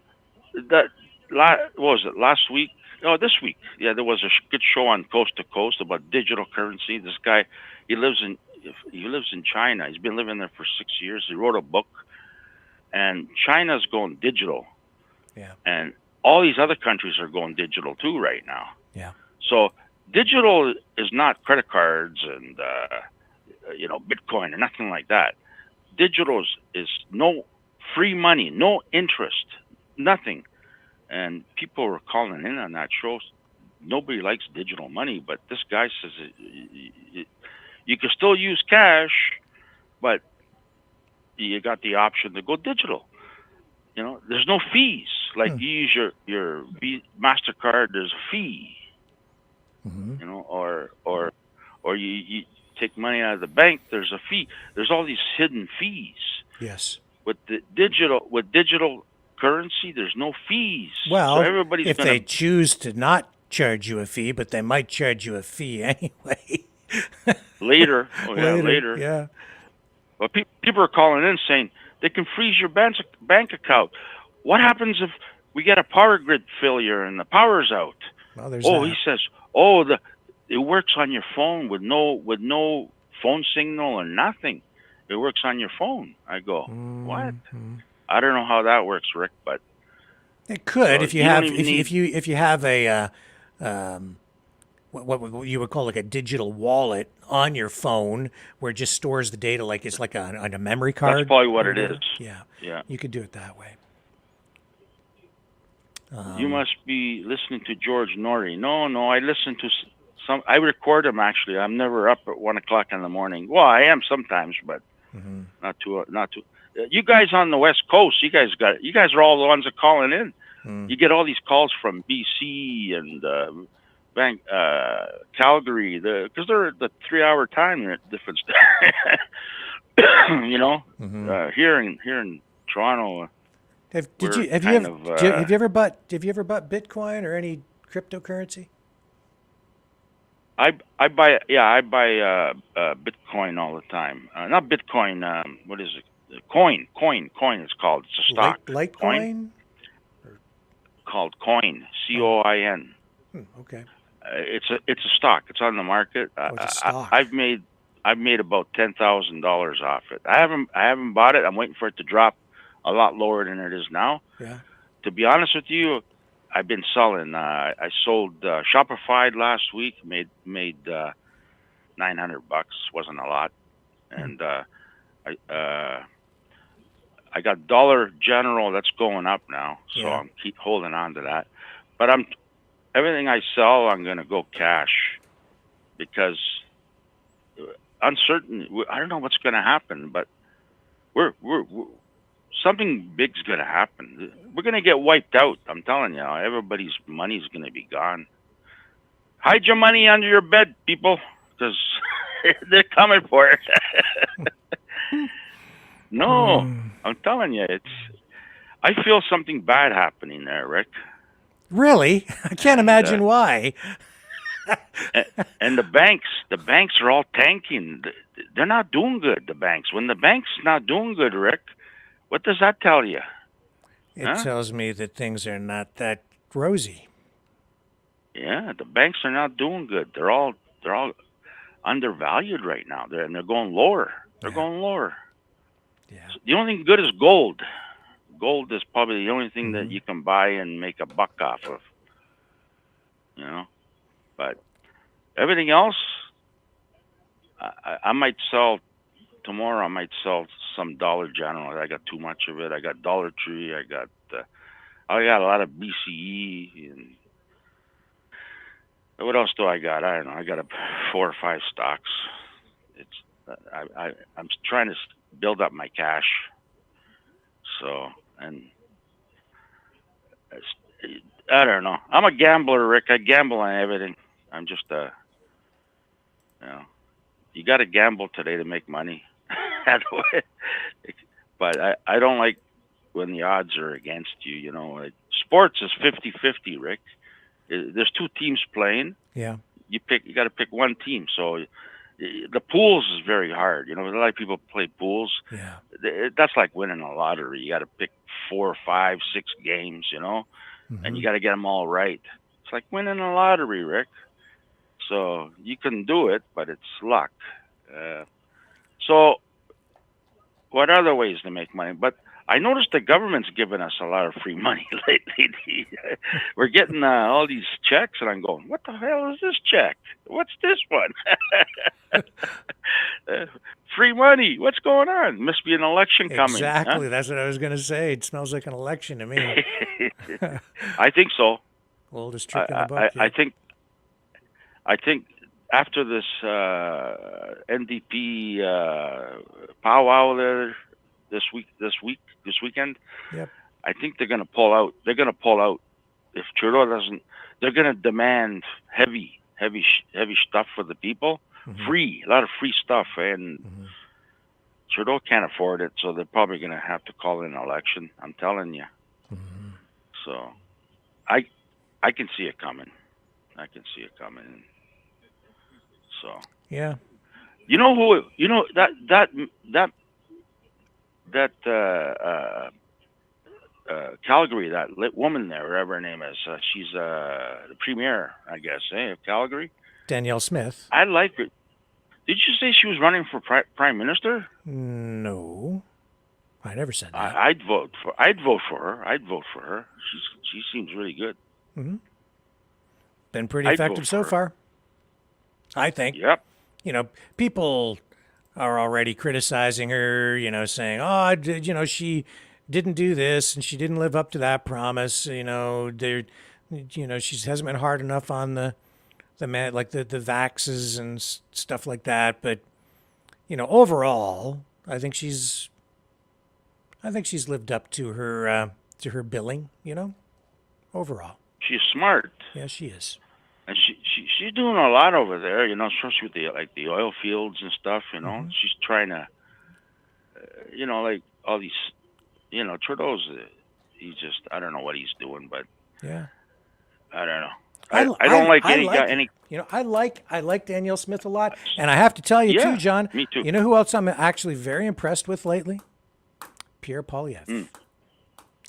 that. What was it? Last week? No, this week. Yeah, there was a good show on Coast to Coast about digital currency. This guy, he lives in China. He's been living there for 6 years. He wrote a book, and China's going digital. Yeah. And all these other countries are going digital too right now. Yeah. So digital is not credit cards and Bitcoin or nothing like that. Digital is no free money, no interest, nothing. And people were calling in on that show. Nobody likes digital money, but this guy says you can still use cash, but you got the option to go digital. There's no fees. Like you use your MasterCard, there's a fee. Mm-hmm. Or you take money out of the bank, there's a fee. There's all these hidden fees. Yes. With digital currency, there's no fees. Well, so everybody's if they choose to not charge you a fee, but they might charge you a fee anyway. Later. Oh, yeah, later. Yeah. Well, people are calling in saying they can freeze your bank account. What happens if we get a power grid failure and the power's out? Well, there's he says, it works on your phone with no phone signal or nothing. It works on your phone. I go, what? I don't know how that works, Rick, but it could if you have a what you would call like a digital wallet on your phone where it just stores the data like it's like on a memory card. That's probably what it is. Yeah. Yeah. You could do it that way. You must be listening to George Norrie. No, I listen to some. I record them actually. I'm never up at 1 o'clock in the morning. Well, I am sometimes, but not too. You guys on the West Coast, you guys are all the ones that are calling in. You get all these calls from BC and Calgary, because they're the 3-hour time difference. Here in Toronto. Have you ever bought Bitcoin or any cryptocurrency? I buy Bitcoin all the time. Not Bitcoin. What is it? Coin. It's called. It's a stock. Litecoin? Called Coin. COIN. Okay. It's a stock. It's on the market. It's a stock. I've made about $10,000 off it. I haven't bought it. I'm waiting for it to drop a lot lower than it is now. Yeah. To be honest with you, I've been selling. I sold Shopify last week. Made $900. Wasn't a lot, and I got Dollar General that's going up now, so I'm keep holding on to that. But everything I sell, I'm going to go cash because uncertain. I don't know what's going to happen, but we're something big's going to happen. We're going to get wiped out. I'm telling you, everybody's money's going to be gone. Hide your money under your bed, people, because they're coming for it. No, I'm telling you, I feel something bad happening there, Rick. Really? I can't imagine why. And the banks are all tanking. They're not doing good, the banks. When the bank's not doing good, Rick, what does that tell you? It tells me that things are not that rosy. Yeah, the banks are not doing good. They're all undervalued right now. They're going lower. They're going lower. Yeah. So the only thing good is gold. Gold is probably the only thing that you can buy and make a buck off of. But everything else, I might sell tomorrow I might sell some Dollar General. I got too much of it. I got Dollar Tree. I got a lot of BCE. And what else do I got? I don't know. I got 4 or 5 stocks. I'm trying to build up my cash. So, and I don't know. I'm a gambler, Rick. I gamble on everything. I'm just you got to gamble today to make money. But I don't like when the odds are against you. You know, like, sports is 50-50, Rick. There's 2 teams playing. Yeah. You got to pick one team. So the pools is very hard. You know, a lot of people play pools. Yeah. That's like winning a lottery. You got to pick 4, 5, 6 games. You know, and you got to get them all right. It's like winning a lottery, Rick. So you can do it, but it's luck. So what other ways to make money? But I noticed the government's giving us a lot of free money lately. We're getting all these checks, and I'm going, what the hell is this check? What's this one? Free money. What's going on? Must be an election coming. Exactly. Huh? That's what I was going to say. It smells like an election to me. I think so. Oldest trick in the book. I think after this NDP powwow there this weekend. Yep. I think they're going to pull out. They're going to pull out if Trudeau doesn't. They're going to demand heavy stuff for the people. A lot of free stuff, and Trudeau can't afford it, so they're probably going to have to call an election. I'm telling you. So, I can see it coming. I can see it coming. So. Yeah. You know who? You know that Calgary, that woman there, whatever her name is, she's the premier, I guess, of Calgary. Danielle Smith. I like her. Did you say she was running for prime minister? No, I never said that. I'd vote for her. She seems really good. Been pretty effective so far, I think. Yep. You know, people are already criticizing her, you know, saying, oh, she didn't do this and she didn't live up to that promise. You know, she hasn't been hard enough on the man, like the vaxes and stuff like that. But, you know, overall, I think she's lived up to her billing, you know, overall. She's smart. Yeah, she is. And she's doing a lot over there, you know, especially with the oil fields and stuff, you know. She's trying to, you know, like all these, you know, Trudeau's, he's just, I don't know what he's doing, but yeah, I don't know. I don't like any. You know, I like Danielle Smith a lot, and I have to tell you too, John. Me too. You know who else I'm actually very impressed with lately? Pierre Poilievre.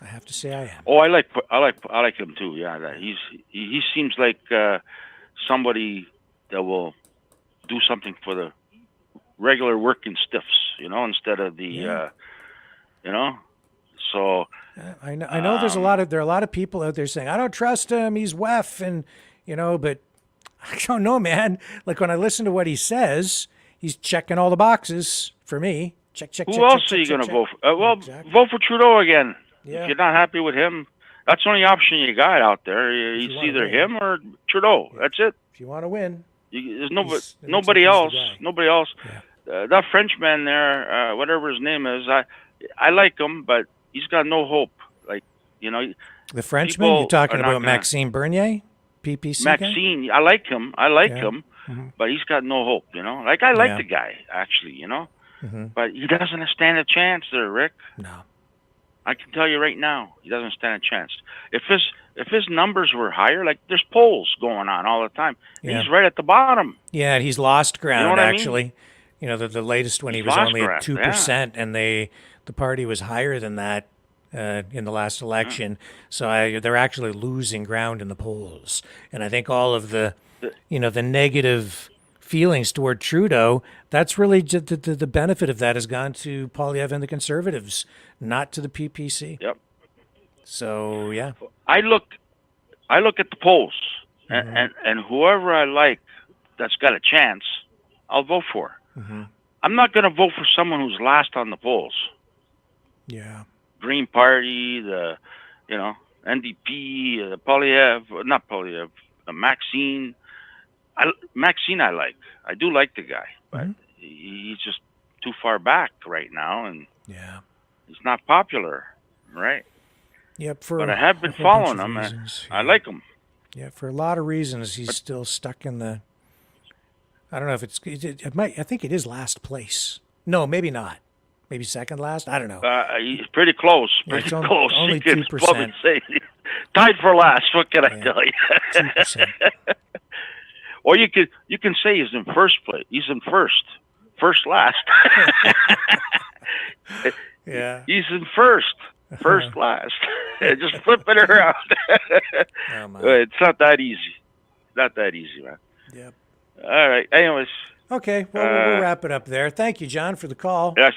I have to say I am. Oh, I like him too. Yeah, he seems like somebody that will do something for the regular working stiffs, you know, instead of the, you know. So I know there are a lot of people out there saying I don't trust him. He's WEF, and you know, but I don't know, man. Like when I listen to what he says, he's checking all the boxes for me. Check. Who else are you going to vote for? Vote for Trudeau again. Yeah. If you're not happy with him, that's the only option you got out there. It's either him or Trudeau. Yeah. That's it. If you want to win, there's nobody else. Nobody else. Yeah. That Frenchman there, whatever his name is, I like him, but he's got no hope. Like, you know, the Frenchman. You're talking about Maxime Bernier, PPC. Maxime, I like him. But he's got no hope. You know, like I like the guy actually. You know, but he doesn't stand a chance there, Rick. No. I can tell you right now, he doesn't stand a chance. If his numbers were higher, like there's polls going on all the time, and he's right at the bottom. Yeah, he's lost ground, you know actually. I mean? You know, the latest one he was only at 2%, and the party was higher than that in the last election. So they're actually losing ground in the polls. And I think all of the negative feelings toward Trudeau, that's really just the benefit of that has gone to Poilievre and the Conservatives, not to the PPC. Yep. So yeah, I look at the polls, and whoever I like that's got a chance, I'll vote for. I'm not going to vote for someone who's last on the polls. Yeah. Green Party, the, NDP, Polyev, not Polyev, Maxine. Maxine I like. I do like the guy, but he's just too far back right now, and he's not popular, right? Yep. But I have been following him. I like him. Yeah, for a lot of reasons, he's still stuck in the. I don't know if it might. I think it is last place. No, maybe not. Maybe second last. I don't know. He's pretty close. Pretty close. Only 2%. Tied for last. What can I tell you? 2%. Or you can say he's in first place. He's in first last. Yeah. He's in first last. Just flip it around. Oh, my. It's not that easy. Not that easy, man. Yep. All right. Anyways. Okay. Well, we'll wrap it up there. Thank you, John, for the call. Yeah,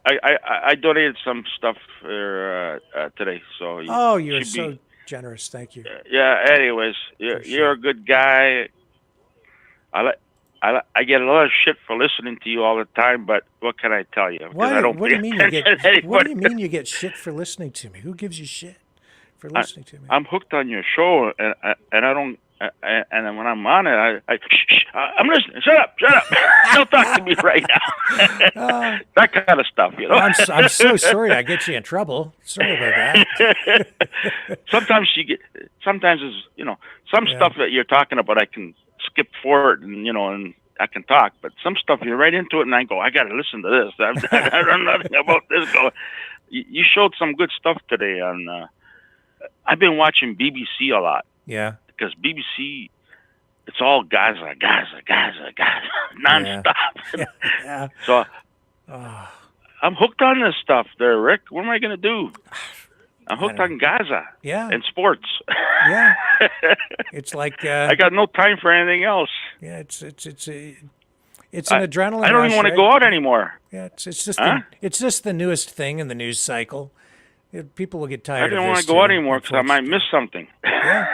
I donated some stuff today, so you're so generous. Thank you. Yeah. Anyways, you're a good guy. I get a lot of shit for listening to you all the time, but what can I tell you? What do you mean you get shit for listening to me? Who gives you shit for listening to me? I'm hooked on your show, and I don't. And when I'm on it, I'm listening. Shut up! Don't talk to me right now. That kind of stuff, I'm so sorry I get you in trouble. Sorry about that. Sometimes it's some stuff that you're talking about I can skip forward and I can talk, but some stuff you're right into it and I go, I got to listen to this. I don't know nothing about this. You showed some good stuff today on. I've been watching BBC a lot. Yeah. Because BBC, it's all Gaza, nonstop. Yeah. So I'm hooked on this stuff there, Rick. What am I going to do? I'm hooked on Gaza. Yeah. And sports. Yeah. It's like I got no time for anything else. Yeah, it's an adrenaline. I don't even want to go out anymore. Yeah, it's just the newest thing in the news cycle. People will get tired. I didn't want to go out anymore because I might miss something. Yeah.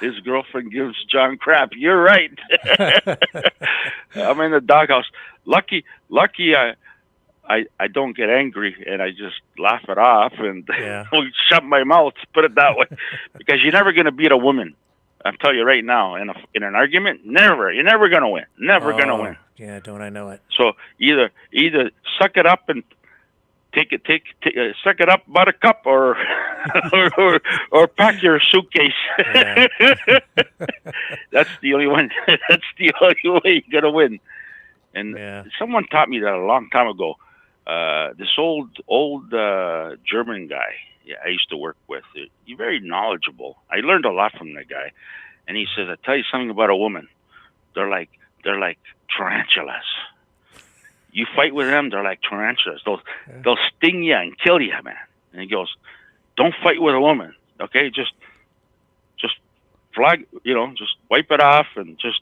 His girlfriend gives John crap. You're right. I'm in the doghouse. Lucky, I don't get angry and I just laugh it off and shut my mouth. Put it that way, because you're never going to beat a woman. I'm telling you right now, in an argument, never. You're never going to win. Never going to win. Yeah, don't I know it? So either suck it up and suck it up, buttercup, or pack your suitcase. Yeah. That's the only one. That's the only way you're gonna win. And someone taught me that a long time ago. This old German guy I used to work with. He's very knowledgeable. I learned a lot from that guy. And he says, "I tell you something about a woman. They're like tarantulas. You fight with them, they're like tarantulas. They'll sting you and kill you, man." And he goes, "Don't fight with a woman, okay? Just flag, just wipe it off and just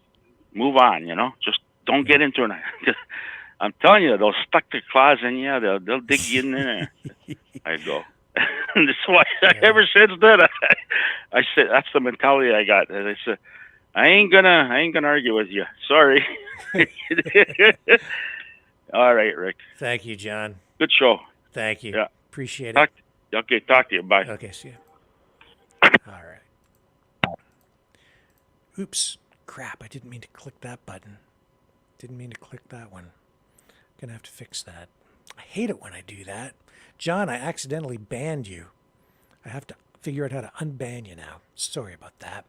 move on, Just don't get into it." I'm telling you, they'll stuck their claws in you. They'll dig you in there. I go. That's why ever since then I said that's the mentality I got. And I said, I ain't gonna argue with you. Sorry. All right, Rick. Thank you, John. Good show. Thank you. Yeah. Appreciate it. Okay, talk to you. Bye. Okay, see you. All right. Oops. Crap, I didn't mean to click that button. Didn't mean to click that one. Gonna have to fix that. I hate it when I do that. John, I accidentally banned you. I have to figure out how to unban you now. Sorry about that.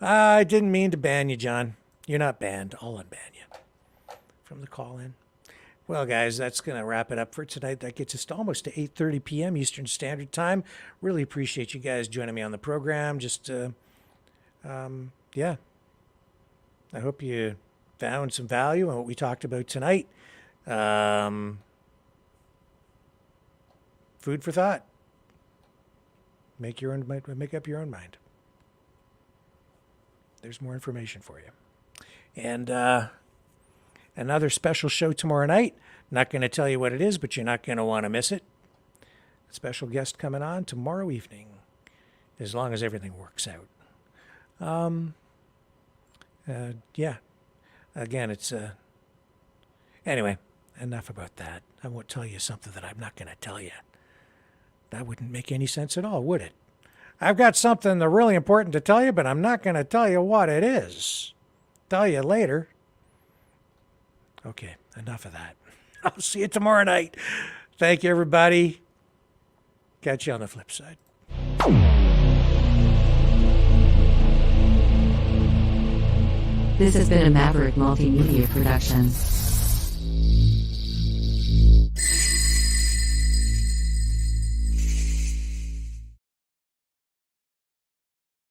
I didn't mean to ban you, John. You're not banned. I'll unban you from the call in. Well, guys, that's going to wrap it up for tonight. That gets us to almost to 8:30 p.m. Eastern Standard Time. Really appreciate you guys joining me on the program. Just, yeah. I hope you found some value in what we talked about tonight. Food for thought. Make up your own mind. There's more information for you. And another special show tomorrow night. Not going to tell you what it is, but you're not going to want to miss it. A special guest coming on tomorrow evening, as long as everything works out. Yeah. Again, it's anyway, enough about that. I won't tell you something that I'm not going to tell you. That wouldn't make any sense at all, would it? I've got something really important to tell you, but I'm not going to tell you what it is. Tell you later. Okay, enough of that. I'll see you tomorrow night. Thank you, everybody. Catch you on the flip side. This has been a Maverick Multimedia production.